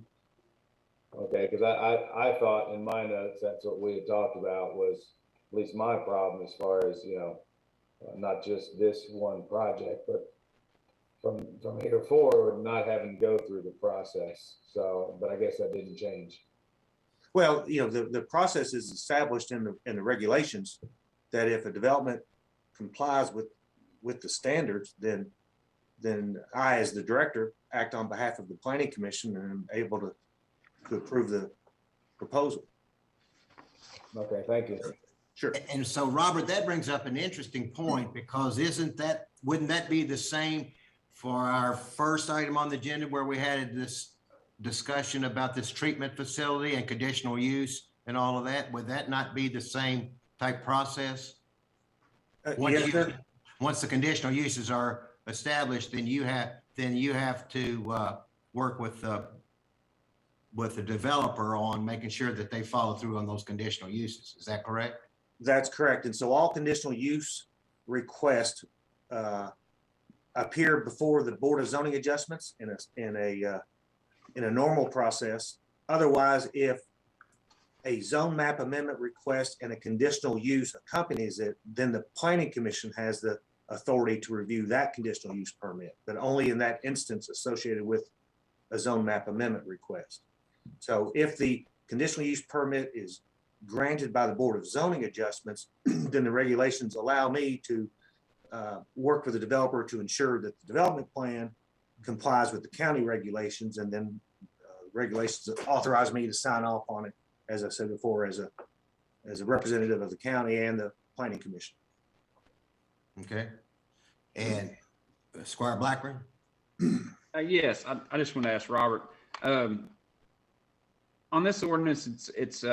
Okay, because I thought in my notes, that's what we had talked about was at least my problem as far as, you know, not just this one project, but from here forward, not having to go through the process. So, but I guess that didn't change. Well, you know, the process is established in the regulations that if a development complies with the standards, then I, as the director, act on behalf of the Planning Commission and am able to approve the proposal. Okay, thank you. Sure. And so, Robert, that brings up an interesting point, because wouldn't that be the same for our first item on the agenda where we had this discussion about this treatment facility and conditional use and all of that? Would that not be the same type process? Once the conditional uses are established, then you have to work with the developer on making sure that they follow through on those conditional uses. Is that correct? That's correct. And so all conditional use requests appear before the Board of Zoning Adjustments in a normal process. Otherwise, if a zone map amendment request and a conditional use accompanies it, then the Planning Commission has the authority to review that conditional use permit, but only in that instance associated with a zone map amendment request. So if the conditional use permit is granted by the Board of Zoning Adjustments, then the regulations allow me to work with the developer to ensure that the development plan complies with the county regulations, and then regulations authorize me to sign off on it, as I said before, as a representative of the county and the planning commission. Okay. And Squire Blackburn? Yes, I just want to ask Robert, on this ordinance, it's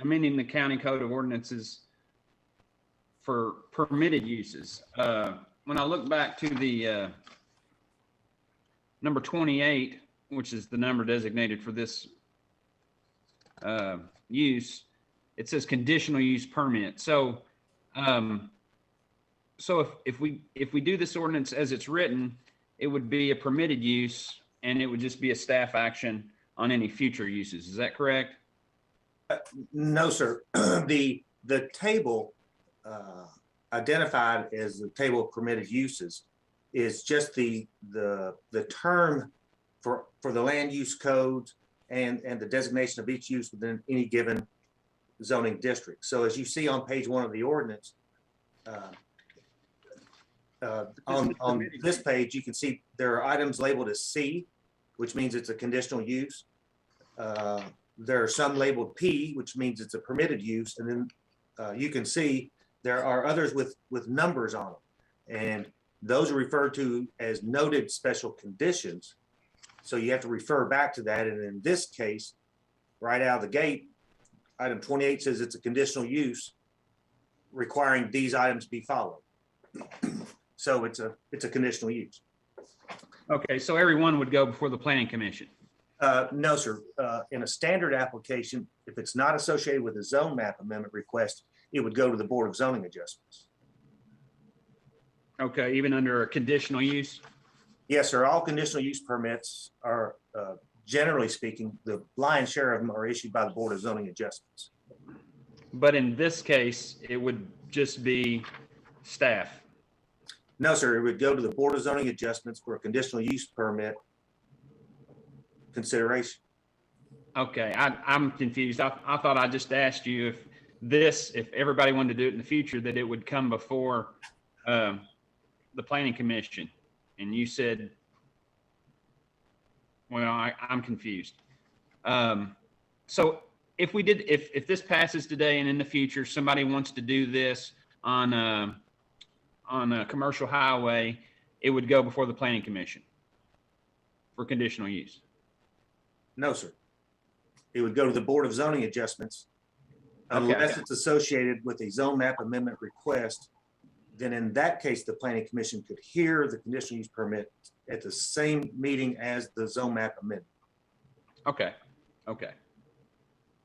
amending the county code of ordinances for permitted uses. When I look back to the number 28, which is the number designated for this use, it says conditional use permit. So, if we do this ordinance as it's written, it would be a permitted use, and it would just be a staff action on any future uses. Is that correct? No, sir. The table identified as the table of permitted uses is just the term for the land use codes and the designation of each use within any given zoning district. So as you see on page 1 of the ordinance, on this page, you can see there are items labeled as C, which means it's a conditional use. There are some labeled P, which means it's a permitted use. And then you can see there are others with numbers on them. And those are referred to as noted special conditions. So you have to refer back to that. And in this case, right out of the gate, item 28 says it's a conditional use requiring these items be followed. So it's a conditional use. Okay, so everyone would go before the planning commission. No, sir. In a standard application, if it's not associated with a zone map amendment request, it would go to the Board of Zoning Adjustments. Okay, even under a conditional use? Yes, sir. All conditional use permits are, generally speaking, the lion's share of them are issued by the Board of Zoning Adjustments. But in this case, it would just be staff. No, sir. It would go to the Board of Zoning Adjustments for a conditional use permit consideration. Okay, I'm confused. I thought I just asked you if everybody wanted to do it in the future, that it would come before the planning commission. And you said, well, I'm confused. So if this passes today and in the future, somebody wants to do this on a commercial highway, it would go before the planning commission for conditional use. No, sir. It would go to the Board of Zoning Adjustments. Unless it's associated with a zone map amendment request, then in that case, the planning commission could hear the conditional use permit at the same meeting as the zone map amendment. Okay. Okay.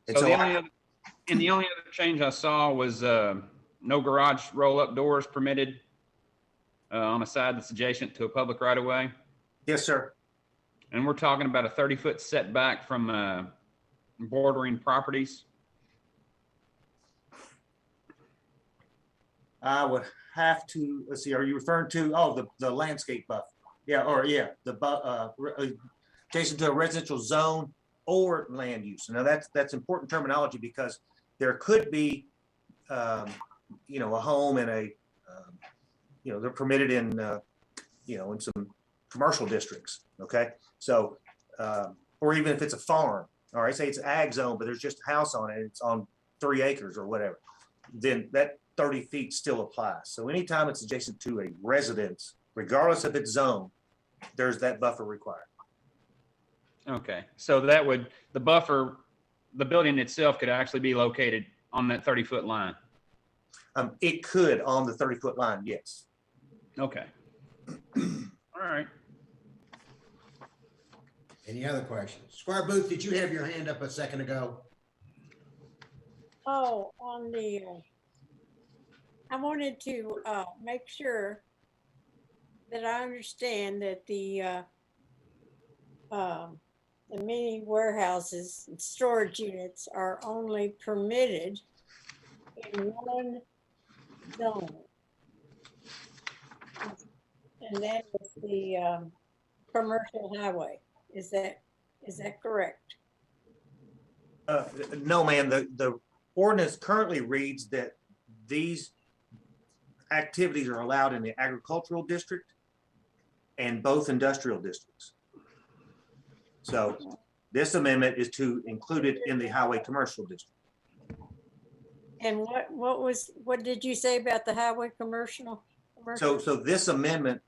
And So so the only other change I saw was no garage roll-up doors permitted on a side that's adjacent to a public right-of-way. Yes, sir. And we're talking about a 30-foot setback from bordering properties. I would have to, let's see, are you referring to, the landscape buffer? Yeah, adjacent to a residential zone or land use. Now that's important terminology, because there could be, a home and they're permitted in, in some commercial districts. Okay. So, or even if it's a farm, all right, say it's ag zone, but there's just a house on it, it's on 3 acres or whatever, then that 30 feet still applies. So anytime it's adjacent to a residence, regardless of its zone, there's that buffer required. Okay. So that would, the buffer, the building itself could actually be located on that 30-foot line. It could on the 30-foot line, yes. Okay. All right. Any other questions? Squire Booth, did you have your hand up a second ago? Oh, on the, I wanted to make sure that I understand that the mini warehouses and storage units are only permitted in one zone. And that is the commercial highway. Is that correct? No, ma'am. The ordinance currently reads that these activities are allowed in the agricultural district and both industrial districts. So this amendment is to include it in the highway commercial district. And what did you say about the highway commercial? So this amendment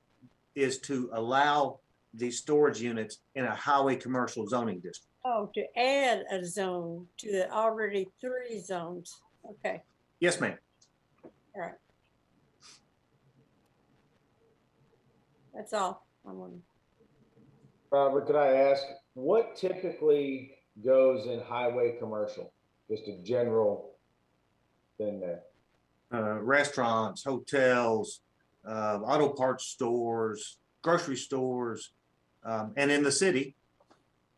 is to allow these storage units in a highway commercial zoning district. Oh, to add a zone to the already 3 zones. Okay, Yes, ma'am. all right. That's all I want. Robert, could I ask, what typically goes in highway commercial? Just a general thing there. Restaurants, hotels, auto parts stores, grocery stores, and in the city,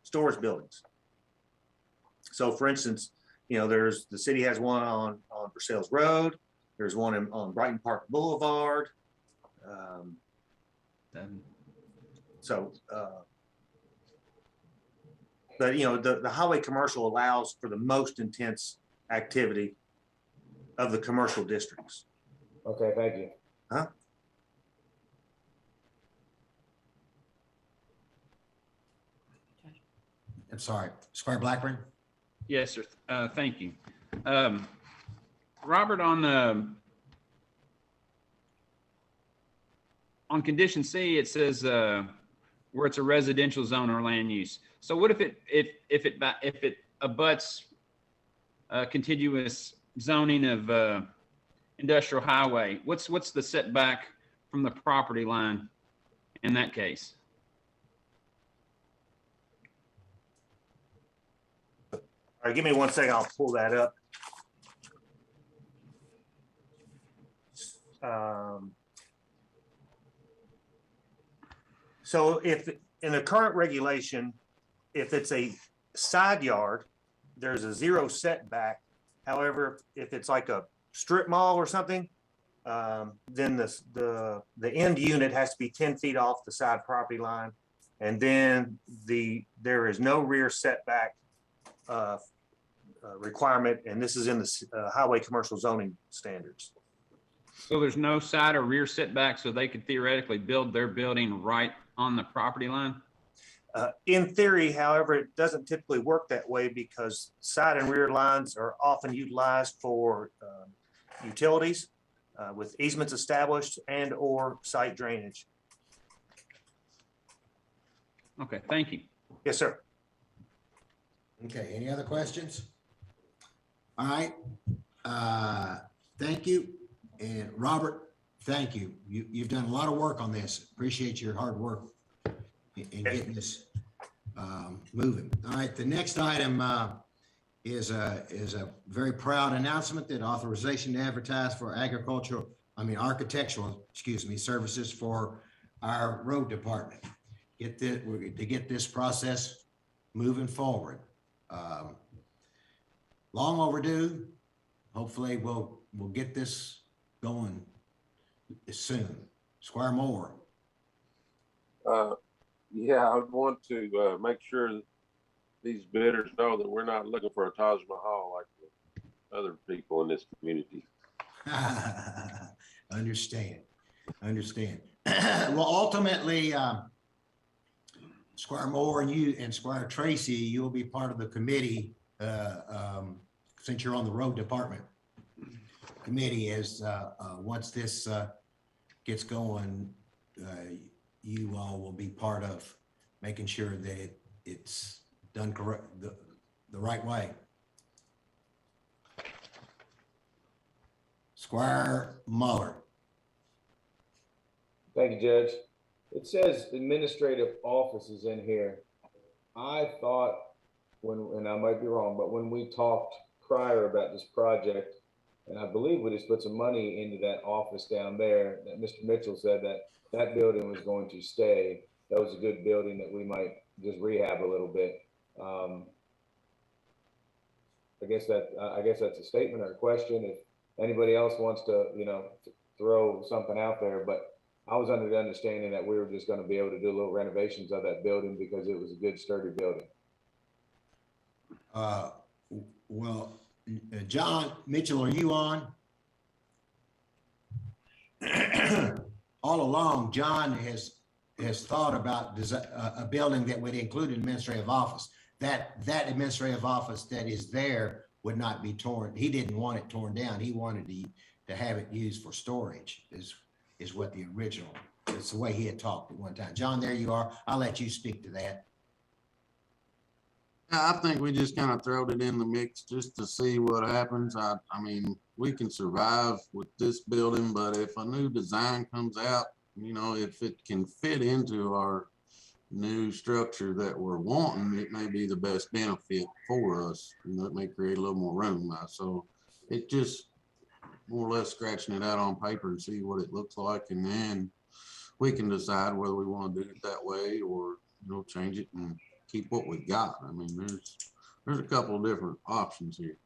storage buildings. So for instance, you know, the city has one on Versailles Road. There's one on Brighton Park Boulevard. But you know, the highway commercial allows for the most intense activity of the commercial districts. Okay, thank you. Huh? I'm sorry, Squire Blackburn? Yes, sir. Thank you. Robert, on condition C, it says where it's a residential zone or land use. So what if it abuts contiguous zoning of industrial highway? What's the setback from the property line in that case? All right, give me 1 second. I'll pull that up. So if in the current regulation, if it's a side yard, there's a 0 setback. However, if it's like a strip mall or something, then the end unit has to be 10 feet off the side property line. And then there is no rear setback requirement, and this is in the highway commercial zoning standards. So there's no side or rear setback, so they could theoretically build their building right on the property line? In theory, however, it doesn't typically work that way because side and rear lines are often utilized for utilities with easements established and or site drainage. Okay, thank you. Yes, sir. Okay, any other questions? All right, thank you. And Robert, thank you. You've done a lot of work on this. Appreciate your hard work in getting this moving. All right, the next item is a very proud announcement that authorization to advertise for architectural, services for our road department. To get this process moving forward. Long overdue. Hopefully we'll get this going soon. Squire Moore. Yeah, I would want to make sure that these bidders know that we're not looking for a Taj Mahal like the other people in this community. Understand. Well, ultimately, Squire Moore and you and Squire Tracy, you'll be part of the committee since you're on the road department committee. As once this gets going, you all will be part of making sure that it's done correct, the right way. Squire Muller. Thank you, Judge. It says administrative offices in here. I thought and I might be wrong, but when we talked prior about this project, and I believe we just put some money into that office down there, that Mr. Mitchell said that building was going to stay. That was a good building that we might just rehab a little bit. I guess that's a statement or a question. If anybody else wants to, throw something out there, but I was under the understanding that we were just going to be able to do little renovations of that building because it was a good, sturdy building. Well, John Mitchell, are you on? all along, John has thought about a building that would include an administrative office. That administrative office that is there would not be torn. He didn't want it torn down. He wanted to have it used for storage is what the original, it's the way he had talked at one time. John, there you are. I'll let you speak to that. I think we just kind of throwed it in the mix just to see what happens. I mean, we can survive with this building, but if a new design comes out, you know, if it can fit into our new structure that we're wanting, it may be the best benefit for us. You know, it may create a little more room. So it just more or less scratching it out on paper and see what it looks like, and then we can decide whether we want to do it that way or, you know, change it and keep what we got. I mean, there's a couple of different options here.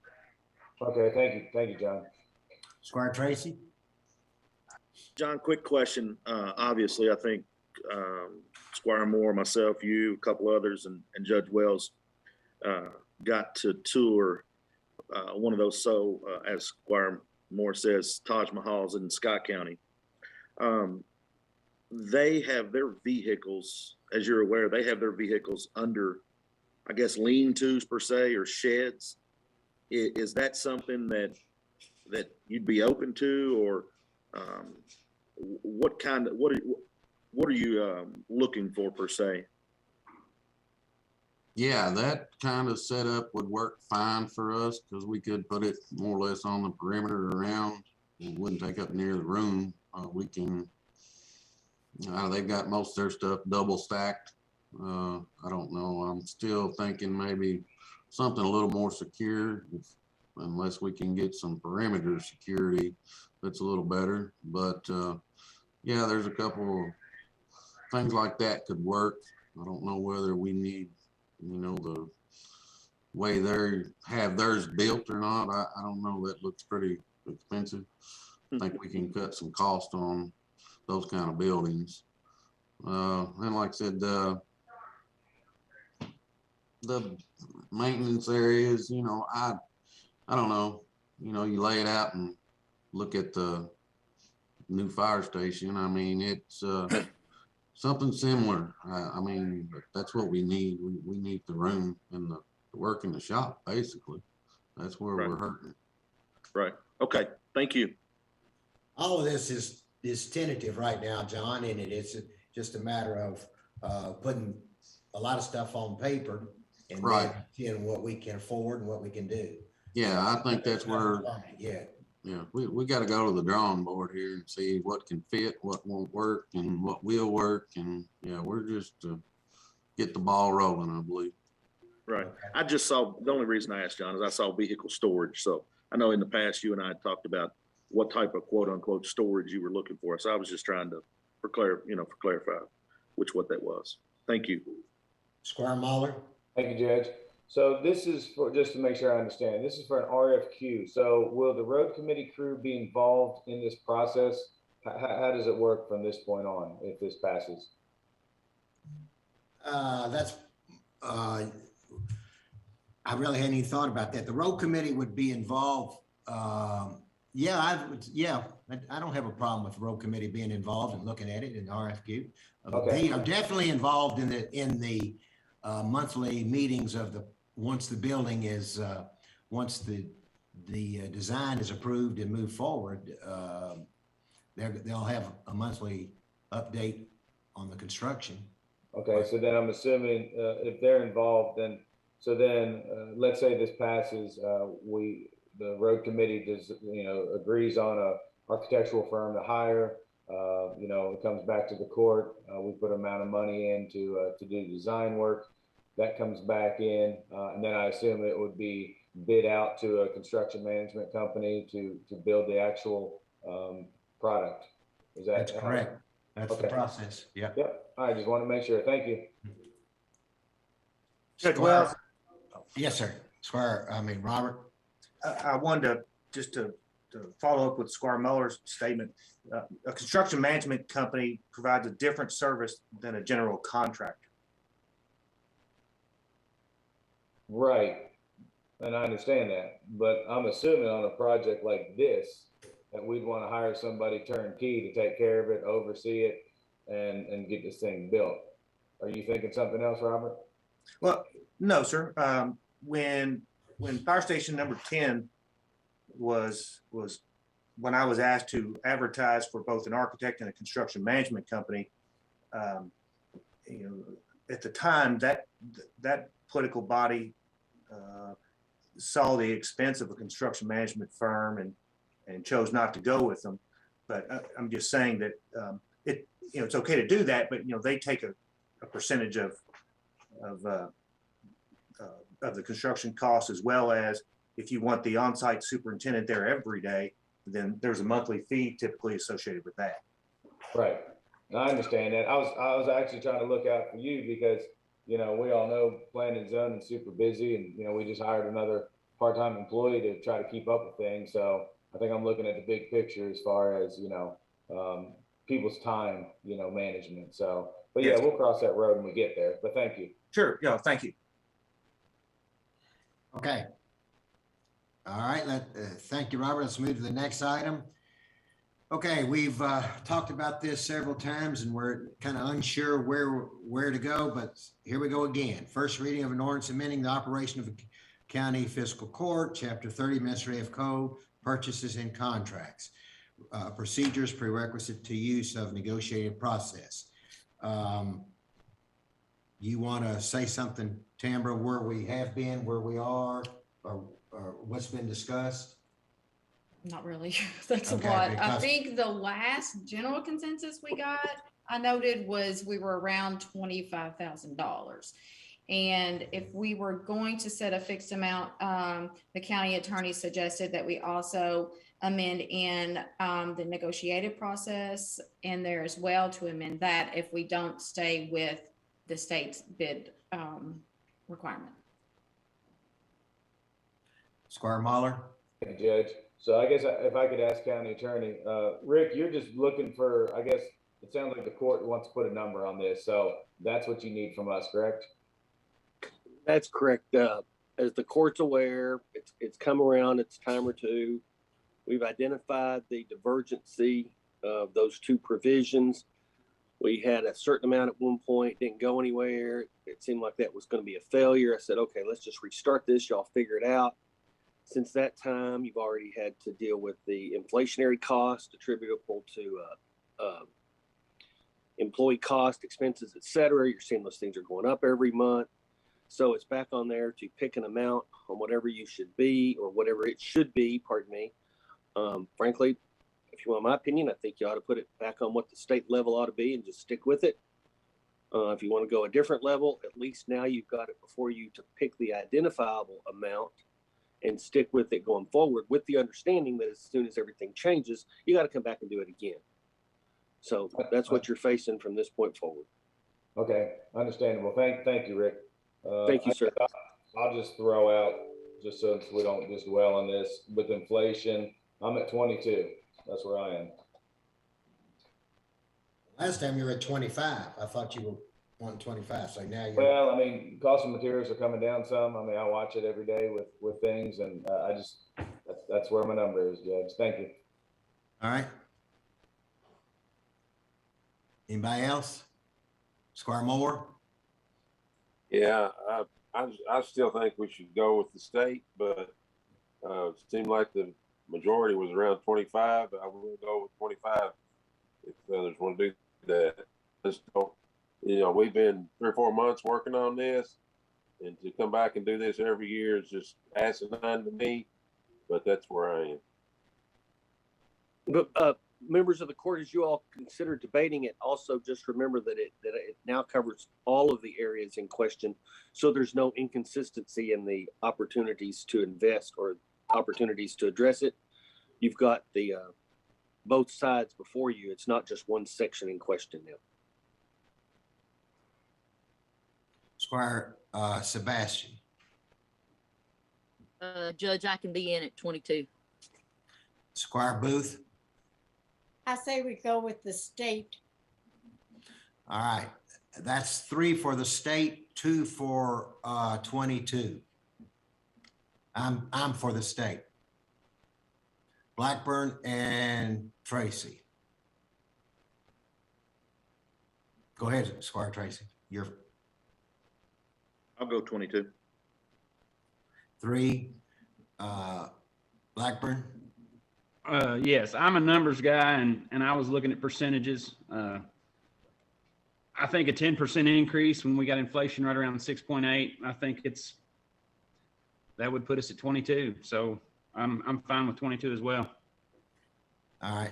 Okay, thank you, John. Squire Tracy. John, quick question. Obviously, I think Squire Moore, myself, you, a couple others, and Judge Wells got to tour one of those. So, as Squire Moore says, Taj Mahals in Scott County. They have their vehicles, as you're aware, they have their vehicles under, I guess, lean-tos per se, or sheds. Is that something that you'd be open to, or what are you looking for per se? Yeah, that kind of setup would work fine for us because we could put it more or less on the perimeter around. It wouldn't take up near the room. We can. They've got most of their stuff double stacked. I don't know. I'm still thinking maybe something a little more secure, unless we can get some perimeter security that's a little better. But yeah, there's a couple of things like that could work. I don't know whether we need, you know, the way they have theirs built or not. I don't know. That looks pretty expensive. I think we can cut some cost on those kind of buildings. And like I said, the maintenance areas, you know, I don't know, you know, you lay it out and look at the new fire station. I mean, it's something similar. I mean, that's what we need. We need the room and the work in the shop, basically. That's where we're hurting. Right. Okay. Thank you. All of this is tentative right now, John, and it's just a matter of putting a lot of stuff on paper and then seeing what we can afford and what we can do. Yeah, I think that's where. Yeah, we got to go to the drawing board here and see what can fit, what won't work, and what will work, and yeah, we're just get the ball rolling, I believe. Right. I just saw, the only reason I asked John is I saw vehicle storage. So I know in the past you and I talked about what type of quote unquote storage you were looking for. So I was just trying to clarify what that was. Thank you. Squire Mahler. Thank you, Judge. So this is for, just to make sure I understand, this is for an RFQ. So will the road committee crew be involved in this process? How does it work from this point on if this passes? I really hadn't even thought about that. The road committee would be involved. I don't have a problem with the road committee being involved and looking at it in the RFQ. They are definitely involved in the monthly meetings of once the building is once the design is approved and moved forward. They'll have a monthly update on the construction. Okay, so then I'm assuming if they're involved, then let's say this passes, the road committee agrees on a architectural firm to hire. It comes back to the court. We put an amount of money in to do design work. That comes back in, and then I assume it would be bid out to a construction management company to build the actual product. That's correct. That's the process. Yep. Yep. I just want to make sure. Thank you. Judge Wells. Yes, sir. Robert. I wanted to follow up with Squire Muller's statement. A construction management company provides a different service than a general contractor. Right. And I understand that, but I'm assuming on a project like this, that we'd want to hire somebody turnkey to take care of it, oversee it, and get this thing built. Are you thinking something else, Robert? Well, no, sir. When fire station number 10 was when I was asked to advertise for both an architect and a construction management company, you know, at the time that political body saw the expense of a construction management firm and chose not to go with them. But I'm just saying that it's okay to do that, but they take a percentage of the construction costs, as well as if you want the on-site superintendent there every day, then there's a monthly fee typically associated with that. Right. I understand that. I was actually trying to look out for you because, we all know planning and zoning is super busy, and, we just hired another part-time employee to try to keep up with things. So I think I'm looking at the big picture as far as, people's time, management. So, but yeah, we'll cross that road when we get there, but thank you. Sure. Yeah. Thank you. Okay. All right. Thank you, Robert. Let's move to the next item. Okay, we've talked about this several times and we're kind of unsure where to go, but here we go again. First reading of an ordinance amending the operation of the county fiscal court, chapter 30, administrative code, purchases and contracts, procedures, prerequisite to use of negotiated process. You want to say something, Tambra, where we have been, where we are, or what's been discussed? Not really. That's Okay, a lot. I because- think the last general consensus we got, I noted, was we were around $25,000. And if we were going to set a fixed amount, the county attorney suggested that we also amend in the negotiated process in there as well, to amend that if we don't stay with the state's bid requirement. Squire Mahler? Thank you, Judge. So I guess if I could ask county attorney, Rick, you're just looking for, I guess, it sounds like the court wants to put a number on this. So that's what you need from us, correct? That's correct. As the court's aware, it's come around, it's time or two. We've identified the divergency of those two provisions. We had a certain amount at one point, didn't go anywhere. It seemed like that was going to be a failure. I said, okay, let's just restart this. Y'all figure it out. Since that time, you've already had to deal with the inflationary cost attributable to employee cost, expenses, et cetera. You're seeing those things are going up every month. So it's back on there to pick an amount on whatever you should be or whatever it should be, pardon me. Frankly, if you want my opinion, I think you ought to put it back on what the state level ought to be and just stick with it. If you want to go a different level, at least now you've got it before you to pick the identifiable amount and stick with it going forward, with the understanding that as soon as everything changes, you got to come back and do it again. So that's what you're facing from this point forward. Okay, understandable. Thank you, Rick. Thank you, sir. I'll just throw out, just so we don't just dwell on this, with inflation, I'm at 22. That's where I am. Last time you were at 25. I thought you were on 25, so now you're. Well, I mean, cost of materials are coming down some. I mean, I watch it every day with things, and that's where my number is, Judge. Thank you. All right. Anybody else? Squire Moore? Yeah, I still think we should go with the state, but it seemed like the majority was around 25. I will go with 25 if others want to do that. Just don't, we've been 3 or 4 months working on this, and to come back and do this every year is just asinine to me, but that's where I am. But members of the court, as you all consider debating it, also just remember that it now covers all of the areas in question, so there's no inconsistency in the opportunities to invest or opportunities to address it. You've got the both sides before you. It's not just one section in question now. Squire Sebastian? Judge, I can be in at 22. Squire Booth? I say we go with the state. All right, that's 3 for the state, 2 for 22. I'm for the state. Blackburn, and Tracy. Go ahead, Squire Tracy. I'll go 22. 3, Blackburn. Yes, I'm a numbers guy, and I was looking at percentages. I think a 10% increase when we got inflation right around 6.8. I think that would put us at 22. So I'm fine with 22 as well. All right.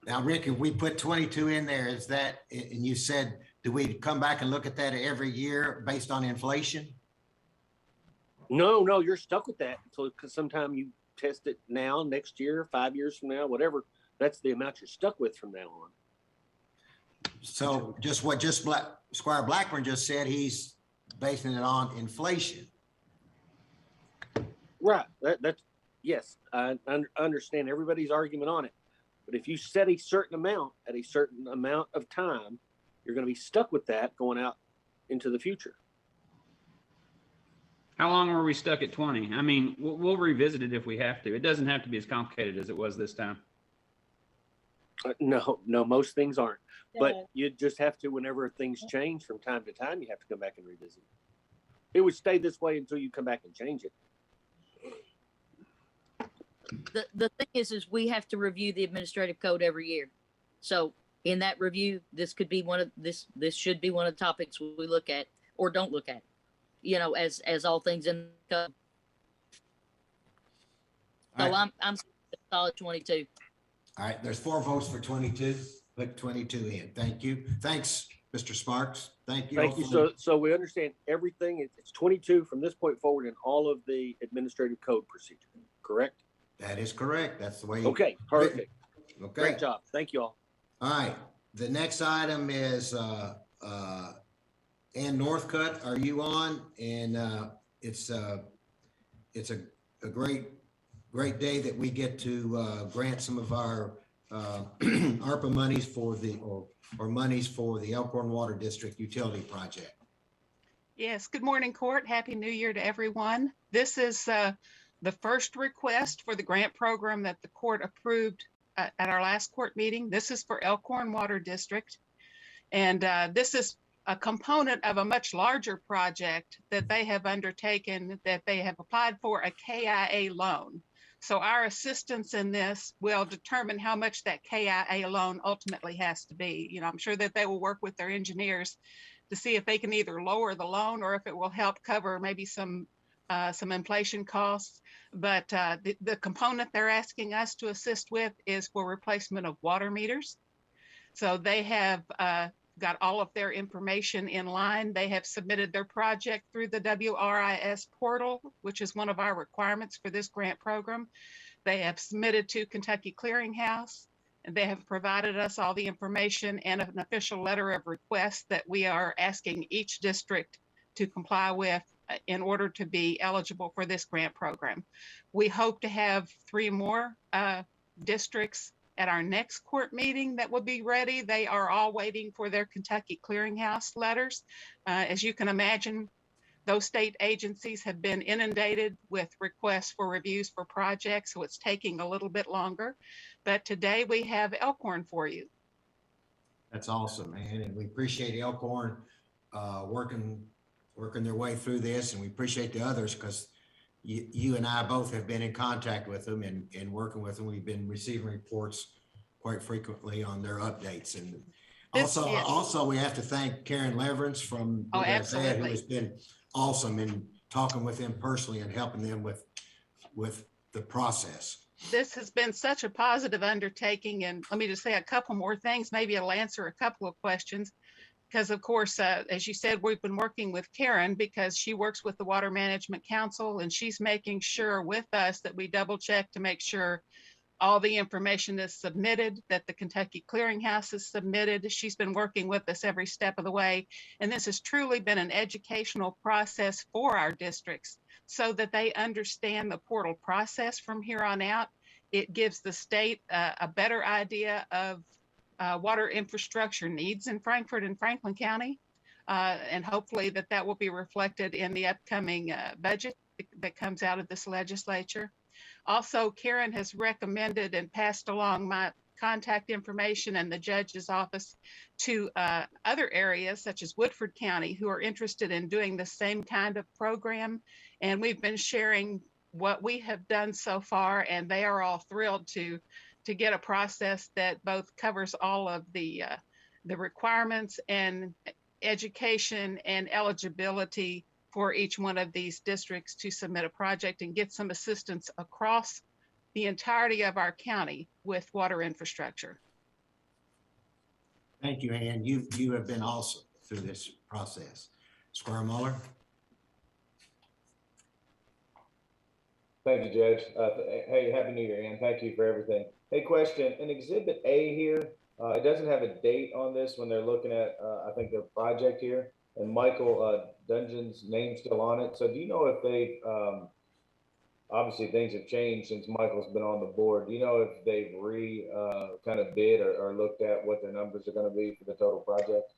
Now, Rick, if we put 22 in there, is that, and you said, do we come back and look at that every year based on inflation? No, you're stuck with that until, because sometime you test it now, next year, 5 years from now, whatever. That's the amount you're stuck with from now on. So Squire Blackburn just said, he's basing it on inflation. Right. That's yes. I understand everybody's argument on it. But if you set a certain amount at a certain amount of time, you're going to be stuck with that going out into the future. How long were we stuck at 20? I mean, we'll revisit it if we have to. It doesn't have to be as complicated as it was this time. No, most things aren't. But you just have to, whenever things change from time to time, you have to come back and revisit it. It would stay this way until you come back and change it. The thing is we have to review the administrative code every year. So in that review, this could be this should be one of the topics we look at or don't look at, you know, as all things in the code. So right. I'm solid 22. All right, there's 4 votes for 22. Put 22 in. Thank you. Thanks, Mr. Sparks. Thank you. Thank you. So we understand everything. It's 22 from this point forward in all of the administrative code procedure, correct? That is correct. That's the way. Okay, perfect. Okay. Great job. Thank you all. All right. The next item is Ann Northcutt. Are you on? And it's a great day that we get to grant some of our ARPA monies for or monies for the Elkhorn Water District Utility Project. Yes. Good morning, Court. Happy New Year to everyone. This is the first request for the grant program that the court approved at our last court meeting. This is for Elkhorn Water District. And this is a component of a much larger project that they have undertaken, that they have applied for a KIA loan. So our assistance in this will determine how much that KIA loan ultimately has to be. You know, I'm sure that they will work with their engineers to see if they can either lower the loan or if it will help cover maybe some inflation costs. But the component they're asking us to assist with is for replacement of water meters. So they have got all of their information in line. They have submitted their project through the WRIS portal, which is one of our requirements for this grant program. They have submitted to Kentucky Clearinghouse, and they have provided us all the information and an official letter of request that we are asking each district to comply with in order to be eligible for this grant program. We hope to have 3 more districts at our next court meeting that will be ready. They are all waiting for their Kentucky Clearinghouse letters. As you can imagine, those state agencies have been inundated with requests for reviews for projects, so it's taking a little bit longer. But today we have Elkhorn for you. That's awesome, man. And we appreciate Elkhorn working their way through this, and we appreciate the others because you and I both have been in contact with them and working with them. We've been receiving reports quite frequently on their updates. And also we have to thank Karen Leverance from who has been awesome in talking with them personally and helping them with the process. This has been such a positive undertaking. And let me just say a couple more things. Maybe it'll answer a couple of questions. Because of course, as you said, we've been working with Karen because she works with the Water Management Council, and she's making sure with us that we double check to make sure all the information is submitted, that the Kentucky Clearinghouse is submitted. She's been working with us every step of the way. And this has truly been an educational process for our districts so that they understand the portal process from here on out. It gives the state a better idea of water infrastructure needs in Frankfort and Franklin County. And hopefully that will be reflected in the upcoming budget that comes out of this legislature. Also, Karen has recommended and passed along my contact information and the judge's office to other areas such as Woodford County who are interested in doing the same kind of program. And we've been sharing what we have done so far, and they are all thrilled to get a process that both covers all of the requirements and education and eligibility for each one of these districts to submit a project and get some assistance across the entirety of our county with water infrastructure. Thank you, Ann. You have been awesome through this process. Squire Muller. Thank you, Judge. Hey, Happy New Year, Ann. Thank you for everything. Hey, question, in Exhibit A here, it doesn't have a date on this when they're looking at, I think, the project here, and Michael Dungeon's name's still on it. So do you know if they've, obviously things have changed since Michael's been on the board. Do you know if they've kind of bid or looked at what their numbers are going to be for the total project?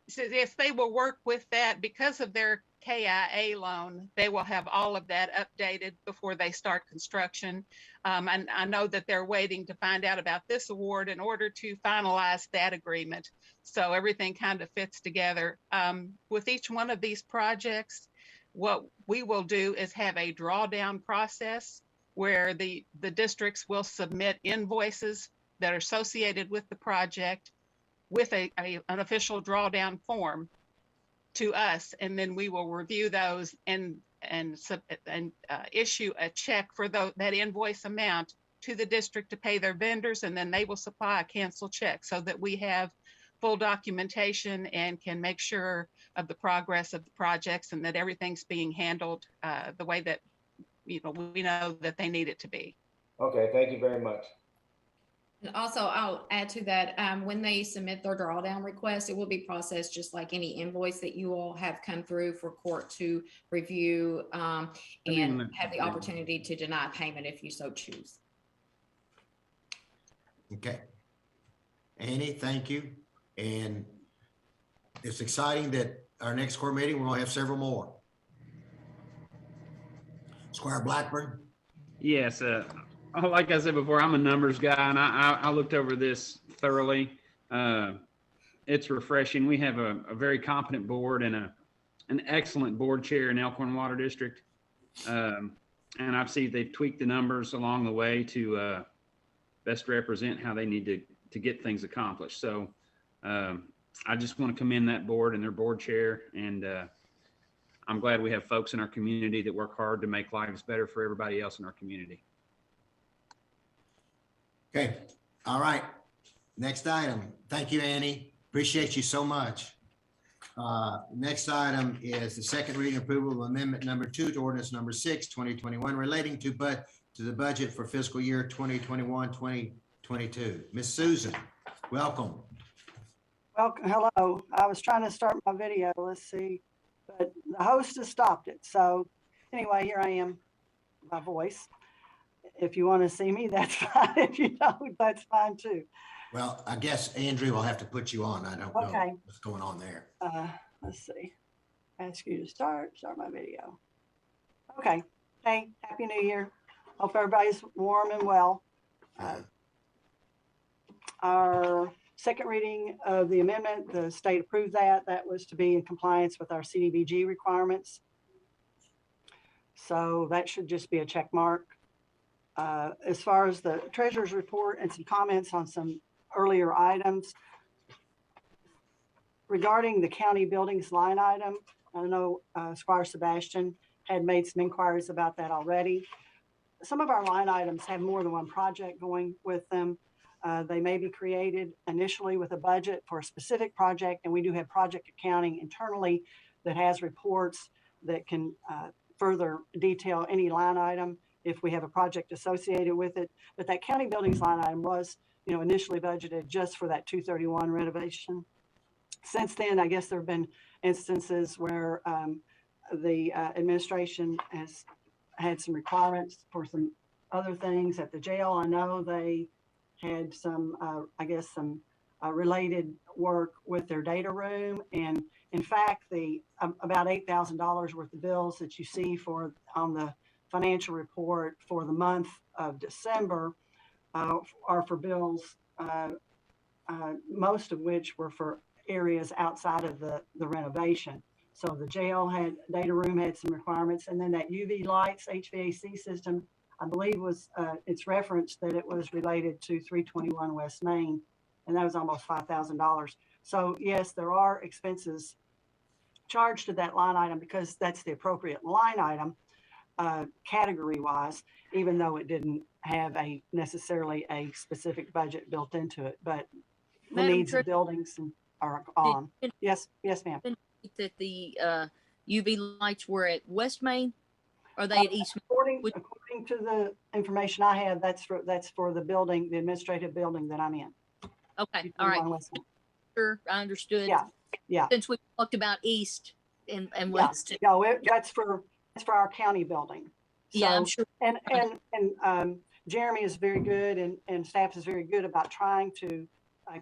So yes, they will work with that because of their KIA loan. They will have all of that updated before they start construction. And I know that they're waiting to find out about this award in order to finalize that agreement. So everything kind of fits together. With each one of these projects, what we will do is have a drawdown process where the districts will submit invoices that are associated with the project with an official drawdown form to us, and then we will review those and issue a check for that invoice amount to the district to pay their vendors, and then they will supply a cancel check so that we have full documentation and can make sure of the progress of the projects and that everything's being handled the way that we know that they need it to be. Okay, thank you very much. And also, I'll add to that, when they submit their drawdown request, it will be processed just like any invoice that you all have come through for court to review and have the opportunity to deny payment if you so choose. Okay. Annie, thank you. And it's exciting that our next court meeting, we're going to have several more. Squire Blackburn. Yes, like I said before, I'm a numbers guy, and I looked over this thoroughly. It's refreshing. We have a very competent board and an excellent board chair in Elkhorn Water District. And I've seen they've tweaked the numbers along the way to best represent how they need to get things accomplished. So I just want to commend that board and their board chair, and I'm glad we have folks in our community that work hard to make lives better for everybody else in our community. Okay. All right. Next item. Thank you, Annie. Appreciate you so much. Next item is the second reading approval of amendment number 2 to ordinance number 6, 2021, relating to the budget for fiscal year 2021-2022. Miss Susan, welcome. Welcome. Hello. I was trying to start my video. Let's see, but the host has stopped it. So anyway, here I am, my voice. If you want to see me, that's fine. If you don't, that's fine too. Well, I guess Andrew will have to put you on. I don't know what's going on there. Let's see. Ask you to start my video. Okay. Hey, Happy New Year. Hope everybody's warm and well. Our second reading of the amendment, the state approved that. That was to be in compliance with our CDBG requirements. So that should just be a check mark. As far as the treasurer's report and some comments on some earlier items regarding the county buildings line item, I know Squire Sebastian had made some inquiries about that already. Some of our line items have more than one project going with them. They may be created initially with a budget for a specific project, and we do have project accounting internally that has reports that can further detail any line item if we have a project associated with it. But that county buildings line item was, initially budgeted just for that 231 renovation. Since then, I guess there have been instances where the administration has had some requirements for some other things at the jail. I know they had some, some related work with their data room. And in fact, the about $8,000 worth of bills that you see on the financial report for the month of December are for bills, most of which were for areas outside of the renovation. So the jail data room had some requirements, and then that UV lights HVAC system, I believe was, it's referenced that it was related to 321 West Main, and that was almost $5,000. So yes, there are expenses charged to that line item because that's the appropriate line item category wise, even though it didn't have necessarily a specific budget built into it, but the Madam needs of buildings are on. Yes, ma'am. That the UV lights were at West Main? Are they at East Main? According to the information I have, that's for the building, the administrative building that I'm in. Okay, all right. Sure, I understood. Yeah. Since we talked about East and West. No, that's for our county building. So, yeah, I'm sure. And Jeremy is very good, and staff is very good about trying to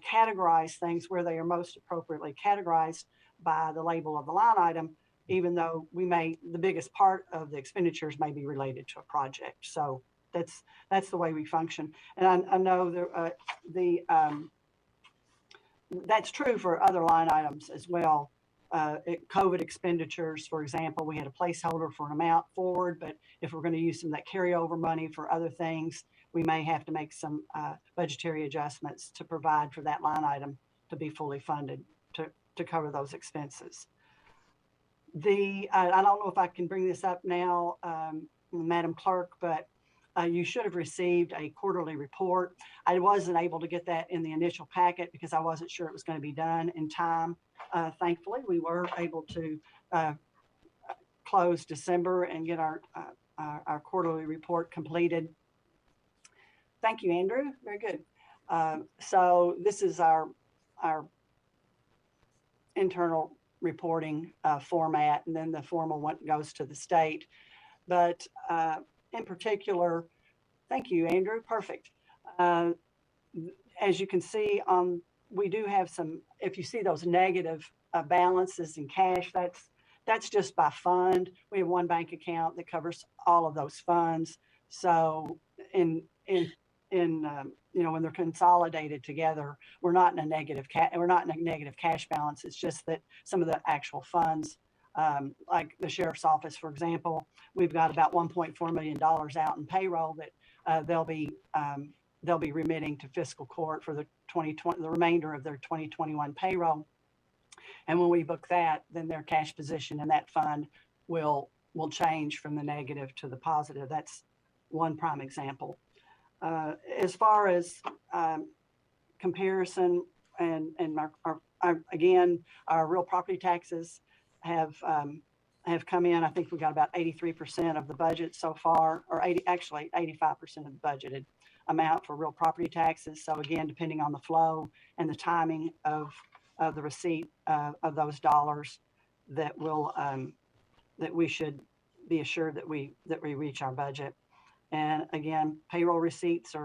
categorize things where they are most appropriately categorized by the label of the line item, even though the biggest part of the expenditures may be related to a project. So that's the way we function. And I know that's true for other line items as well. COVID expenditures, for example, we had a placeholder for an amount forward, but if we're going to use some of that carryover money for other things, we may have to make some budgetary adjustments to provide for that line item to be fully funded to cover those expenses. I don't know if I can bring this up now, Madam Clerk, but you should have received a quarterly report. I wasn't able to get that in the initial packet because I wasn't sure it was going to be done in time. Thankfully, we were able to close December and get our quarterly report completed. Thank you, Andrew. Very good. So this is our internal reporting format, and then the formal one goes to the state. But in particular, thank you, Andrew. Perfect. As you can see, we do have some, if you see those negative balances in cash, that's just by fund. We have one bank account that covers all of those funds. So when they're consolidated together, we're not in a negative cash balance. It's just that some of the actual funds, like the sheriff's office, for example, we've got about $1.4 million out in payroll that they'll be remitting to fiscal court for the remainder of their 2021 payroll. And when we book that, then their cash position in that fund will change from the negative to the positive. That's one prime example. As far as comparison and our real property taxes have come in. I think we got about 83% of the budget so far, or 85% of the budgeted amount for real property taxes. So again, depending on the flow and the timing of the receipt of those dollars, that we should be assured that we reach our budget. And again, payroll receipts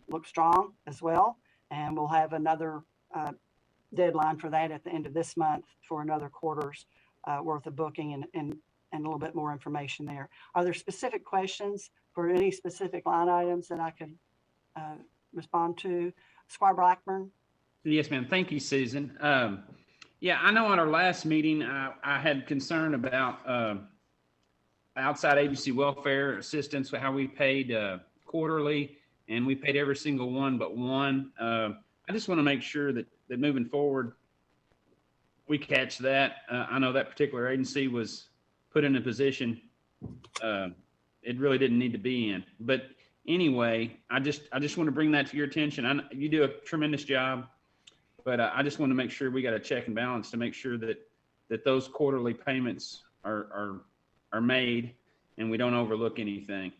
look strong as well, and we'll have another deadline for that at the end of this month for another quarter's worth of booking and a little bit more information there. Are there specific questions for any specific line items that I could respond to? Squire Blackburn? Yes, ma'am. Thank you, Susan. Yeah, I know at our last meeting, I had concern about outside agency welfare assistance, how we paid quarterly, and we paid every single one but one. I just want to make sure that moving forward, we catch that. I know that particular agency was put in a position it really didn't need to be in. But anyway, I just want to bring that to your attention. You do a tremendous job, but I just want to make sure we got a check and balance to make sure that those quarterly payments are made and we don't overlook anything.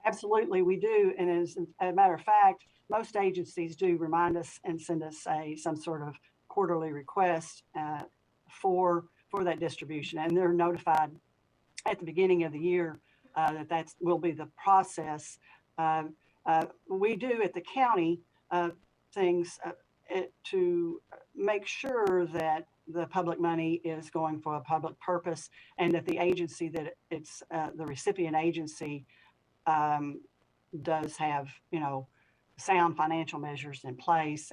Absolutely, we do. And as a matter of fact, most agencies do remind us and send us some sort of quarterly request for that distribution. And they're notified at the beginning of the year that will be the process. We do at the county things to make sure that the public money is going for a public purpose, and that the agency that it's the recipient agency does have, sound financial measures in place.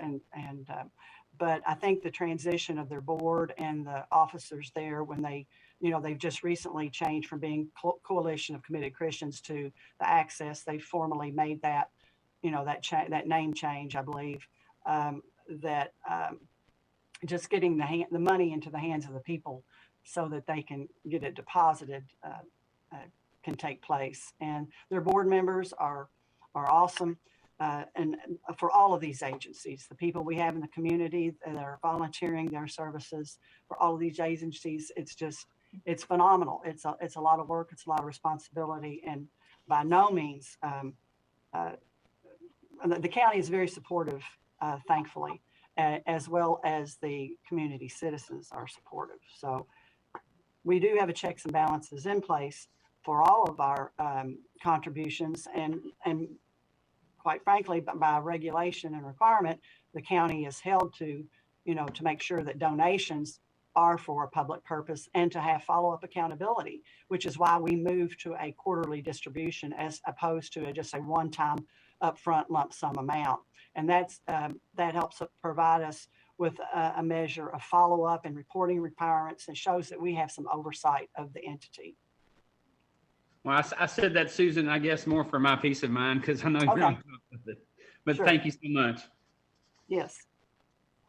But I think the transition of their board and the officers there, when they've just recently changed from being Coalition of Committed Christians to the Access, they formally made that, that name change, I believe, just getting the money into the hands of the people so that they can get it deposited can take place. And their board members are awesome. And for all of these agencies, the people we have in the community that are volunteering their services for all of these agencies, it's phenomenal. It's a lot of work. It's a lot of responsibility. And by no means, the county is very supportive, thankfully, as well as the community citizens are supportive. So we do have a checks and balances in place for all of our contributions, and quite frankly, by regulation and requirement, the county is held to, to make sure that donations are for a public purpose and to have follow-up accountability, which is why we moved to a quarterly distribution as opposed to just a one-time upfront lump sum amount. And that helps provide us with a measure of follow-up and reporting requirements, and shows that we have some oversight of the entity. Well, I said that, Susan, I guess more for my peace of mind, because I know you're on top of it. But Sure. Thank you so much. Yes.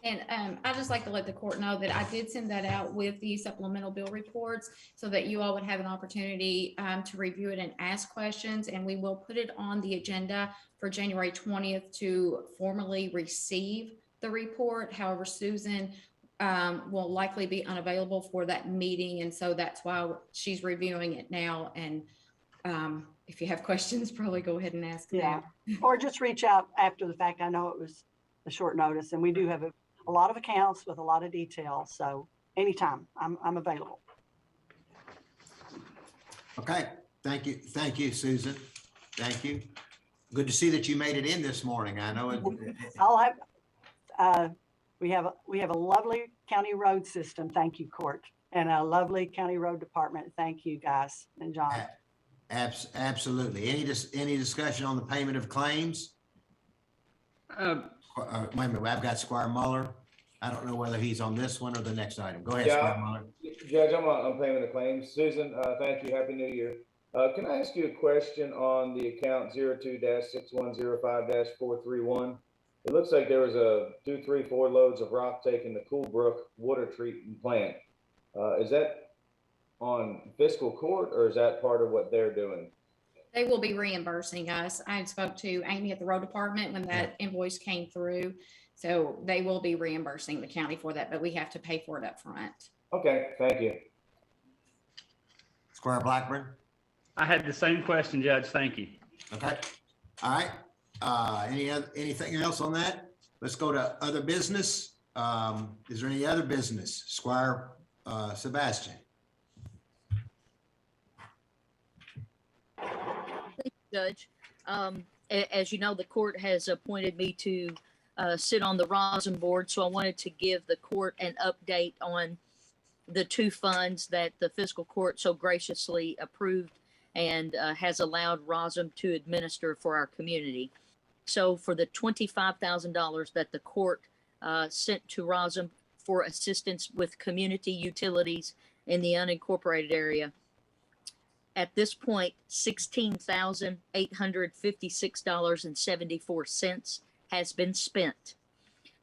And I'd just like to let the court know that I did send that out with the supplemental bill reports so that you all would have an opportunity to review it and ask questions. And we will put it on the agenda for January 20th to formally receive the report. However, Susan will likely be unavailable for that meeting. And so that's why she's reviewing it now. And if you have questions, probably go ahead and ask them. Or just reach out after the fact. I know it was a short notice, and we do have a lot of accounts with a lot of detail. So anytime, I'm available. Okay, thank you, Susan. Thank you. Good to see that you made it in this morning. I know we have a lovely county road system. Thank you, Court, and a lovely county road department. Thank you, guys and John. Absolutely. Any discussion on the payment of claims? Wait a minute, I've got Squire Muller. I don't know whether he's on this one or the next item. Go ahead, Squire Muller. Judge, I'm on payment of claims. Susan, thank you. Happy New Year. Can I ask you a question on the account 02-6105-431? It looks like there was 2, 3, 4 loads of rock taken to Coolbrook water treatment plant. Is that on Fiscal Court, or is that part of what they're doing? They will be reimbursing us. I spoke to Amy at the road department when that invoice came through. So they will be reimbursing the county for that, but we have to pay for it up front. Okay, thank you. Squire Blackburn? I had the same question, Judge. Thank you. Okay. All right. Anything else on that? Let's go to other business. Is there any other business? Squire Sebastian. Thank you, Judge. As you know, the court has appointed me to sit on the ROSM board, so I wanted to give the court an update on the 2 funds that the fiscal court so graciously approved and has allowed ROSM to administer for our community. So for the $25,000 that the court sent to ROSM for assistance with community utilities in the unincorporated area, at this point, $16,856.74 has been spent.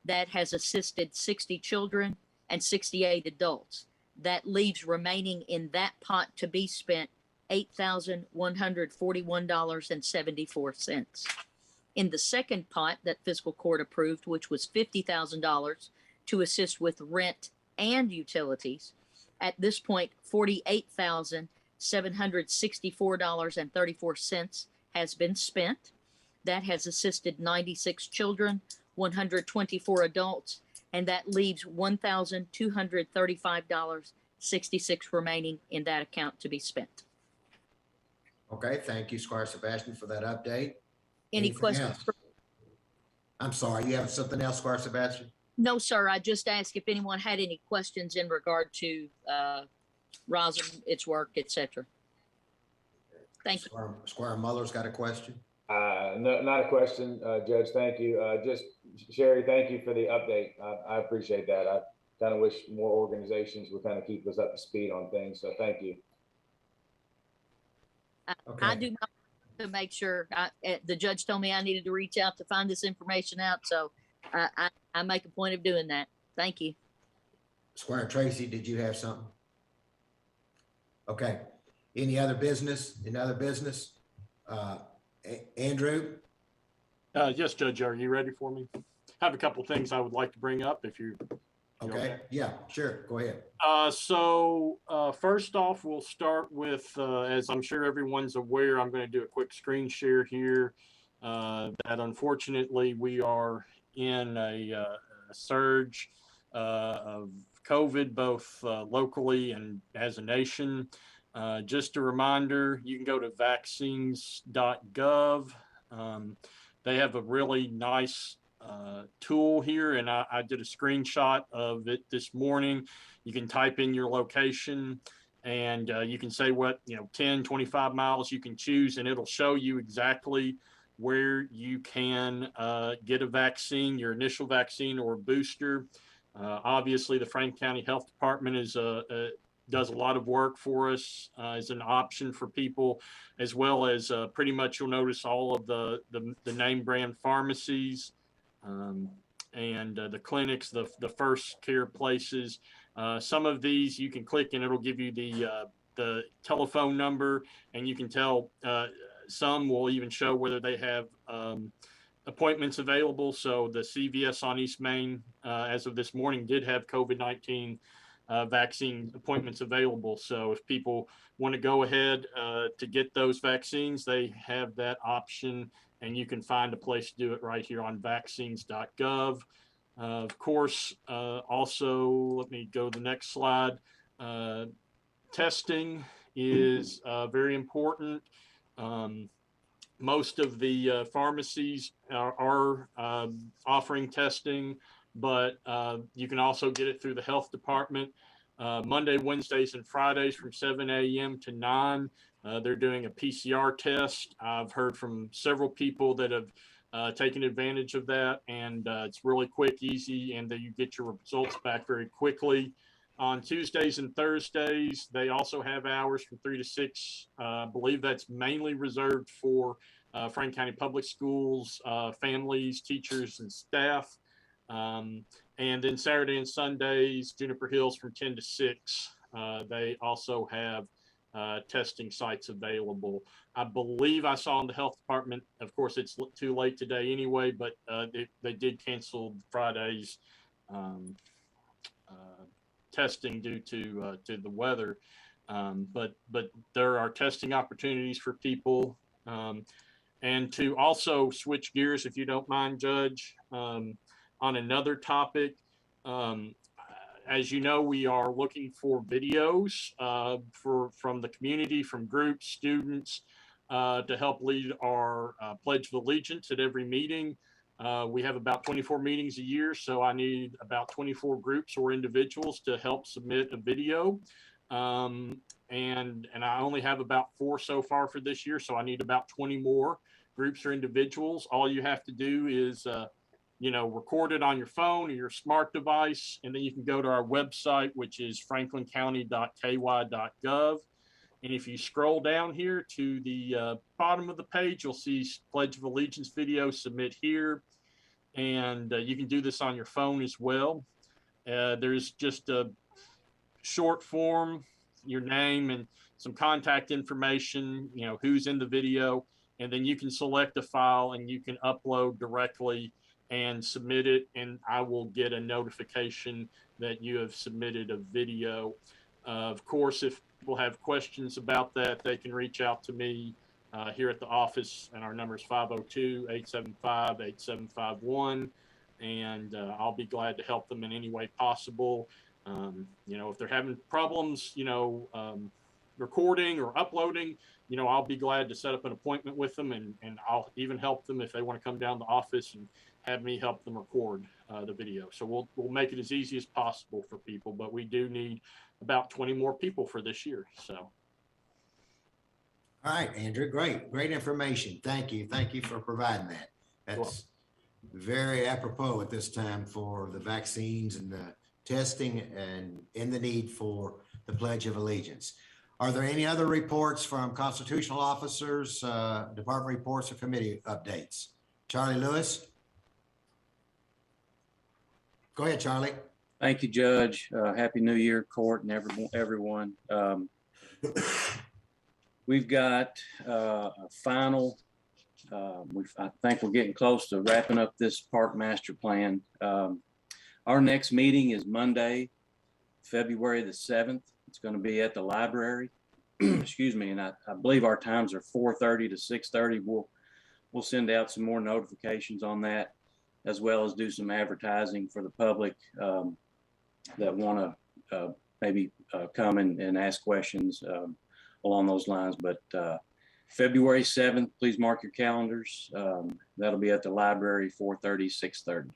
That has assisted 60 children and 68 adults. That leaves remaining in that pot to be spent $8,141.74. In the second pot that fiscal court approved, which was $50,000 to assist with rent and utilities, at this point, $48,764.34 has been spent. That has assisted 96 children, 124 adults, and that leaves $1,235.66 remaining in that account to be spent. Okay, thank you, Squire Sebastian, for that update. Any Anything questions? else? I'm sorry, you have something else, Squire Sebastian? No, sir. I just asked if anyone had any questions in regard to Rosin, its work, etc. Thank you. Squire Muller's got a question. No, not a question, Judge. Thank you. Just Sherry, thank you for the update. I appreciate that. I kind of wish more organizations would kind of keep us up to speed on things. So thank you. I do not to make sure. The judge told me I needed to reach out to find this information out, so I make a point of doing that. Thank you. Squire Tracy, did you have something? Okay. Any other business? Andrew? Yes, Judge, are you ready for me? I have a couple things I would like to bring up if you're okay. Yeah, sure. Go ahead. First off, we'll start with, as I'm sure everyone's aware, I'm going to do a quick screen share here. That unfortunately we are in a surge of COVID, both locally and as a nation. Just a reminder, you can go to vaccines.gov. They have a really nice tool here, and I did a screenshot of it this morning. You can type in your location and you can say what, 10, 25 miles you can choose, and it'll show you exactly where you can get a vaccine, your initial vaccine or a booster. Obviously, the Franklin County Health Department does a lot of work for us as an option for people, as well as pretty much you'll notice all of the name brand pharmacies and the clinics, the first care places. Some of these you can click and it'll give you the telephone number, and you can tell some will even show whether they have appointments available. So the CVS on East Main, as of this morning, did have COVID-19 vaccine appointments available. So if people want to go ahead to get those vaccines, they have that option, and you can find a place to do it right here on vaccines.gov. Of course, also, let me go to the next slide. Testing is very important. Most of the pharmacies are offering testing, but you can also get it through the health department. Monday, Wednesdays, and Fridays from 7 a.m. to 9. They're doing a PCR test. I've heard from several people that have taken advantage of that, and it's really quick, easy, and that you get your results back very quickly. On Tuesdays and Thursdays, they also have hours from 3 to 6. I believe that's mainly reserved for Franklin County Public Schools, families, teachers, and staff. And then Saturday and Sundays, Juniper Hills from 10 to 6. They also have testing sites available. I believe I saw in the health department, of course, it's too late today anyway, but they did cancel Friday's testing due to the weather. But there are testing opportunities for people. And to also switch gears, if you don't mind, Judge, on another topic, as you know, we are looking for videos from the community, from groups, students, to help lead our Pledge of Allegiance at every meeting. We have about 24 meetings a year, so I need about 24 groups or individuals to help submit a video. And I only have about 4 so far for this year, so I need about 20 more groups or individuals. All you have to do is record it on your phone or your smart device, and then you can go to our website, which is franklincounty.ky.gov. And if you scroll down here to the bottom of the page, you'll see Pledge of Allegiance video, submit here. And you can do this on your phone as well. There's just a short form, your name and some contact information, who's in the video. And then you can select a file and you can upload directly and submit it. And I will get a notification that you have submitted a video. Of course, if people have questions about that, they can reach out to me here at the office, and our number is 502-875-8751, and I'll be glad to help them in any way possible. If they're having problems, recording or uploading, I'll be glad to set up an appointment with them, and I'll even help them if they want to come down to the office have me help them record the video. So we'll make it as easy as possible for people, but we do need about 20 more people for this year. So. All right, Andrew, great information. Thank you. Thank you for providing that. That's very apropos at this time for the vaccines and the testing and in the need for the Pledge of Allegiance. Are there any other reports from constitutional officers, department reports, or committee updates? Charlie Lewis? Go ahead, Charlie. Thank you, Judge. Happy New Year, Court, and everyone. We've got a final, I think we're getting close to wrapping up this park master plan. Our next meeting is Monday, February the 7th. It's going to be at the library. Excuse me. And I believe our times are 4:30 to 6:30. We'll send out some more notifications on that, as well as do some advertising for the public that want to maybe come and ask questions along those lines. But February 7th, please mark your calendars. That'll be at the library, 4:30, 6:30.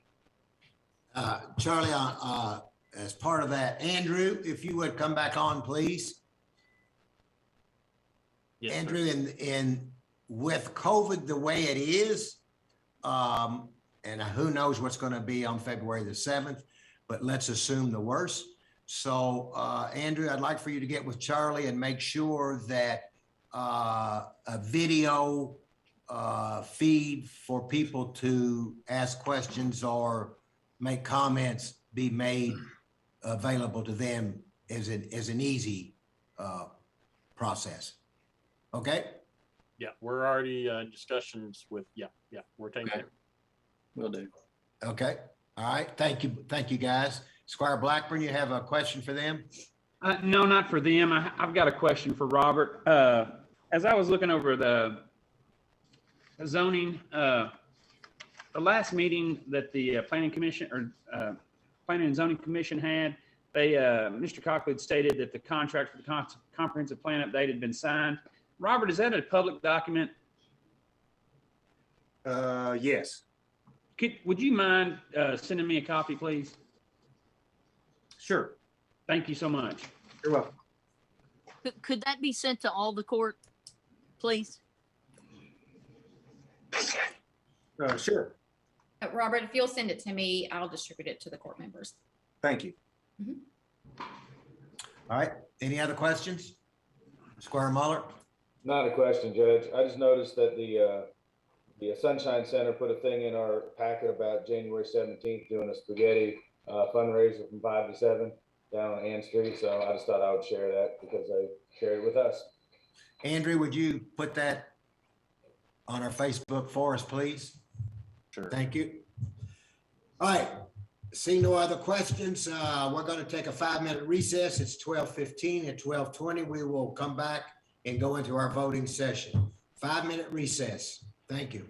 Charlie, as part of that, Andrew, if you would come back on, please. Yes, Andrew, and with COVID the way it is, and who knows what's going to be on February the 7th, but let's assume the worst. So, Andrew, I'd like for you to get with Charlie and make sure that a video feed for people to ask questions or make comments be made available to them as an easy process. Okay? Yeah, we're already in discussions with, we're taking care. Will do. Okay. All right. Thank you, guys. Squire Blackburn, you have a question for them? No, not for them. I've got a question for Robert. As I was looking over the zoning, the last meeting that the Planning Commission or Planning and Zoning Commission had, they Mr. Cockwood stated that the contract for the comprehensive plan update had been signed. Robert, is that a public document? Yes. Would you mind sending me a copy, please? Sure. Thank you so much. You're welcome. Could that be sent to all the court, please? Sure. Robert, if you'll send it to me, I'll distribute it to the court members. Thank you. All right. Any other questions? Squire Muller? Not a question, Judge. I just noticed that the Sunshine Center put a thing in our packet about January 17th doing a spaghetti fundraiser from 5 to 7 down on Ann Street. So I just thought I would share that because they shared it with us. Andrew, would you put that on our Facebook for us, please? Sure. Thank you. All right. See no other questions. We're going to take a 5-minute recess. It's 12:15. At 12:20, we will come back and go into our voting session. 5-minute recess. Thank you.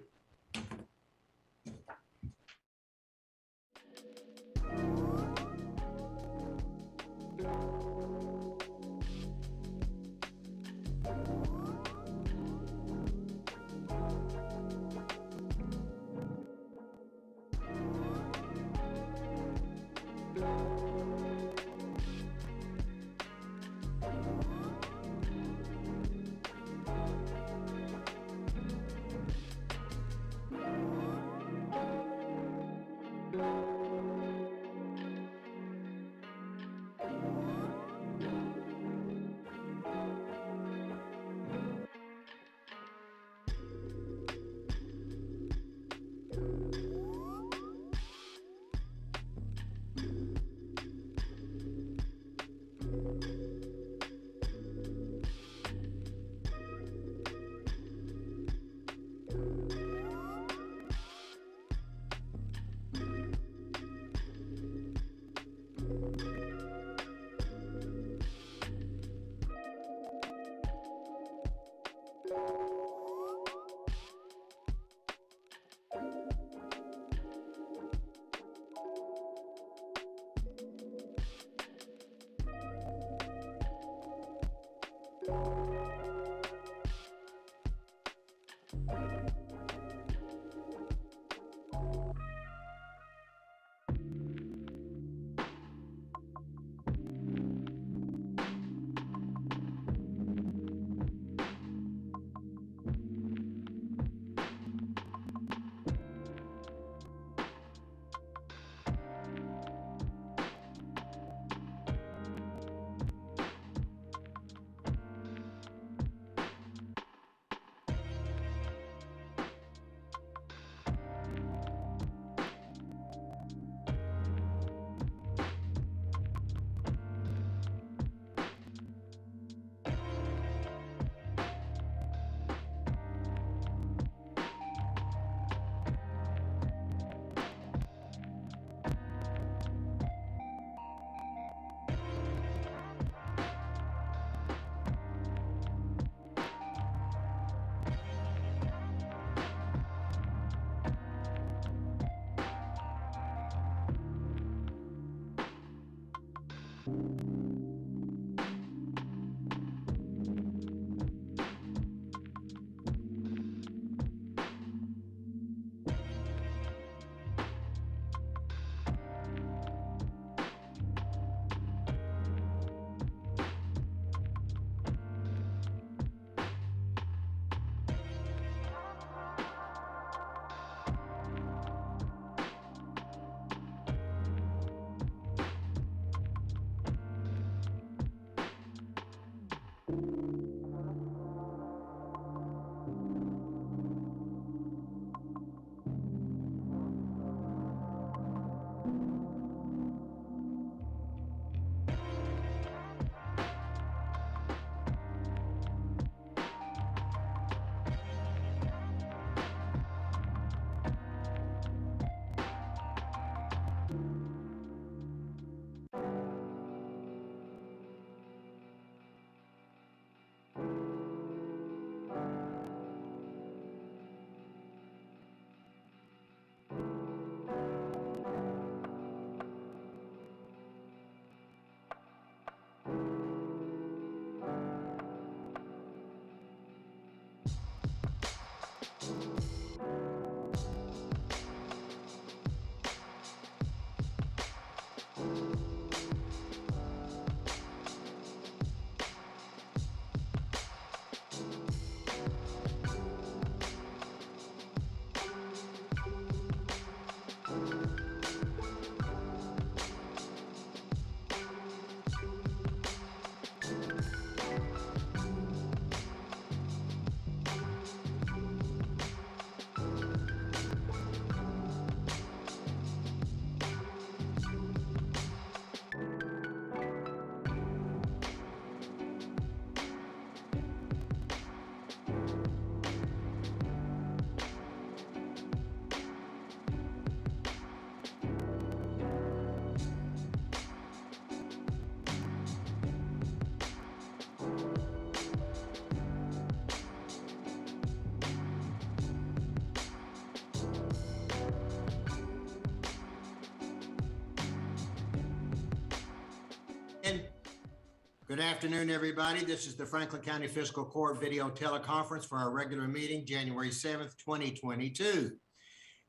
Good afternoon, everybody. This is the Franklin County Fiscal Court video teleconference for our regular meeting, January 7th, 2022.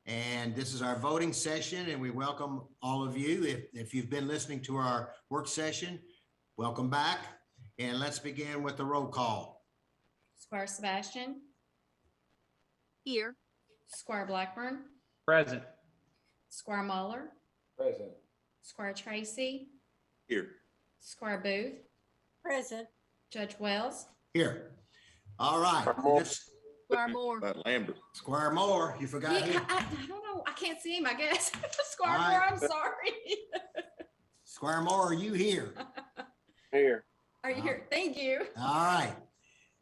And this is our voting session, and we welcome all of you. If you've been listening to our work session, welcome back. And let's begin with the roll call. Squire Sebastian, Here. Squire Blackburn, Present. Squire Muller, Present. Squire Tracy, Here. Squire Booth, Present. Judge Wells. Here. All right. Squire Moore. About Lambert. Squire Moore, you forgot Yeah, him. I don't know. I can't see him, I guess. Squire All Moore, right. I'm sorry. Squire Moore, are you here? Here. Are you here? Thank you. All right.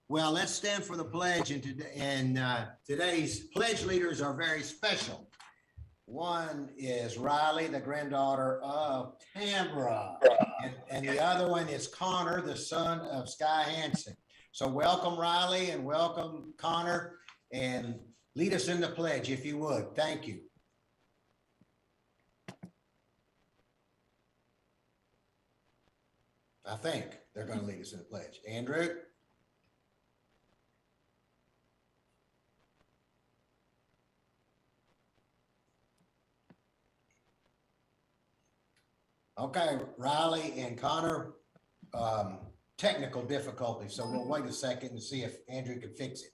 Well, let's stand for the pledge, and today's pledge leaders are very special. One is Riley, the granddaughter of Tambra, and the other one is Connor, the son of Sky Hansen. So welcome, Riley, and welcome, Connor, and lead us in the pledge, if you would. Thank you. I think they're going to lead us in the pledge. Andrew? Okay, Riley and Connor, technical difficulty, so we'll wait a second and see if Andrew can fix it.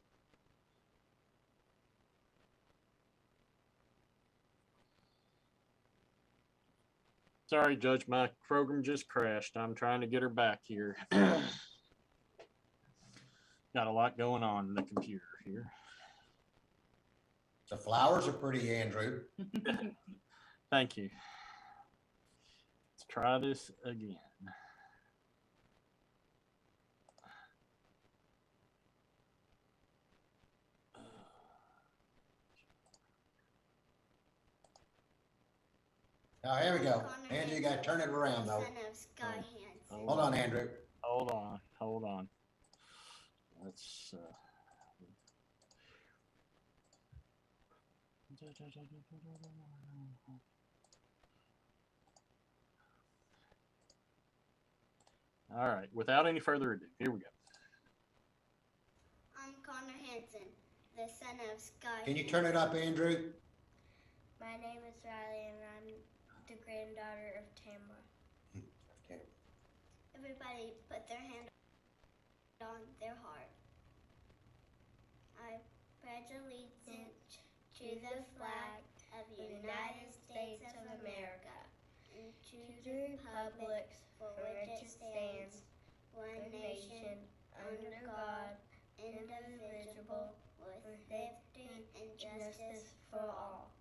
Sorry, Judge, my program just crashed. I'm trying to get her back here. Got a lot going on in the computer here. The flowers are pretty, Andrew. Thank you. Let's try this again. Oh, here we go. Andrew, you got to turn it around, though. Hold on, Andrew. Hold on, hold on. Let's all right, without any further ado, here we go. I'm Connor Hansen, the son of Sky. Can you turn it up, Andrew? My name is Riley, and I'm the granddaughter of Tamara. Everybody put their hand on their heart. I pledge allegiance to the flag of the United States of America and to the republic for which it stands, one nation, under God, indivisible, with liberty and justice for all.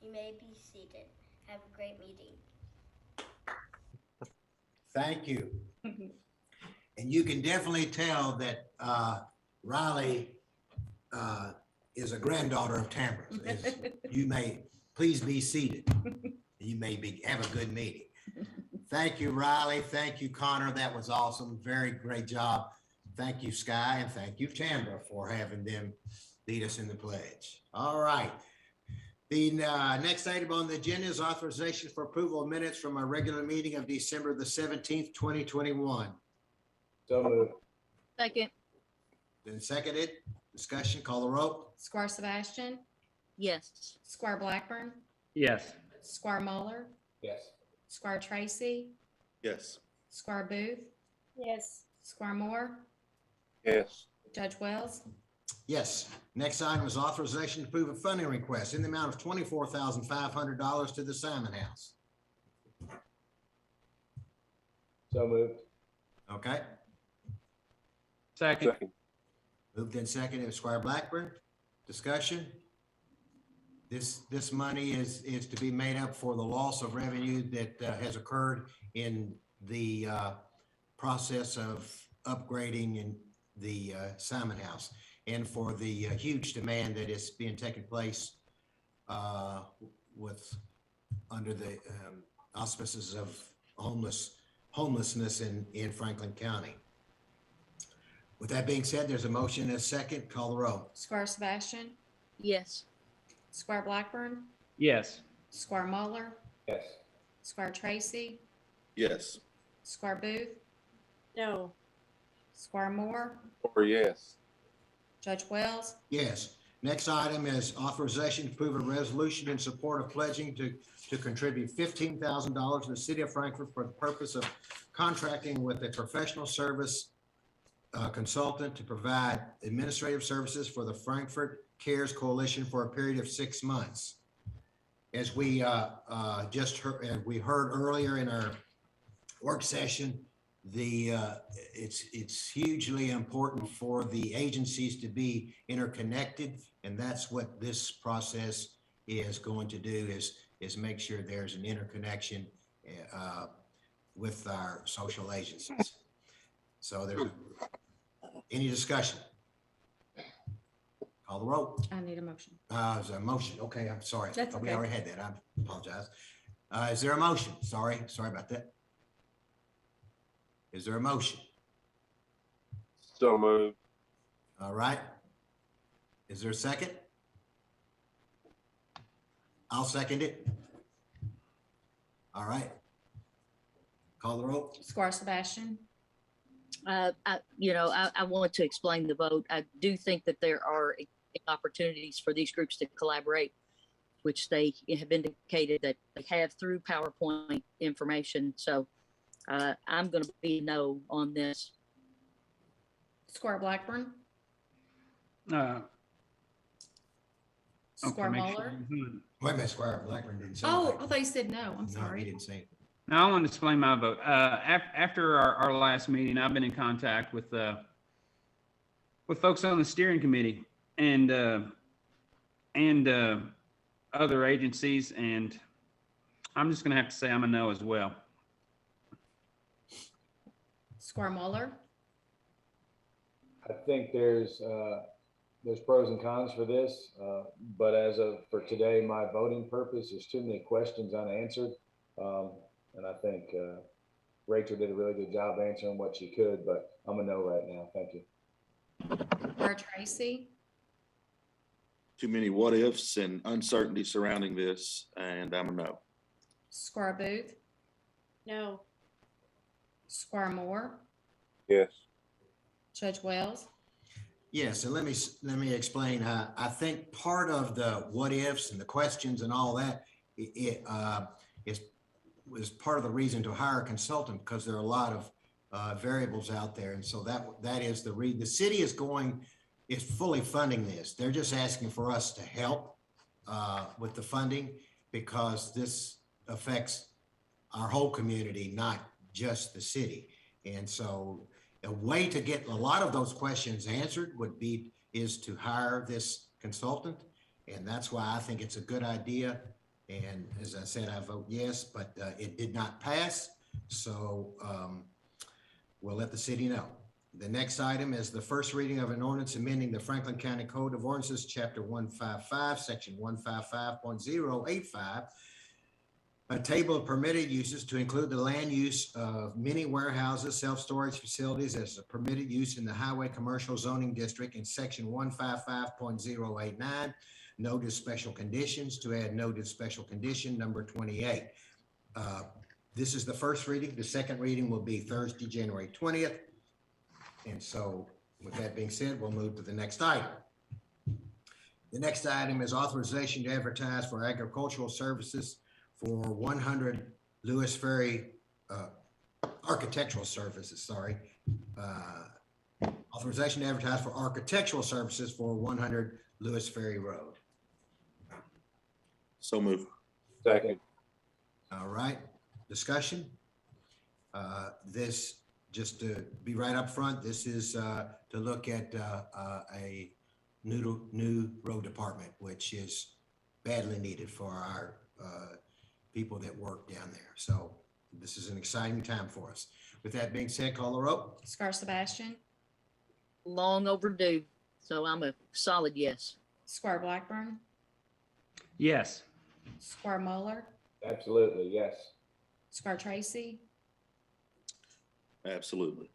You may be seated. Have a great meeting. Thank you. And you can definitely tell that Riley is a granddaughter of Tamara's. You may please be seated. You may have a good meeting. Thank you, Riley. Thank you, Connor. That was awesome. Very great job. Thank you, Sky, and thank you, Tamara, for having them lead us in the pledge. All right. The next item on the agenda is authorization for approval of minutes from our regular meeting of December the 17th, 2021. So moved. Second. Then seconded. Discussion, call the roll. Squire Sebastian, Yes. Squire Blackburn, Yes. Squire Muller, Yes. Squire Tracy, Yes. Squire Booth, Yes. Squire Moore, Yes. Judge Wells. Yes. Next item is authorization to approve a funding request in the amount of $24,500 to the Simon House. So moved. Okay. Second. Second. Moved in second, Squire Blackburn. Discussion. This money is to be made up for the loss of revenue that has occurred in the process of upgrading in the Simon House, and for the huge demand that is being taken place under the auspices of homelessness in Franklin County. With that being said, there's a motion and a second. Call the roll. Squire Sebastian, Yes. Squire Blackburn, Yes. Squire Muller, Yes. Squire Tracy, Yes. Squire Booth, No. Squire Moore, Or yes. Judge Wells, Yes. Next item is authorization to approve a resolution in support of pledging to contribute $15,000 to the city of Frankfurt for the purpose of contracting with a professional service consultant to provide administrative services for the Frankfurt Cares Coalition for a period of 6 months. As we just heard, we heard earlier in our work session, it's hugely important for the agencies to be interconnected, and that's what this process is going to do, is make sure there's an interconnection with our social agencies. So there's any discussion? Call the roll. I need a motion. Is there a motion? Okay, I'm sorry. That's We okay. already had that. I apologize. Is there a motion? Sorry about that. Is there a motion? So moved. All right. Is there a second? I'll second it. All right. Call the roll. Squire Sebastian, I want to explain the vote. I do think that there are opportunities for these groups to collaborate, which they have indicated that they have through PowerPoint information. So I'm going to be no on this. Squire Blackburn, Okay, Squire make sure Muller. I'm good. Wait a minute, Squire Blackburn didn't say Oh, anything. I thought you said no. I'm No, he sorry. didn't say it. Now I want to explain my vote. After our last meeting, I've been in contact with folks on the steering committee and other agencies, and I'm just going to have to say I'm a no as well. Squire Muller, I think there's pros and cons for this, but for today, my voting purpose, there's too many questions unanswered. And I think Rachel did a really good job answering what she could, but I'm a no right now. Thank you. Squire Tracy, Too many what ifs and uncertainty surrounding this, and I'm a no. Squire Booth, No. Squire Moore, Yes. Judge Wells, Yes, and let me explain. I think part of the what ifs and the questions and all that is part of the reason to hire a consultant, because there are a lot of variables out there, and so that is the city is fully funding this. They're just asking for us to help with the funding, because this affects our whole community, not just the city. And so a way to get a lot of those questions answered is to hire this consultant. And that's why I think it's a good idea. And as I said, I vote yes, but it did not pass. So we'll let the city know. The next item is the first reading of an ordinance amending the Franklin County Code of Ordinances, Chapter 155, Section 155.085, a table of permitted uses to include the land use of many warehouses, self-storage facilities as a permitted use in the highway commercial zoning district, in Section 155.089, noted special conditions, to add noted special condition number 28. This is the first reading. The second reading will be Thursday, January 20th. And so with that being said, we'll move to the next item. The next item is authorization to advertise for agricultural services for 100 Lewis Ferry, architectural services, sorry. Authorization to advertise for architectural services for 100 Lewis Ferry Road. So move. Second. All right, discussion. This, just to be right up front, this is to look at a new road department, which is badly needed for our people that work down there. So this is an exciting time for us. With that being said, call the roll. Squire Sebastian, Long overdue. So I'm a solid yes. Squire Blackburn, Yes. Squire Muller, Absolutely, yes. Squire Tracy, Absolutely.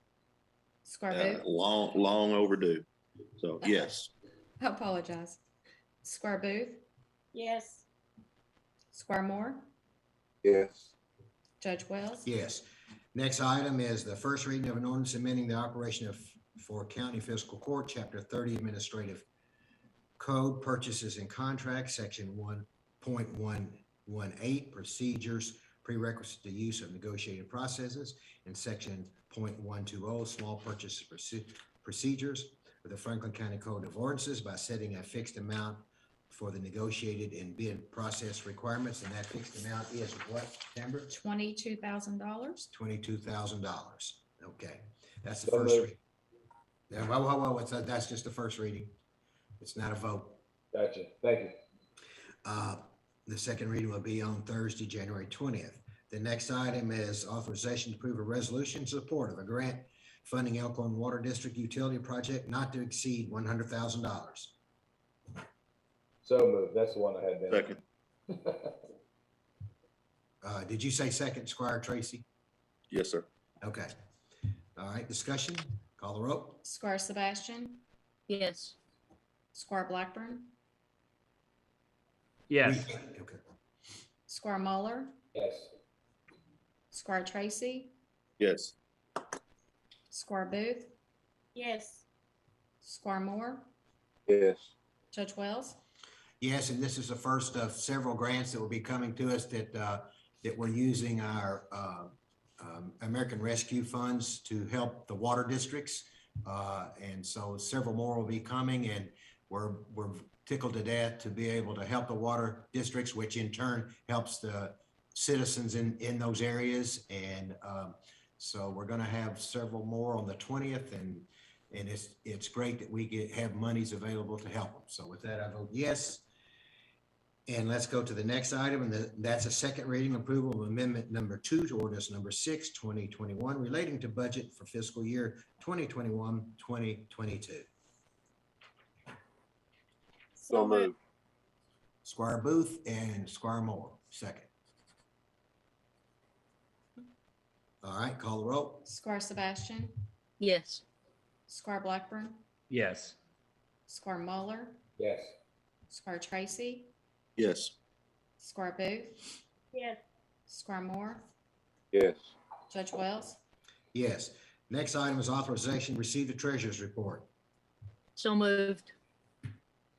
Squire Booth. Long overdue. So yes. I apologize. Squire Booth, Yes. Squire Moore, Yes. Judge Wells, Yes. Next item is the first reading of an ordinance amending the operation of for County Fiscal Court, Chapter 30 Administrative Code, Purchases and Contracts, Section 1.118 Procedures, Prerequisite to Use of Negotiated Processes, and Section 0.120 Small Purchase Procedures of the Franklin County Code of Ordinances by setting a fixed amount for the negotiated and bid process requirements, and that fixed amount is what, Amber? $22,000. $22,000. Okay, that's the first reading. Yeah, well, that's just the first reading. It's not a vote. Gotcha. Thank you. The second reading will be on Thursday, January 20th. The next item is authorization to approve a resolution in support of a grant funding Elkhorn Water District Utility Project not to exceed $100,000. So moved. That's the one I had down. Second. Did you say second, Squire Tracy? Yes, sir. Okay. All right, discussion. Call the roll. Squire Sebastian, Yes. Squire Blackburn, Yes. Okay. Squire Muller, Yes. Squire Tracy, Yes. Squire Booth, Yes. Squire Moore, Yes. Judge Wells. Yes, and this is the first of several grants that will be coming to us that we're using our American Rescue Funds to help the water districts. And so several more will be coming, and we're tickled to death to be able to help the water districts, which in turn helps the citizens in those areas. And so we're going to have several more on the 20th, and it's great that we have monies available to help them. So with that, I vote yes. And let's go to the next item, and that's a second reading approval of amendment number 2 to ordinance number 6, 2021, relating to budget for fiscal year 2021-2022. So moved. Squire Booth and Squire Moore, second. All right, call the roll. Squire Sebastian, Yes. Squire Blackburn, Yes. Squire Muller, Yes. Squire Tracy, Yes. Squire Booth, Yes. Squire Moore, Yes. Judge Wells. Yes. Next item is authorization to receive the treasurer's report. So moved.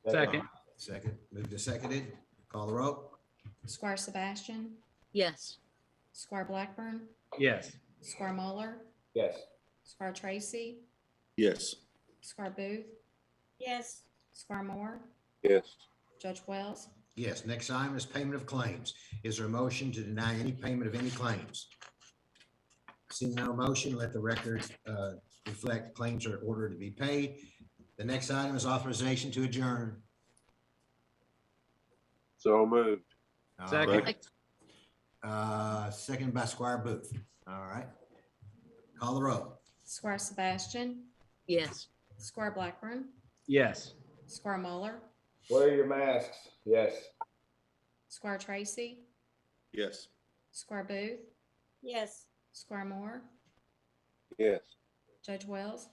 Second. Second, moved to seconded. Call the roll. Squire Sebastian, Yes. Squire Blackburn, Yes. Squire Muller, Yes. Squire Tracy, Yes. Squire Booth, Yes. Squire Moore, Yes. Judge Wells. Yes. Next item is payment of claims. Is there a motion to deny any payment of any claims? Seeing no motion, let the record reflect claims are ordered to be paid. The next item is authorization to adjourn. So moved. Second. Second by Squire Booth. All right. Call the roll. Squire Sebastian, Yes. Squire Blackburn, Yes. Squire Muller, Wear your masks. Yes. Squire Tracy, Yes. Squire Booth, Yes. Squire Moore, Yes. Judge Wells.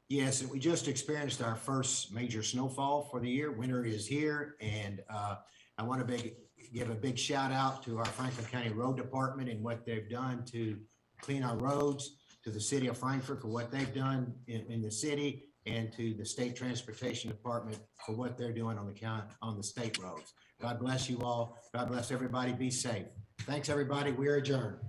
Yes, and we just experienced our first major snowfall for the year. Winter is here, and I want to give a big shout out to our Franklin County Road Department and what they've done to clean our roads, to the city of Frankfort for what they've done in the city, and to the State Transportation Department for what they're doing on the state roads. God bless you all. God bless everybody. Be safe. Thanks, everybody. We're adjourned.